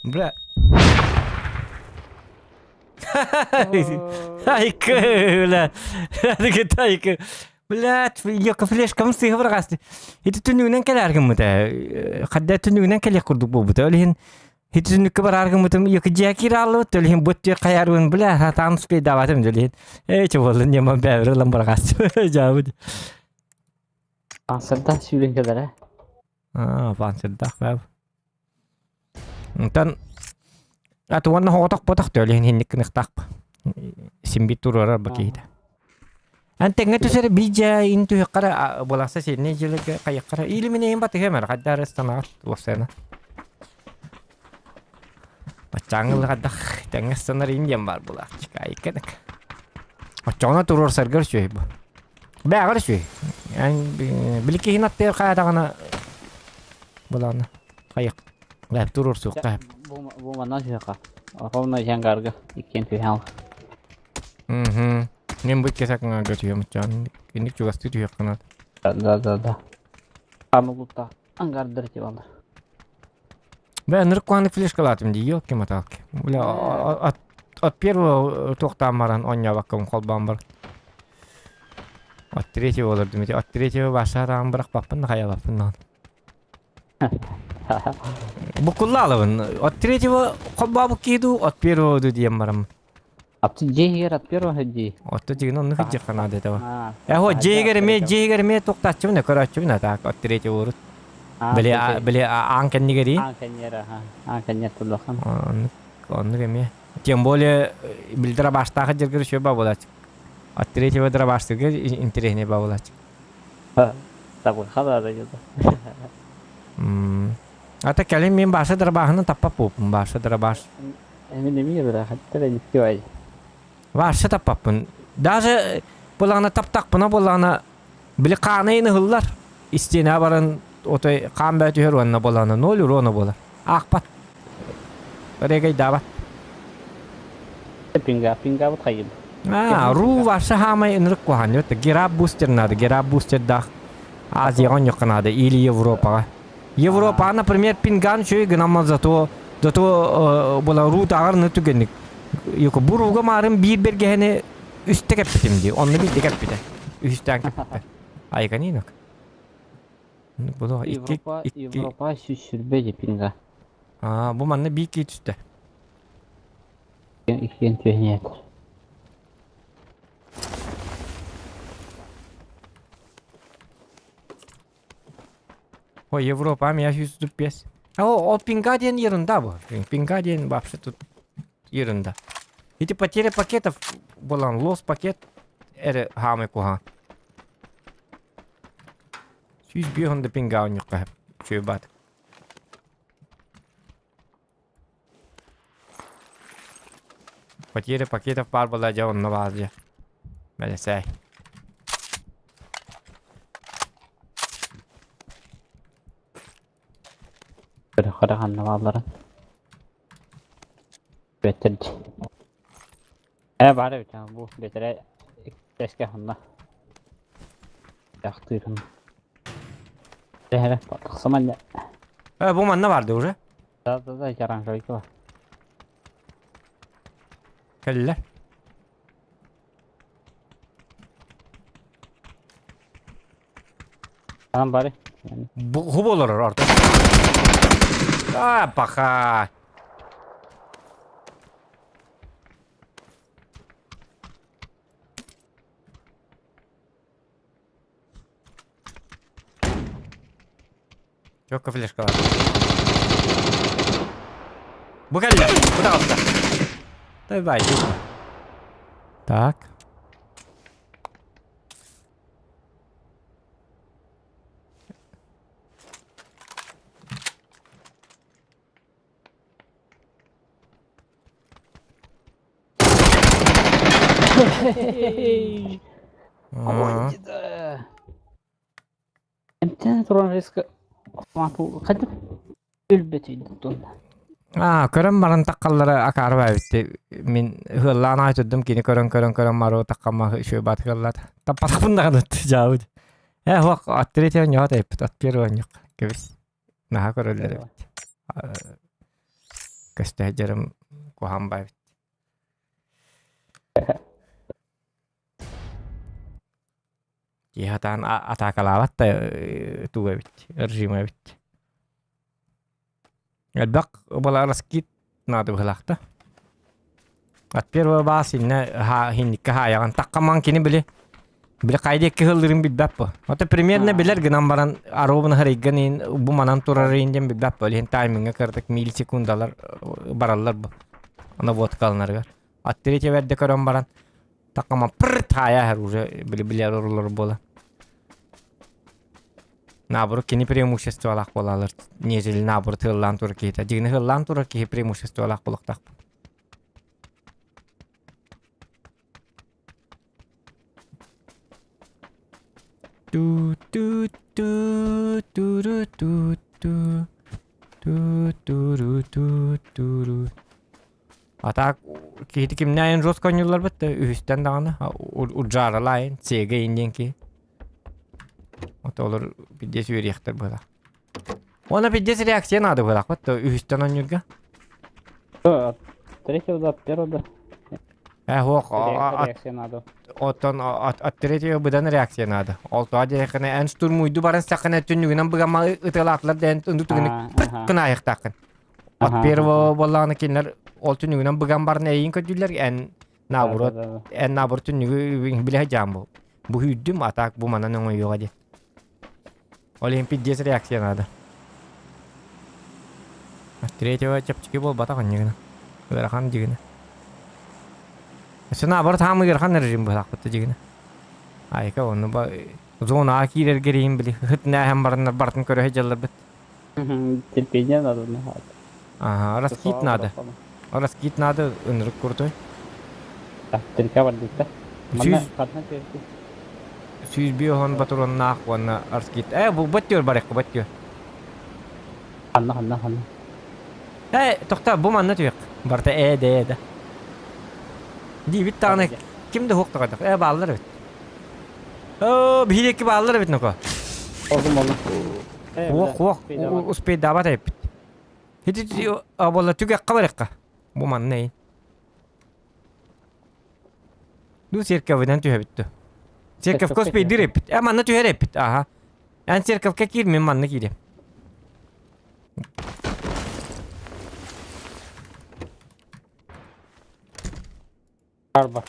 Speaker 1: Бля. Айка, бля. Адыгы тайка. Блядь, ёка флешкам сыгы баргасты. Ити түнүгүнөн келергим мыта. Кадда түнүгүнөн келе курдук болбут. Олин ити түнүккө бараргым мыта. Ёка жакир алып, олин боттер каярын бля, хатам спей даватым делин. Чеболун нема бәвры лам баргасты. Жабыд.
Speaker 8: Ансырда сүйлен келер,
Speaker 1: Пансырдак бәв. Тан атуанна хотак потак төлен хинник нықтак. Симбит турарар бакейда. Антеңе төсәре бижа инту якара боласа сене җилеге каяккара илмене ем баты хемер хадда ресторанат осена. Бачаңыл хадда тәңе станар индем бар була. Чикай кенек. Ачана турар сәргәр шөй бу. Бәгәр шөй. Билки хинаттер каядагына буланы. Каяк. Ләп турар сука.
Speaker 8: Бу манна жака. Аховна jangarga икен түйәл.
Speaker 1: Нем бит кесак ngagötüyor mıcan. Indik juga stüdyo kanat.
Speaker 8: Да. Анулута ангардар дивандар.
Speaker 1: Ben nırkwanı fleşkalatım diyor ki matak. Bula от первого toxtamaran onya bakım kolban var. От третьего olurdu meti. От третьего başaran bırak papın kaya papından. Bu kullalın. От третьего kolba bu kidu от первого diyem varam.
Speaker 8: Апты жегер от первого ходи.
Speaker 1: От тегин он хыджы канады этого. Яхо жегерме тоқтатчым не көрөчүм на так. От третьего урут. Биле анкен нигери.
Speaker 8: Анкенер тулахан.
Speaker 1: Он реме. Тем более билдра баштагы жергер шөба болат. От третьего драбаштыгы интереснее болат.
Speaker 8: Табы хабар жада.
Speaker 1: Ата келем мен башы драбахны таппап болупмун. Башы драбаш.
Speaker 8: Эмне мир хатта не тиой.
Speaker 1: Башы таппапмын. Даже буланы таптакпына буланы биле канайны хыллар. Истене барын отой кан бәтүһөр онна буланы 0 урона булар. Акпат. Регай даба.
Speaker 8: Пинга вот хайын.
Speaker 1: Ру ваша хамай нрык кухан ёт. Гераб бустер надо. Гераб бустер да. Азия он ёканады или Европага. Европа, например, пинган чөй гынамал зато була рут агырны түгенник. Юк буруга марын бир бергени үстө кеппитимди. Онны бир кеппите. Үстөн кеппите. Айганинок. Була
Speaker 8: Европа сүрбеди пинга.
Speaker 1: Бу манны бир ки түстө.
Speaker 8: Икен түйнет.
Speaker 1: Ой, Европа меня $105. О, пингадиен ерунда был. Пингадиен вообще тут ерунда. Эти потери пакетов, болан лос пакет, это хамы куха. Сюз бьён до пинга у них кахеп. Чё бат. Потери пакетов пар была делан на базе. Мелесей.
Speaker 8: Bir karahanlı valların. Betirdi. Bari bir tane bu betire keşke handa. Yaktırın. Hele kısaman ya.
Speaker 1: Bu man ne vardı уже?
Speaker 8: Da yaran şöyle var.
Speaker 1: Keller.
Speaker 8: Tamam bari.
Speaker 1: Bu hub olur orada. Baka. Çok flash var. Bu geldi. Bu da altta. Tabii bay. Tak.
Speaker 8: Emten turan risk mampu kadıp ülbetiydi donda.
Speaker 1: Körüm barın taqqalları akarı bitti. Min hıllağını aytırdım kini körün maru taqqama şu bat hıllat. Tappatak bunda kadıttı cavud. Huak attireti on yok tayıp. Atpiri on yok. Kebis. Naha körülleri bitti. Köstejerim kohan bay. Jihatan atakalavat da tuwe bit. Rejime bit. Elbaq bala raskit nadu halaqta. At первый бас инне ha hinnikka hayagan takkaman kini bile kaydı ekki hıldırın bilbap bu. Ota примерно biler gınan baran arabını hariggan in bu manan turar inden bilbap bu. Lihin timing'e kırdık milisekundalar barallar bu. Ana vot kalınlar. At tereke verdi karan baran takkaman pırt haya her uca biler oralar bola. Набор кини преимущество алак болалар. Нежели набор тыллан тур кейта. Жигни хыллан тур кей преимущество алак болуктак. Ту ту ту туру ту ту ту туру ту туру. Атак кейти кимнайын жос конюлар битти. Üstten dağını. Ucarılayın. Sege inden ki. Ota olur piddes yürüyektir böyle. Ona piddes reaksiyon adı böyle. Hatta üstten onurga.
Speaker 8: Третьего, да, первого, да.
Speaker 1: Hoq.
Speaker 8: Реакция надо.
Speaker 1: Otan attiretiyor budan reaksiyon adı. Oltu adı yakını en sturmuydu baran sakın tünügünen bugama ıtılatlar den tündütügünü kına ayıktakın. At pervo bollağını kinler ol tünügünen bugam barın eyin kötüler en nabur tünügü bile hacam bu. Bu hüddüm atak bu manan onu yok hadi. Olimpik diyesi reaksiyon adı. Attiretiyor çapçıkı bol batak anyıgına. Verhan jigine. Sen nabar tamı gerhan rejim balak batta jigine. Ayka onu ba zona kirer gereyim bili. Hıtna hem barınlar bartın köre hejallar bit.
Speaker 8: Терпение надо, ну.
Speaker 1: Aha, raskit nadı. Raskit nadı ınırık kurtoy.
Speaker 8: Так, терпя вардикта.
Speaker 1: Süz
Speaker 8: Мана катна терпи.
Speaker 1: süz bir hon baturon nak wana raskit. Bu batıyor barek batıyor.
Speaker 8: Ханна.
Speaker 1: Tokta bu manna tüyek. Barta de. Di bit tane kimde hok tokta. Bağlar bit. Bir iki bağlar bit noko.
Speaker 8: Oldu.
Speaker 1: Hok. Uspey dabat hep. Hiç abala tüyek kabarek. Bu manna neyin? Du serkavdan tüye bitti. Serkav kospey direp. Manna tüye repit. Aha. En serkav kakir mi manna kiri.
Speaker 8: Arba.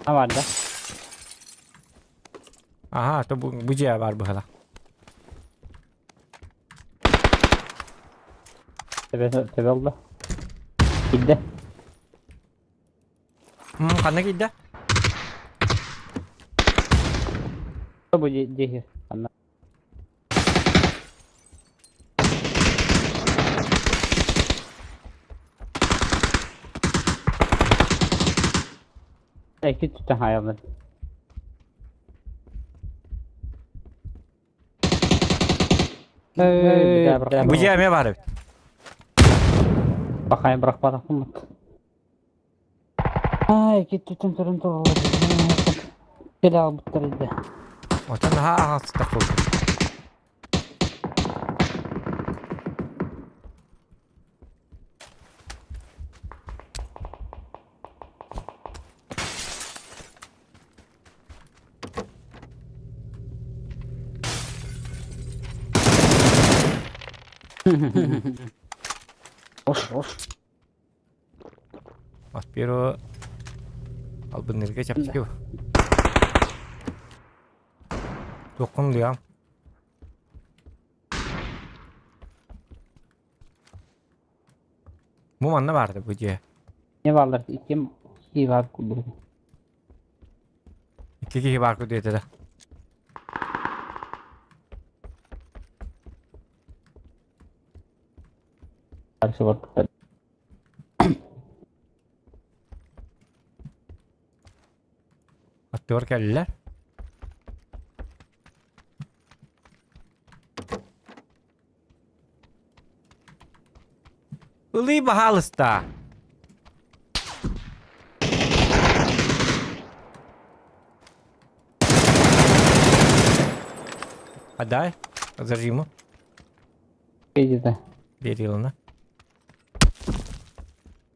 Speaker 8: Ne vardı?
Speaker 1: Aha, to bu cevap var bu hala.
Speaker 8: Tepe oldu. Gitti.
Speaker 1: Kanna giddi.
Speaker 8: Bu cehir. Anla. İki tüten hayalım.
Speaker 1: Bu cevap var.
Speaker 8: Bakayım bırakmadık mı? Ay iki tüten turun turun. Gel al bu tarafı.
Speaker 1: Otan ha sıkıldı.
Speaker 8: Of.
Speaker 1: Pero al bener ke capcik yo. Dokun dia. Bu manna vardı bu diye.
Speaker 8: Ne varlar? İki var kullu.
Speaker 1: İki kişi var ku dedi de.
Speaker 8: Karşı vurduk.
Speaker 1: Atıyor geldiler. Ilıy bahalısta. Отдай. Зажги ему.
Speaker 8: İyi.
Speaker 1: Бери yılına.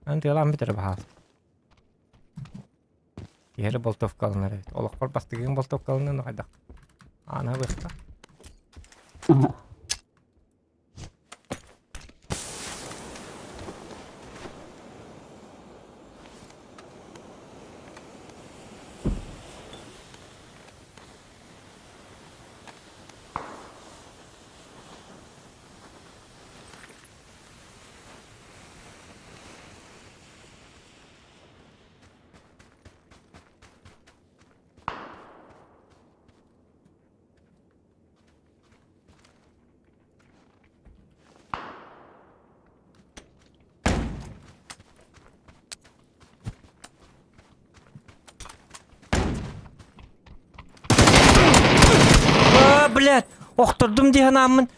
Speaker 1: Anti yalan bitir bahas. Yeri boltov kalınır evet. Olak var bastığın boltov kalınır hayda. Ana bısta. Блядь, оқтырдым деген амын.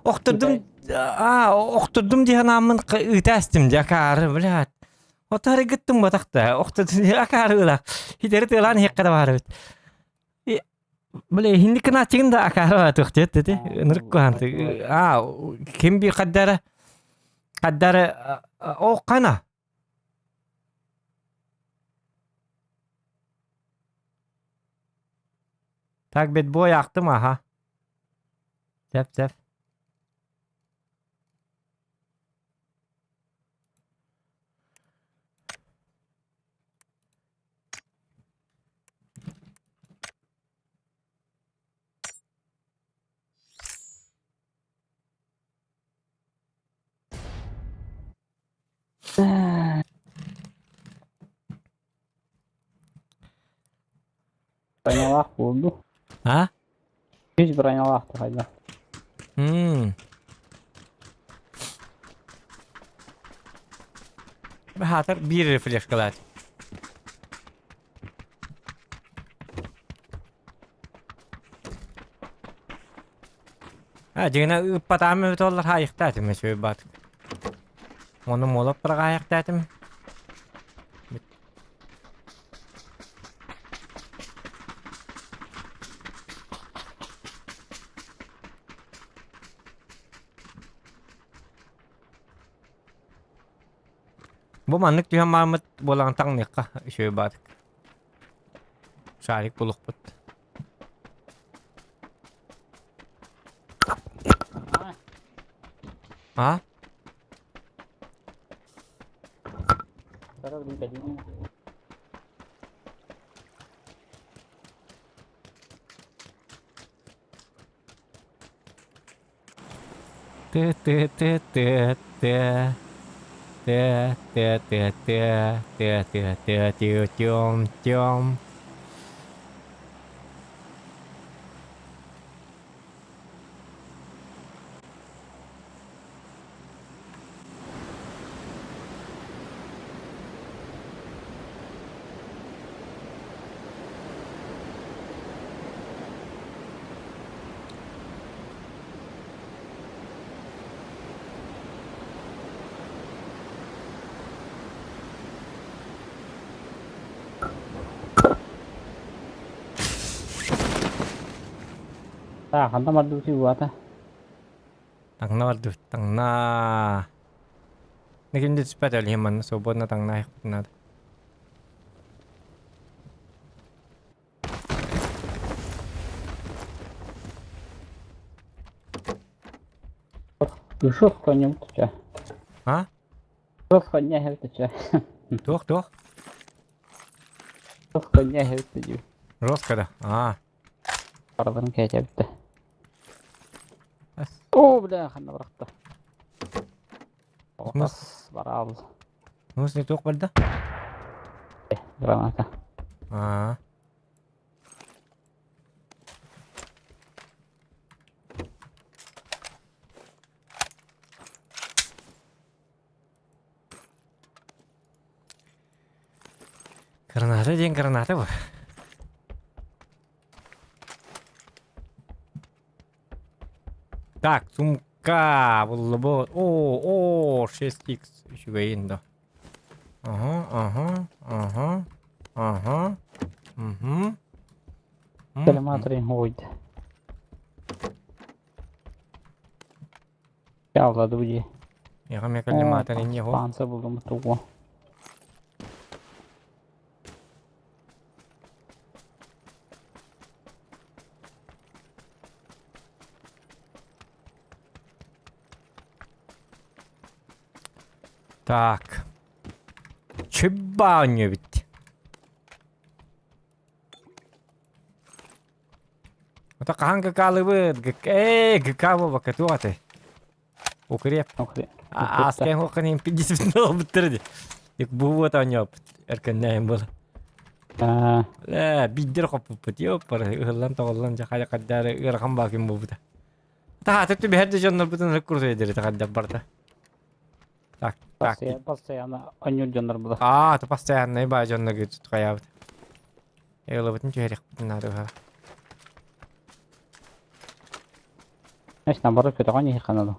Speaker 1: Оқтырдым. Оқтырдым деген амын ытастым жакары, блядь. Отары гыттым батакта. Оқтырдым акары ылак. Хидери тылан хеккада бар бит. Блядь, хинди кына чигинда акары бар төхтет деди. Нырык куанты. Ким би каддары о кана. Так бет бой яктым аха. Зәп.
Speaker 8: Banyalak buldu.
Speaker 1: Ha?
Speaker 8: Hiç banyalaktı hayda.
Speaker 1: Hatır bir refresh kılar. Jena ıppatamy ötollar hayıktadım şöyle bat. Onu molop bir hayıktadım. Bu manlık diyor Mahmut bolantang nekka şöyle bat. Şarik buluk but. Ha?
Speaker 8: Sarı bir kadın.
Speaker 1: Тём.
Speaker 8: Kanta madu sih buat ah.
Speaker 1: Tangna waduh, tangna. Naging dispat ali man sobod na tangna ikot na.
Speaker 8: Yusuf konyum tuh.
Speaker 1: Ha?
Speaker 8: Yusuf konya hel tuh.
Speaker 1: Tuh.
Speaker 8: Yusuf konya hel tuh.
Speaker 1: Roskada.
Speaker 8: Aradan kecap tuh.
Speaker 1: Bas.
Speaker 8: Oh udah kan bıraktı.
Speaker 1: Mas.
Speaker 8: Baral.
Speaker 1: Nus ni tuh balda.
Speaker 8: Granata.
Speaker 1: Granata diyen granata bu. Так, сумка, буллабот. О, 6х. Еще инда. Ага. Угу.
Speaker 8: Коллиматорин гойд. Явладу буди.
Speaker 1: Я мне коллиматор не его.
Speaker 8: Панца buldum tuğu.
Speaker 1: Так. Чебаню ведь. Это канга калыбы. Гакаво вакатуаты. Укреп.
Speaker 8: Okey.
Speaker 1: Asken hokanın 50 bin bitirdi. Yok bu вот он erkenden был. La bidir koput yok para hırlan tağlan jakaya kadar ırgam bakayım bu da. Ta tatlı bir herde canlar bütün rekordu edir takadda barda. Tak.
Speaker 8: Постоянно анюл жандар burada.
Speaker 1: Ты постоянно и бажанна gitu kayak. Ya lo betul cari benar ha.
Speaker 8: Eş nabarı kötü kan yıkanadı.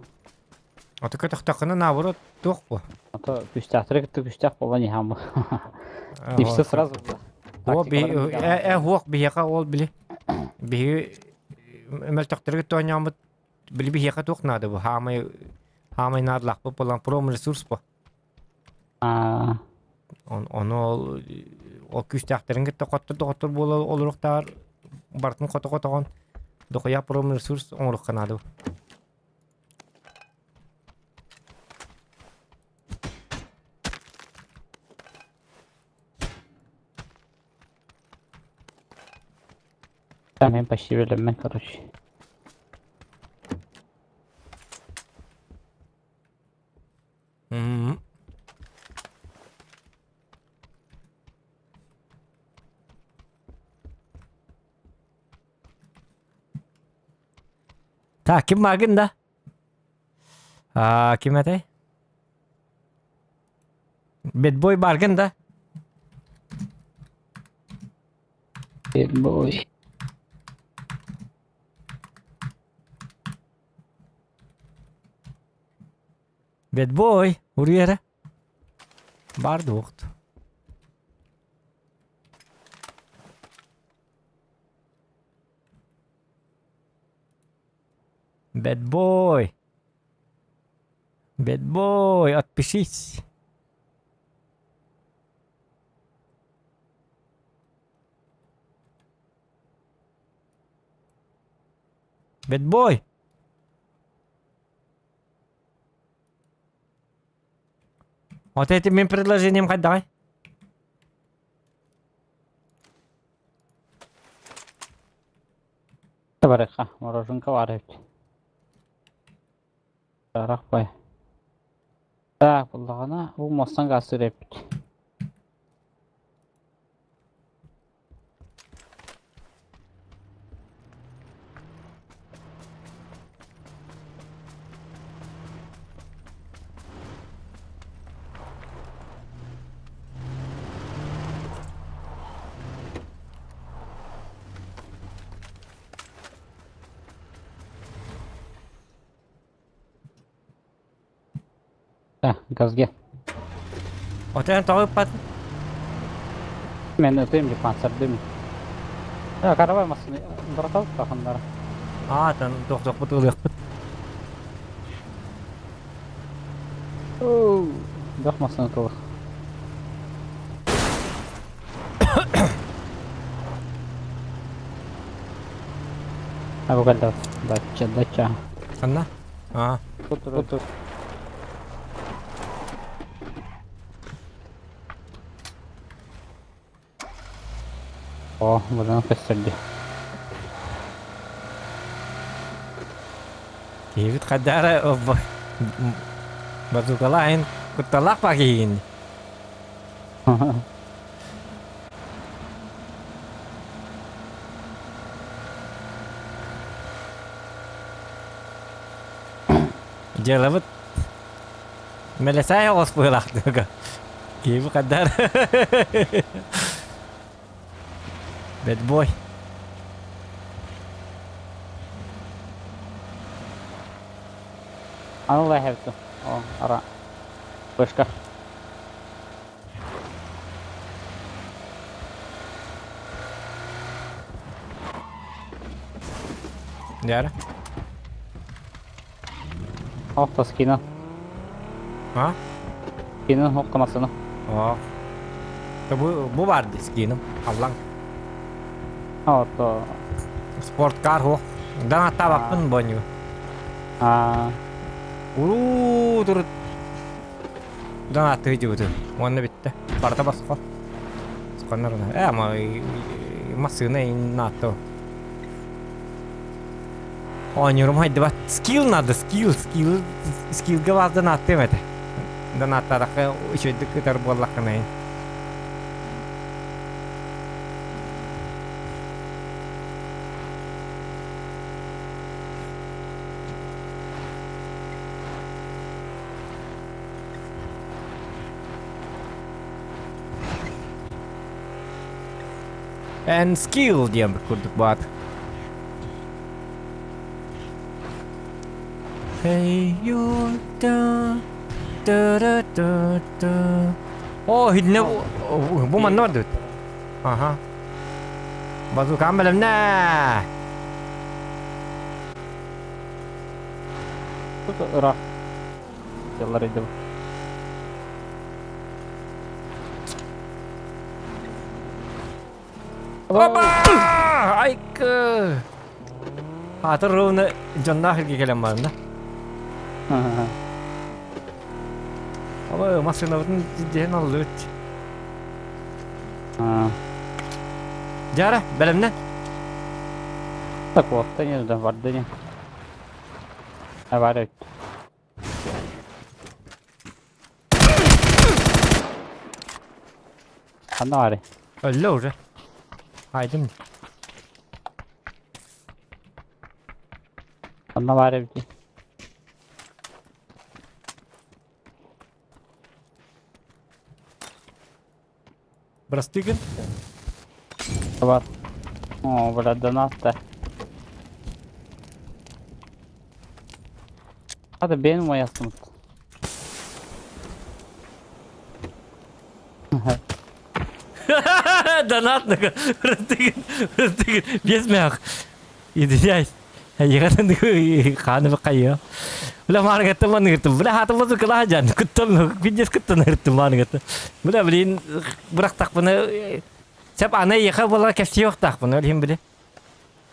Speaker 1: Atı kötü takını navrut tuh bu.
Speaker 8: Ata güçtahtıra gitti güçtah olan yıkan bu. İşte sırası burada.
Speaker 1: O bir huak bir yaka ol bile. Bir mel taktırı gitti oynayamı bile bir yaka tuh nadı bu. Hamay nadlak bu falan prom resurs bu. Onu o küçtahların gitti kotur bol oluruktar bartın kotu on. Dokuya prom resurs onuruk kanadı bu.
Speaker 8: Tamam почти verelim ben короче.
Speaker 1: Ta kim vargın da? Kim ate? Bad boy bargın da.
Speaker 8: Bad boy.
Speaker 1: Bad boy, huriyere. Bardı vakt. Bad boy. Bad boy, отпишись. Bad boy. Вот этим предложением отдай.
Speaker 8: Baraka, morožunka var hep. Tarak bay. Tak, buldağına bu mostan gazı hep. Gaz gel.
Speaker 1: Otel tavuk pat.
Speaker 8: Ben öteyim ki panser değil mi? Ya karabay masını bırakalım bakınlara.
Speaker 1: Tan tok betul ya.
Speaker 8: Bakmasın tuğ. Aku kadar baca.
Speaker 1: Sana?
Speaker 8: Tutur. Oh, buradan kesildi.
Speaker 1: Kivit kadar bazuka lain kutalak pagi ini. Jalabat melesai os pulak juga. Kivit kadar. Bad boy.
Speaker 8: Anıl I have to. Oh, ara. Başka.
Speaker 1: Diğer.
Speaker 8: Hoppa skinin.
Speaker 1: Ha?
Speaker 8: Skinin hoklamasını.
Speaker 1: Oh. Bu vardı skinim. Allah'ın.
Speaker 8: Hoppa.
Speaker 1: Sport car ho. Dan hatta bakın banyo.
Speaker 8: Aa.
Speaker 1: Dur. Dan hatta hiç butu. Onu bitti. Parta bas kal. Skanner ona. Ama masını in nato. Oynuyorum haydi bak. Skill nadı. Skill gavazda natte mete. Dan hatta da şey dikkat bollak kanayın. And skill diye kurduk bat. Hey yolda da. Oh hidne bu man vardı. Aha. Bazuka ambalım ne?
Speaker 8: Tut ıra. Yıllar idi bu.
Speaker 1: Hoppa! Aykı. Hatırlıyorum canına hilgi gelen var da. Ama masını bütün ciddiyen alıyor. Jara, benim ne?
Speaker 8: Tak waktu nya sudah warnanya. Var. Ana var.
Speaker 1: Öyle oldu. Haydi mi?
Speaker 8: Ana var bir.
Speaker 1: Брастыгын?
Speaker 8: Var. О, burada nafta. Hadi benim ayasım.
Speaker 1: Донатно. Брастыгын. Без мях. Извиняюсь. Я ханы бакайя. Бля маргатта ман гытым. Бля хаты бозу кыла жан. Күттім. Бидес күттін гыттым ман гытты. Бля блин бирак так буны сеп аны яха бола кепси yok так буны öleyim bile.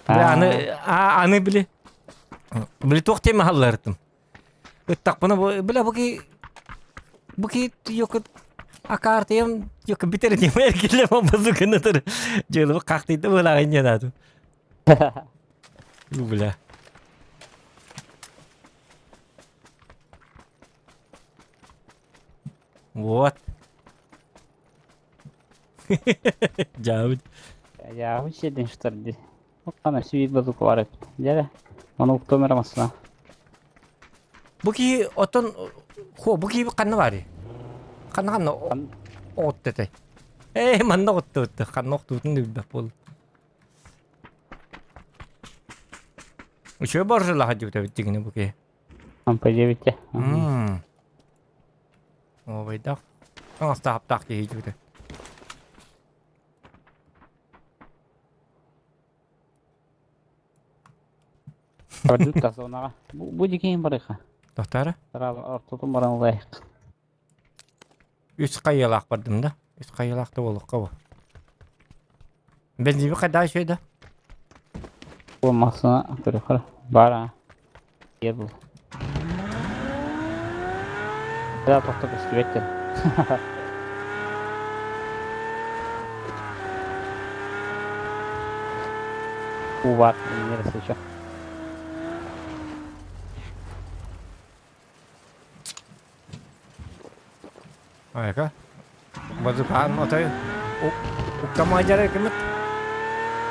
Speaker 1: Bля аны bile. Bile toqtay mahallardım. Tak bunu bля bu ki yok akartayım yok bitirdim erkekle bozuk kınıdır. Jolu kaktıydı bola ganyanadı. Bля. Вот. Жабыт.
Speaker 8: Ya bir şey değiştirdi. O kana sivil bazuk var. Gel. Onu uktamamasına.
Speaker 1: Bu ki oton bu ki kanı var. Kanı ot dedi. Man da ot dedi. Kanı ot dedi de bol. Şu borjla hadi de bittiğini bu ki.
Speaker 8: Sampai dia bitte.
Speaker 1: O baydak. Kan stop tak ki hiç de.
Speaker 8: Waduh, tas ona. Bu dikin mereka.
Speaker 1: Doktor.
Speaker 8: Terlalu ortadan barang layak.
Speaker 1: Üç kayalak vardım da. Üç kayalak da olduk kaba. Benzin bir kadar şeyde.
Speaker 8: Bu masana kira-kira bara. Iya bu. Ya tohtu kesulitan. Kuat ini rasanya.
Speaker 1: Ayka. Bazukaan o tayo. Ukam aja deh kemet.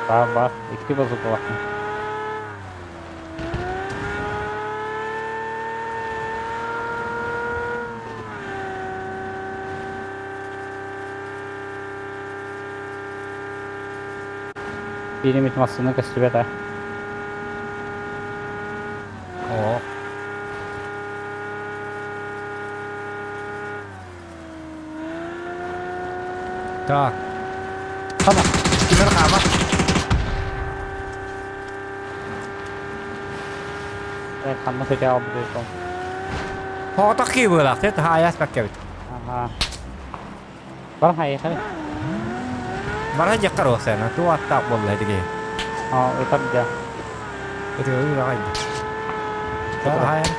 Speaker 8: Sabar, iki bazuk waktu. Перемить массивный костюм, это.
Speaker 1: О. Так.
Speaker 8: Ана.
Speaker 1: Merhaba.
Speaker 8: Kanını kötü aldı diyorsun.
Speaker 1: Ho takki bölak tet hayas pakke.
Speaker 8: Aha. Var hay hay.
Speaker 1: Bara jakar o sana tu atak wallahi dige.
Speaker 8: Ha, öter dia.
Speaker 1: Itu udah aja. Bara hayas.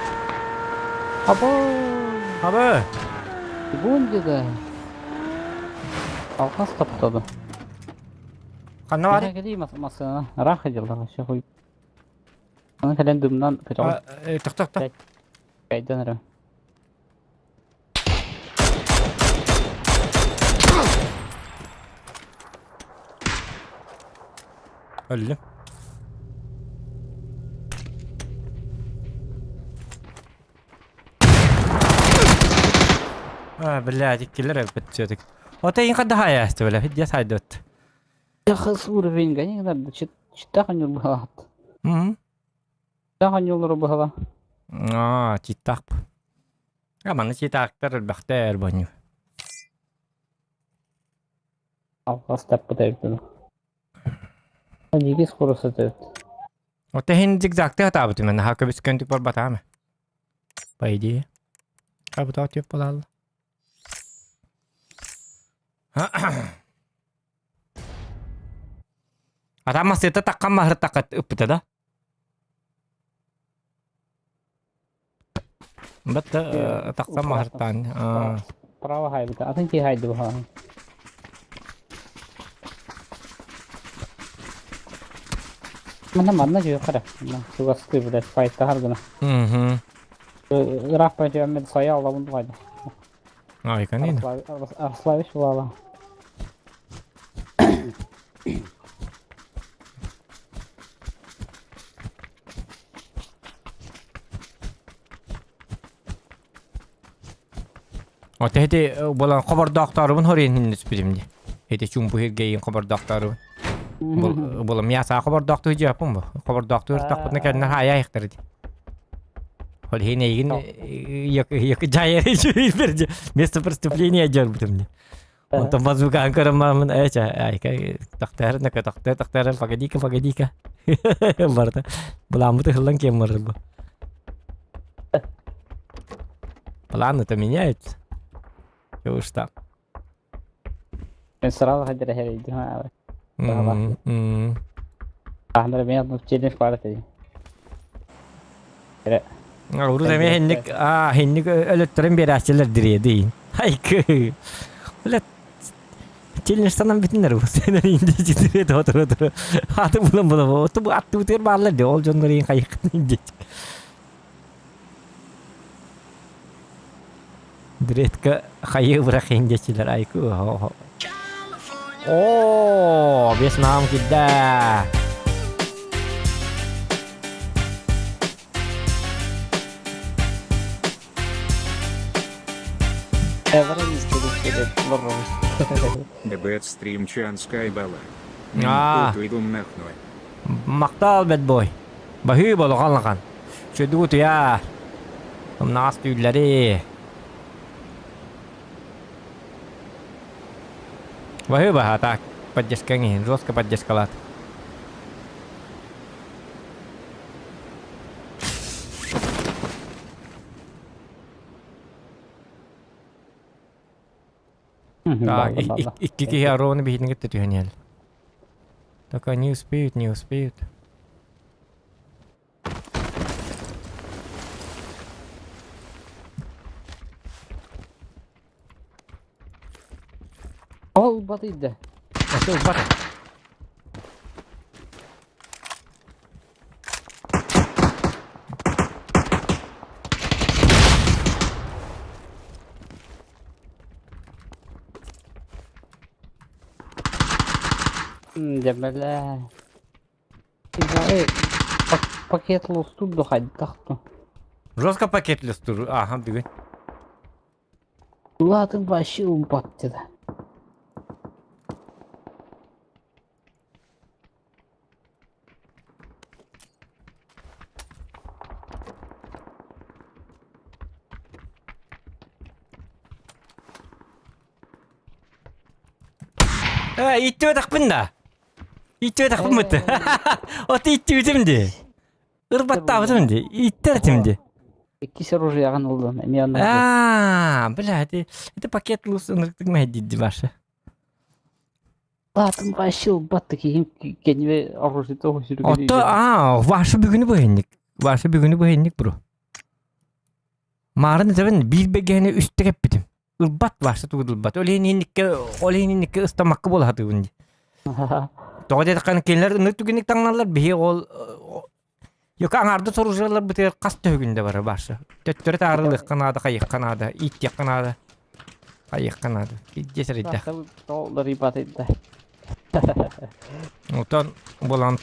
Speaker 8: Abo.
Speaker 1: Abi.
Speaker 8: Bunca da. Alkas taptadı.
Speaker 1: Kanna var.
Speaker 8: Ne geleyim masana. Rah ediyorlar aşağı koy. Ana kalen dümden kötü oldu.
Speaker 1: Tak tak tak.
Speaker 8: Kaydan ara.
Speaker 1: Öldüm. بالله كلر بتشوتك وتين قد هاي استولا في جس هاي دوت
Speaker 8: Ya khasur fin ganyan kadar çitta kan yol bahat. Çitta kan yolları bahala.
Speaker 1: читак mana читак тер бахтер баню
Speaker 8: Alkas tapı da yaptı. Hadi skoro satıyor.
Speaker 1: وتهين زigzag te hata betul mana hak bis kanti par batame по идее как бы так yapılalı Ada masih tetap kamar takat upta da Betul tak kamar tan
Speaker 8: Prava hay bir atın ki haydi bu ha. Mana juga kada. Tugas skrip udah fight tahar guna. Rapa aja med saya Allah untuk aja.
Speaker 1: ikan ini
Speaker 8: Arslavish valla.
Speaker 1: Hedi bolan xabar doktorun horin hinnis bilimdi. Hedi chumbu hergeyin xabar doktoru. Bolan miyasa xabar doktoru japun bu. Xabar doktoru taqpatna kendine haya iqtirdi. Hol hene yin yok jayere bir место преступления жер битимди. Он базука анкарамамын айча айка тақтар нака тақтар погоди-ка. Барта. Буламыты хылан кемер бу. Планы-то меняются. Чего уж там.
Speaker 8: Ben sırada hadi rehe diyorum abi. Ahmet ben yapıp challenge var dedi. Öyle.
Speaker 1: Urus eme hennik ölüttürün bir açılır diye deyin. Haykı. Öyle challenge sanan bitinler bu. Senin ince çizire otur. Hatı bulan. Otu bu attı bitir bağlar diyor. Ol jonları yin kayıkın ince. Direkt ke kayığı bırak inceçiler ayku. Oh, Vietnam kita.
Speaker 8: Evren istedi lorro.
Speaker 5: Дебет стрим чанскай бала. Tuydum nahnoy.
Speaker 1: Maktal bad boy. Bahü bolokan lakan. Şudut ya. Nas tüyleri. Bahü bah tak. Pajas kangi. Ros ke pajas kalat. Так, iki hero ni bihin kita tuh hanya. Tak new speed.
Speaker 8: Al batıydı.
Speaker 1: Itu bat.
Speaker 8: Demele. Paket losturdu hadi taktı.
Speaker 1: Roska paketli tur. Aha bir gün.
Speaker 8: Ulatın başı battı da.
Speaker 1: İtti takpın da. İtti takpın mı? O da itti bitimdi. Irbatta bitimdi. İtti bitimdi.
Speaker 8: İkisi ruj yağın oldu. Ne yandan?
Speaker 1: Biladi. Это пакет лусынрыктык мәдидди башы.
Speaker 8: Batım kaç yıl battı ki kendime aruzita hoşuru
Speaker 1: Отто, вашы бүгүнү быйынник. Вашы бүгүнү быйынник, бро. Марын табын бир бегени үстү кеппитим. Ырбат вашы тугдылбат. Олейнинникке ыстамакка болаты бунди. Тоғыда таққан келер нүттүгінік таңналар бейе ол Yok аңарды soruşurlar bu tür kas tövgünde var başı. Töttürü tarılıq kanadı, kayık kanadı, it yak kanadı. Kayık kanadı. Geçer iddia.
Speaker 8: Doğruları ibat edildi.
Speaker 1: Otan bolan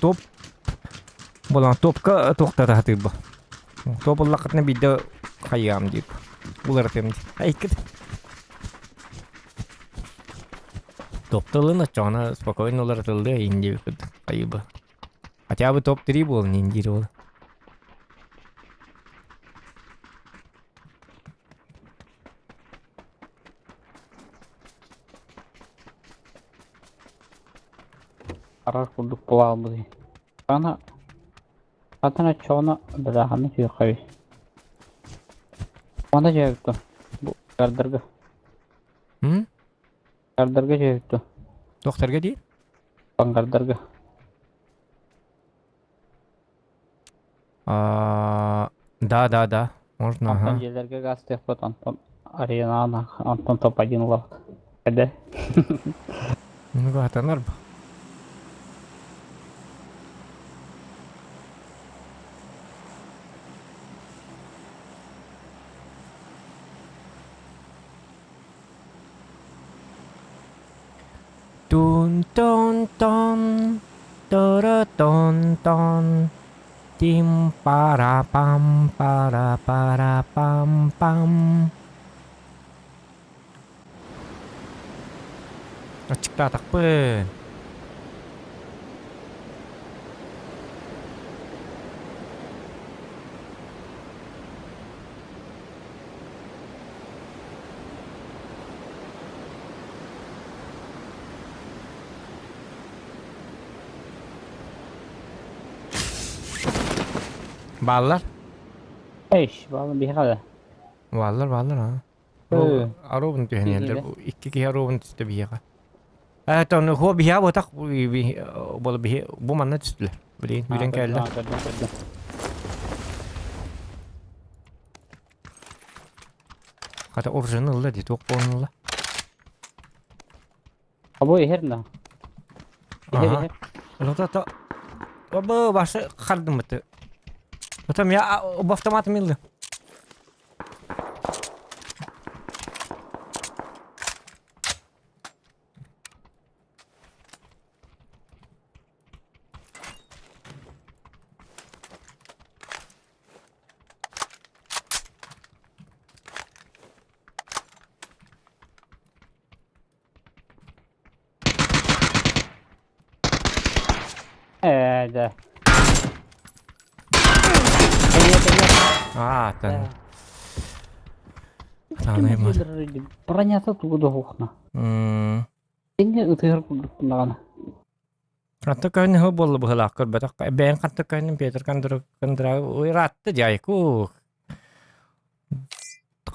Speaker 1: topka toqtada hatır bu. Top laqatna bide kayam deyip. Bular temdi. Ayıkıd. Toptalığına çoğuna spokojno olar atıldı indi kayıbı. Хотя бы топ-3 был, не индировал.
Speaker 8: Karar kurduk bulağımızı. Bana Adana çoğuna bilahını yıkayı. Bana cevaptı. Bu gardırgı.
Speaker 1: Hı?
Speaker 8: Gardırgı cevaptı.
Speaker 1: Doktorga değil?
Speaker 8: Ben gardırgı.
Speaker 1: Да. Можно,
Speaker 8: Антон
Speaker 1: ага.
Speaker 8: Желерге газ техпот Антон Арена Антон топ-1 лав. Эде.
Speaker 1: Ну, гатанар бу. Тон, тора тон. Tim para pam. Açıkta takpın. Ballar.
Speaker 8: Eş, bağlı bir hal.
Speaker 1: Ballar ha. Arobun tühenelder. Bu iki arobun tüste bir yaka. Ton ho biha botak bol biha bu manna tüstüler. Bilen bilen keldi. Kata orijinal la di tokponla.
Speaker 8: Abo eher na.
Speaker 1: Aha. Lota. Baba başa kaldım mı? Tamam ya bu автомат mildi.
Speaker 8: De.
Speaker 1: Tan. Tanıyım.
Speaker 8: Bronята тугу окна. Эне ытыр курдуктагана.
Speaker 1: Kata kan ho bol bhalakar batak ben kata kan Peter kandra rattı jayku.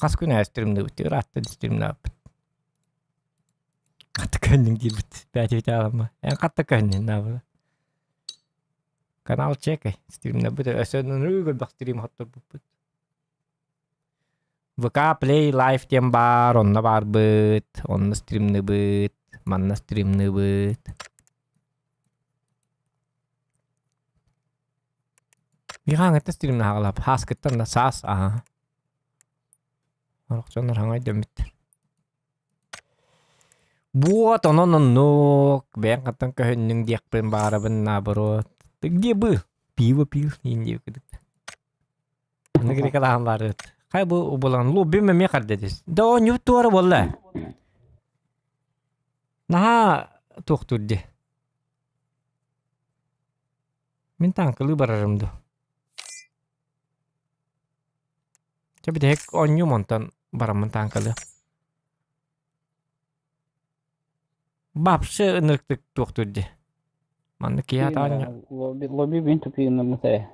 Speaker 1: Kas kun streamde uti rattı streamde. Kata kan değil bit. Belki tamam. En kata kan ne var? Kanal cek streamde bu da sen nurul bak stream hatta bu. VK play live jam bar onna bar bet onna stream ne bet manna stream ne bet bir hang eta stream na halap has ketan na sas aha orok jonar hangay demit buat onon nok ben katan kahenning diak pen bara ben na baro dia bu piu ini kedet negeri kalah barat Hay bu bulan lu bime mi kardeş. Da o nyutur vallahi. Nah tuktur de. Mintang kelu bararam do. Coba deh onyu montan baram mentang kelu. Bapşı ınırktık doktordu. Mandı ki atanya.
Speaker 8: Lobby bin tupi namute.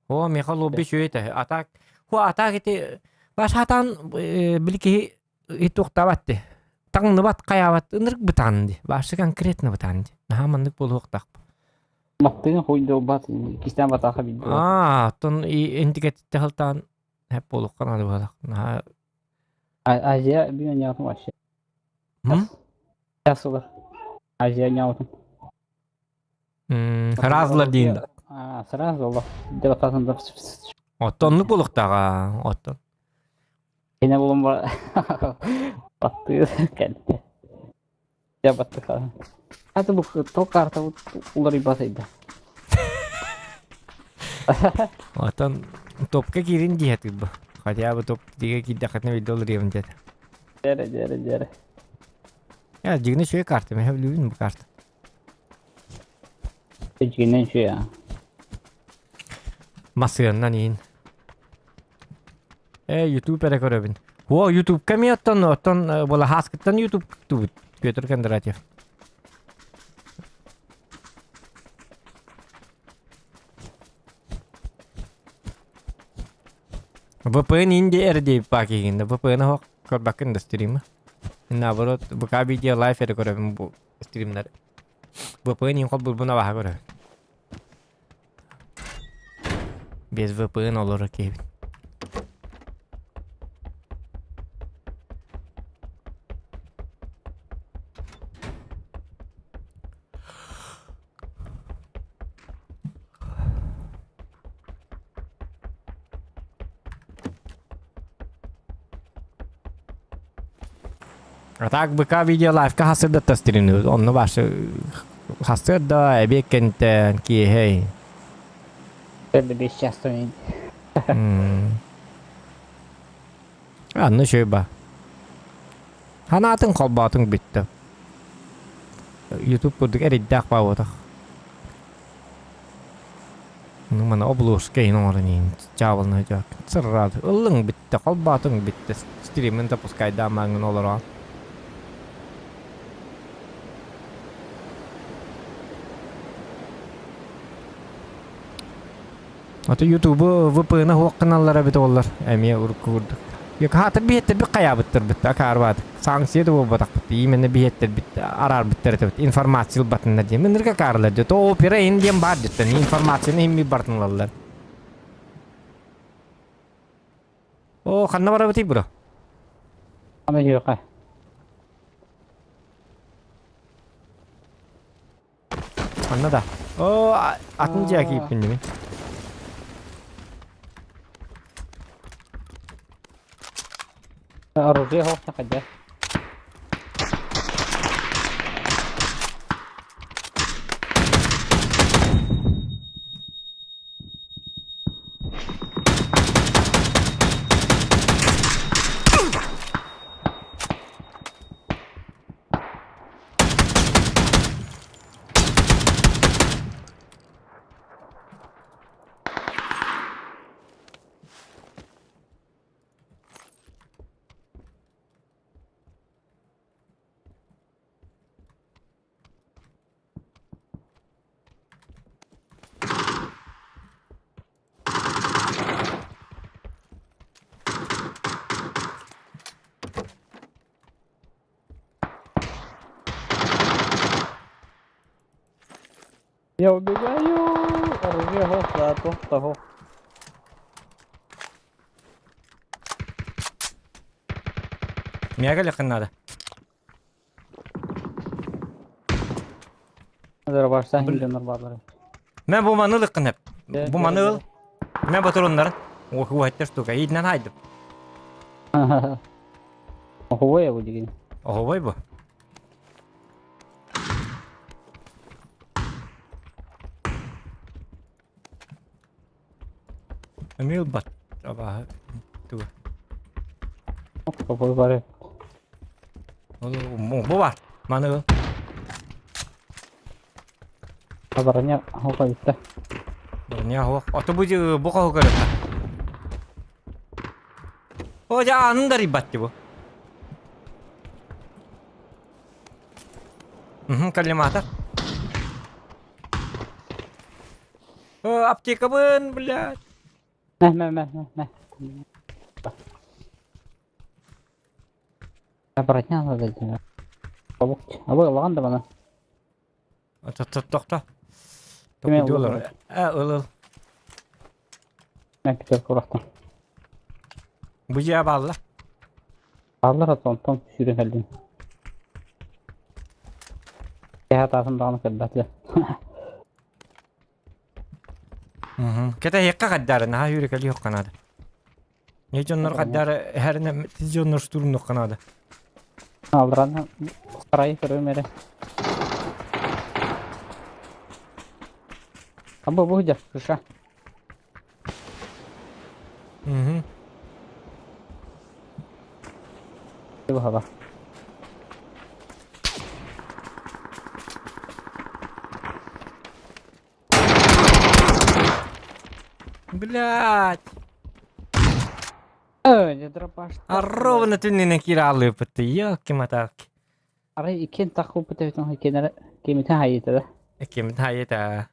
Speaker 1: O meka lobby şöyle atak. Hu atak iti baş hatan bilki hitok tabattı. Tang nabat kayabat ınırk butandı. Başı konkretne butandı. Naha mandık bolu hoktak.
Speaker 8: Mattığın huydu bat. Kisten bat akı bildi.
Speaker 1: Ton indikatif haltan hep bolu kanadı balak. Naha
Speaker 8: Aziya bir nyawtun var şey. Yas olur. Aziya nyawtun.
Speaker 1: razılar deyin.
Speaker 8: Сразу Allah. Devatasında
Speaker 1: Otonluk boluk daga. Oton.
Speaker 8: yine bulun var. Battı kendi. Ya battı falan. Hadi bu tok kartı ular ibatıydı.
Speaker 1: Oton topka girin diye bu. Hadi ya bu top diye ki dakikatine video olur ya bence.
Speaker 8: Cere.
Speaker 1: Ya cigine şöyle kartı mı? Hep lübün bu kartı.
Speaker 8: Eciğinden şu ya.
Speaker 1: Masığından yiyin. YouTube rekorabin. Wo YouTube kami oton bola haskıttan YouTube tubut. Götürken de radyo. VPN indi RD pakai gini. VPN hok kor bakın da stream. Inna barot buka video live rekorabin bu streamler. VPN yung kol bulbuna baha korabin. Без VPN olur ki. Tak buka video live ka hasır da stream onu başı hasır da ebekenten ki hey.
Speaker 8: Böyle 5 yastığın.
Speaker 1: Anne şöyle bak. Hanatın kolbatın bitti. YouTube bulduk eriddak bağladık. Mana oblus kayak orang cawal aja. Serat. Ulung bitti kolbatın bitti. Streamin tapos kay damang nolora. Atau YouTube VPN hok kanallara bit ollar. Emiye urkud. Ya hatır bir kaya bitter bit akar bat. Sanksiya da bu batak bit. Yemene bit arar bitter bit. Informasi batın diye. Menir ka karlar diye. To opera indiyem bad diye. Informasi ne himmi bartın lallar. Oh kanna bara biti bro.
Speaker 8: Ama yok ha.
Speaker 1: Kanna da. Oh atınca ki pinjemi.
Speaker 8: Arıya hok sakacak. Ya udah ayo. Arıya hok lah tuh.
Speaker 1: Mega yakın nada.
Speaker 8: Ada baştan hildenler bağları.
Speaker 1: Men bu manı lıkkın hep. Bu manı men batır onların. O hatter stuka. İdnen haydi.
Speaker 8: Hova ya bu digin.
Speaker 1: Oh vay bu. Emil bat. Apa tu.
Speaker 8: Kapı var.
Speaker 1: Bu var. Mana?
Speaker 8: Kabarnya hoka itu.
Speaker 1: Nya ho. Atau buju buka ho kereta. Oh jangan dari bat bu. Коллиматор. Аптека бын, блядь.
Speaker 8: Мә. Обратня надо делать. Алған да бана.
Speaker 1: Тоқта.
Speaker 8: Кеме
Speaker 1: Тоқта
Speaker 8: ұлы
Speaker 1: олар. Ылыл.
Speaker 8: Мен кетер құрақтан.
Speaker 1: Бұ жия балла.
Speaker 8: Аллар атон сүйрен әлден. Кәйәт асындағаны кәлбәтлі.
Speaker 1: Кета хекка қаддары, наға үйрек әлі yok қанады. Не жоннор қаддары, әріне тіз жоннор штурын yok қанады.
Speaker 8: Алдыраны сарайы көрі мере. Бұл жақ күша. Бұл хава.
Speaker 1: Блядь.
Speaker 8: Не дропаш.
Speaker 1: Ровно түннен киралы пытты, ёлки матарки.
Speaker 8: Арай икен тақу бітеудің кенері кеметін хайеті да.
Speaker 1: Кемит хайета.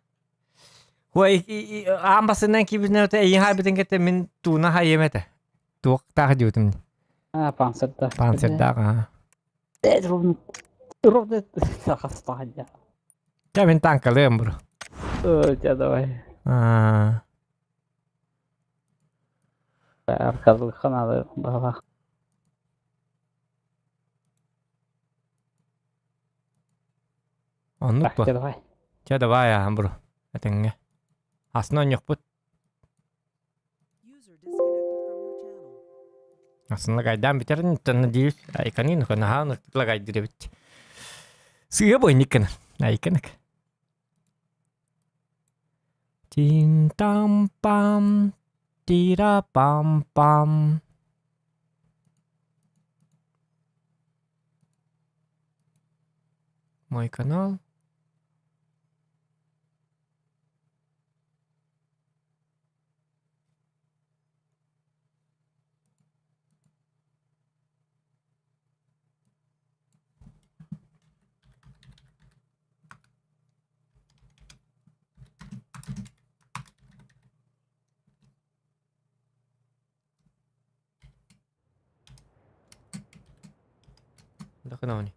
Speaker 1: Хуа амбасынан кибізне өте эйін хайбетін кетті мен туына хайеметі. Туық тағы деутім.
Speaker 8: Пансерда.
Speaker 1: Пансердаға.
Speaker 8: Ровно тақастаған ja.
Speaker 1: Я мен танкалым, бро.
Speaker 8: Ja, давай. Арқазылық қанады баға.
Speaker 1: Оннук
Speaker 8: Ja,
Speaker 1: ба.
Speaker 8: давай.
Speaker 1: Ja, давай, бро. Әтіңге. Асынан yok бұд. Асынла қайдан бітерін, тұнны дейіл. Айқанын, қана ханы тұтла қайдыры бітті. Сүйе бойын екені. Айқанық. Тин-там-пам, тира-пам-пам. Мой канал. Да куда они?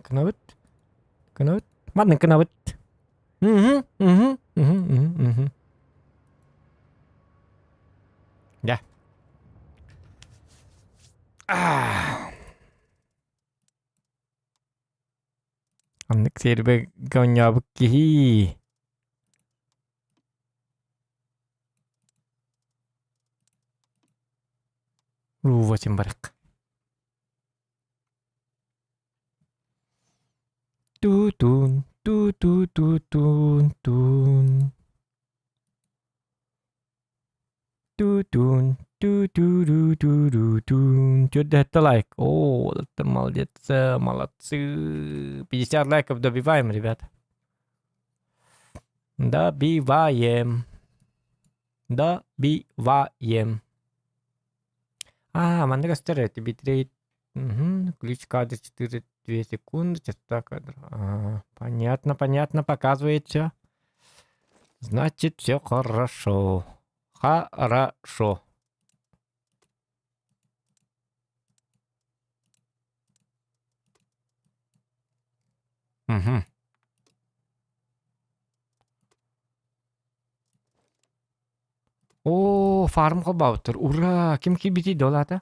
Speaker 1: Kenapa? Mana kenapa? Ya. Anlık serbe ganyabık ki. Ruvasin barak. Tutun. Что это лайк? О, это молодцы. 50 лайков добиваем, ребята. Добиваем. Мандага старайте битрейт. Ключ кадра 4 2 секунды, частота кадра. Понятно, показывает все. Значит, все хорошо. Хорошо. О, фарм қылбауытыр. Ура! Кім бітейді ол ата?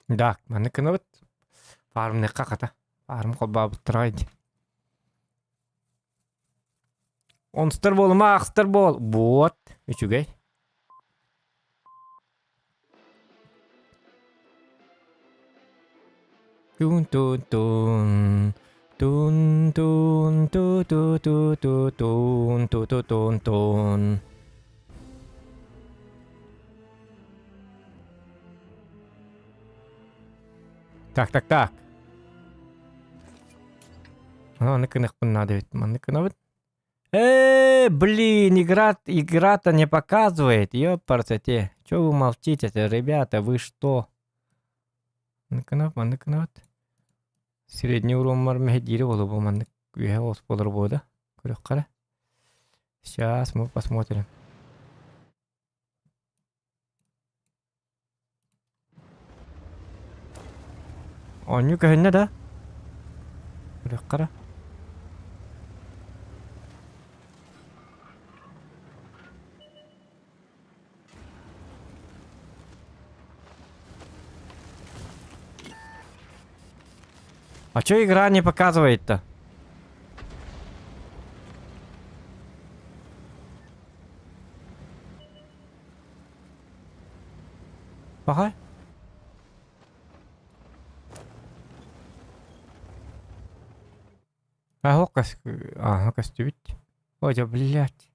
Speaker 1: Да, маны кыныбыт. Фарм не каката. Фарм қылбауытыр айды. Onstır bolma, akstır bol. Bot. Üçügey. Tun tun tun. Tun tun tu tu tu tu tun tu tu tun tun. Так. Ну-ка, надо ведь. Ну-ка. Блин, игра-то не показывает. Ёпарцете. Чё вы молчите-то, ребята? Вы что? Ну-ка. Средний уровень мармехедири болу бу маннык. Үе ос болор бода. Көрөк кара. Сейчас мы посмотрим. Оню көхөнне да. Көрөк кара. А чё игра не показывает-то? Ага. Ага, костюбить. Ой, да, блядь.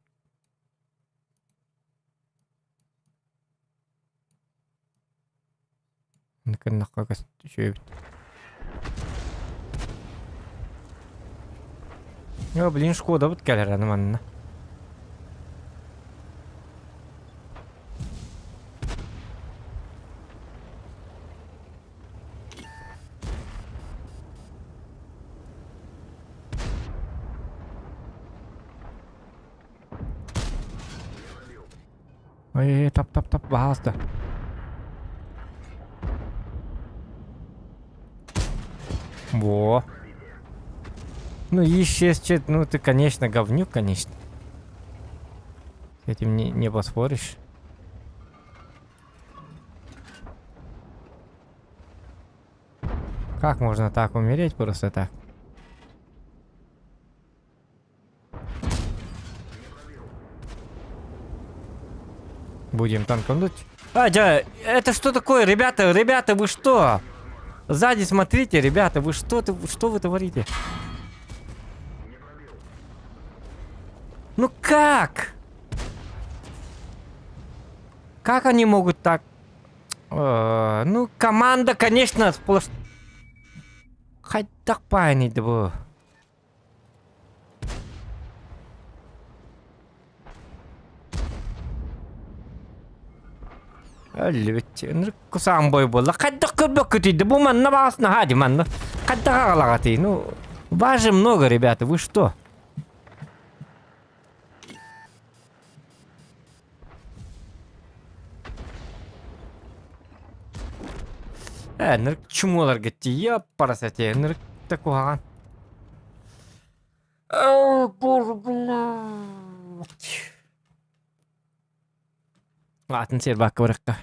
Speaker 1: Ну-ка, костюбить. Блин, шкода вот калера на манна. Ой, тап, пожалуйста. Во. Ну, исчез, ну ты, конечно, говнюк, конечно. С этим не поспоришь. Как можно так умереть просто так? Будем танкануть. Это что такое, ребята, вы что? Сзади смотрите, ребята, вы что вы творите? Ну как? Как они могут так? Ну, команда, конечно, сплошь... Хоть так паник, да. Әлбетте, кусаң бой болды. Қайдақ көрбек кетейді, бұл манна бағасына хади манна. Қайдақ ағалағатей, ну, бажы много, ребята, вы что? Нырк чумолар кетті, парасәте, нырк таку аған. Боже, блядь. Атын сер баққа біраққа.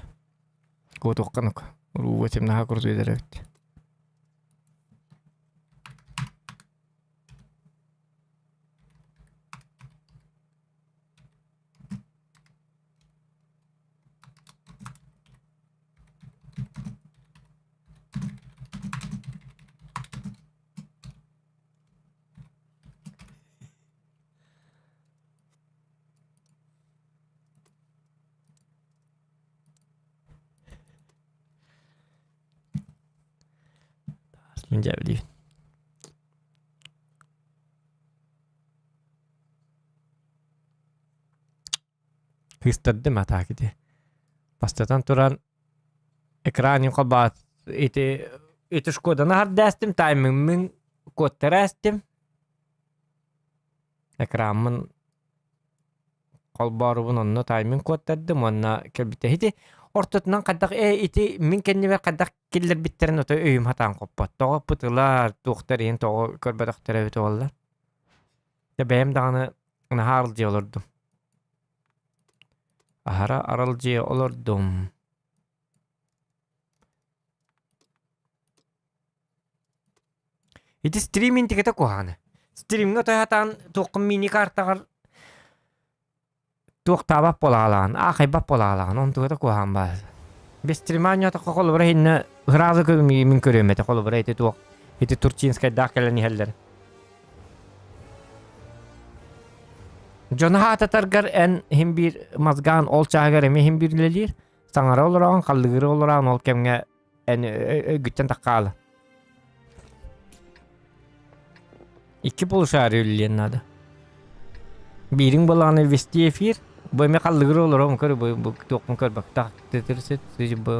Speaker 1: Көт оққанық. Ұру өтем наға құрды едер өтті. Menjadi. Histadde mata kiti. Pastatan turan ekranin qabat iti shkodana har dastim timing min kotterastim. Ekranın qalbaru bununla timing kottaddim onna kelbite hiti. Ortatından qaddaq iti min kenni ver qaddaq killer bitterin oto öyüm hatan qoppat. Toğa pıtılar, toğtar en toğa körbedaq terevi toğallar. Ya benim dağını harılcı olurdum. Ahara aralcı olurdum. Iti streaming tiketa kohane. Streaming oto hatan toğun mini kartaqar туох табап болалаан, ахайбап болалаан, он тугата куахан баас. Без триманьята колбара хинна граза көми мин көрөмөтө колбара эти туох. Эти турчинская дакалани хеллер. Жона хататаргар эн химбир мазган олчаагар эми химбирлелир. Саңара олоран, калдыгыр олоран ол кемге эн үгүттен таккаалы. Икки полушар үллен нада. Бирин баланы вести эфир. Бу эми калдыгыр олоран көрө бу токун көрбөк так тетерсет сөзү бу.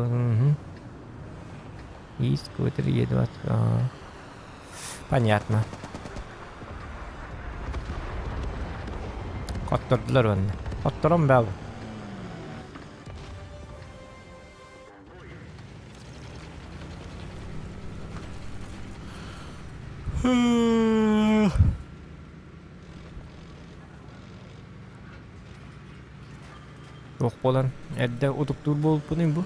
Speaker 1: Скутер едет. Понятно. Коттырдылар оны. Коттырам бәл. Yok bolan. Edde utuktur bolup bunun bu.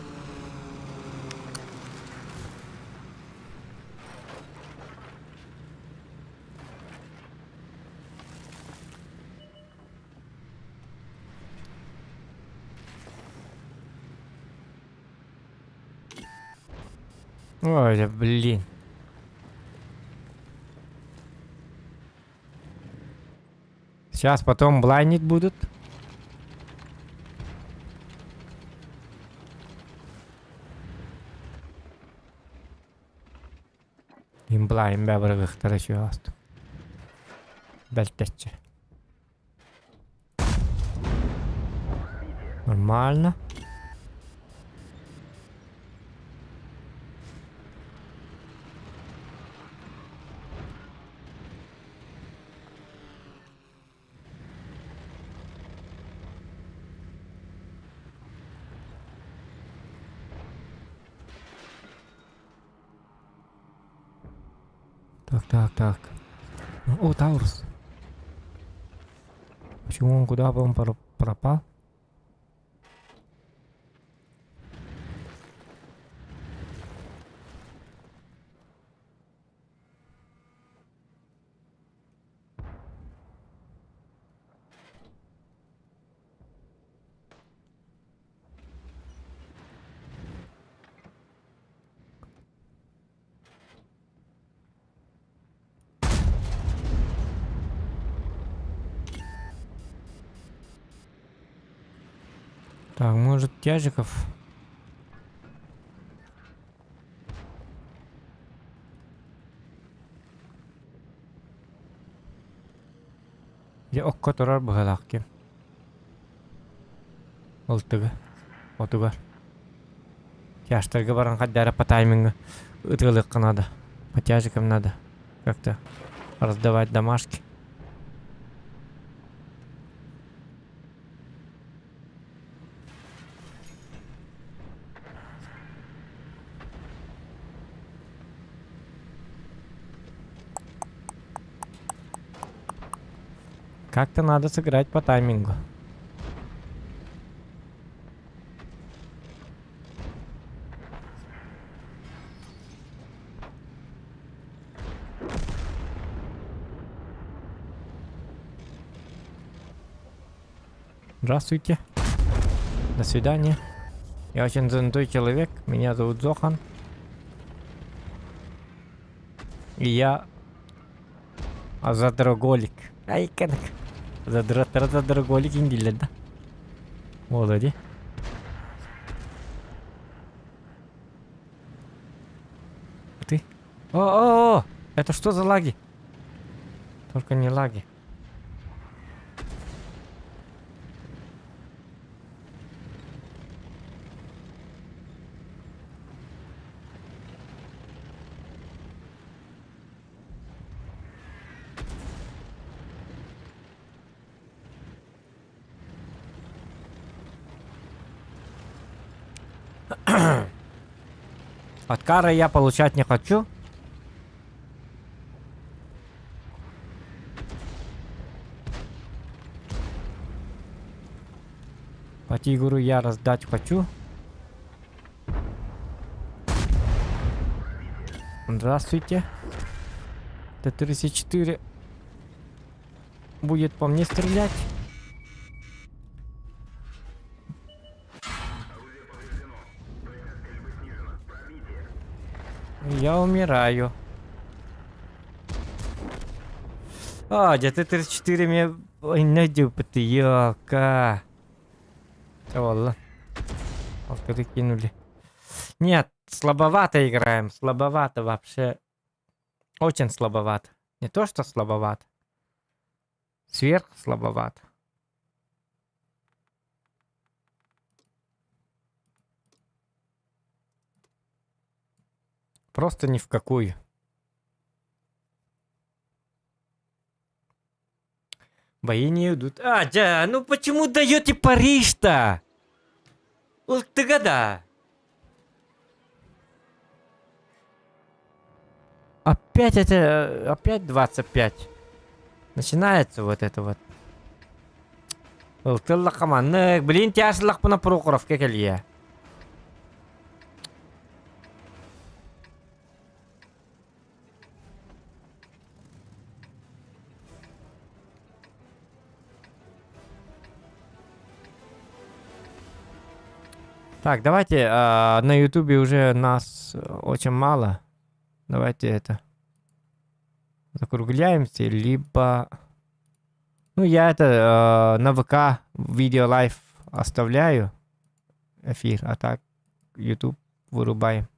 Speaker 1: Ой, да блин. Сейчас потом блайнить будут. Им блайн бабрыгых таращу асту. Бельтече. Нормально. Так. О, Таурус. Почему он куда бы он пропал? Так, может, тяжиков? Я окко турар быгалакки. Олтыгы. Отугар. Тяжтыргы баран каддара по таймингу. Утылыкка надо. По тяжикам надо. Как-то раздавать домашки. Как-то надо сыграть по таймингу. Здравствуйте. До свидания. Я очень занятой человек. Меня зовут Зохан. И я задроголик. Ай, канак. Задроголик индилер, да? Молоди. Ты? О! Это что за лаги? Только не лаги. От кары я получать не хочу. По тигру я раздать хочу. Здравствуйте. Т-34 будет по мне стрелять. Я умираю. А, где-то 34 мне... Ой, найдёт ты, ёка. Ладно. Алкары кинули. Нет, слабовато играем. Слабовато вообще. Очень слабовато. Не то, что слабовато. Сверх слабовато. Просто ни в какую. Бои не идут. А, да, ну почему даете Париж-то? Ух ты года. Опять это... Опять 25. Начинается вот это вот. Ылтыллық команды. Блин, тяжелых на Прохоровке келия. Так, давайте на Ютубе уже нас очень мало. Давайте это закругляемся, либо... Ну, я это на ВК видео лайв оставляю эфир, а так YouTube вырубаем.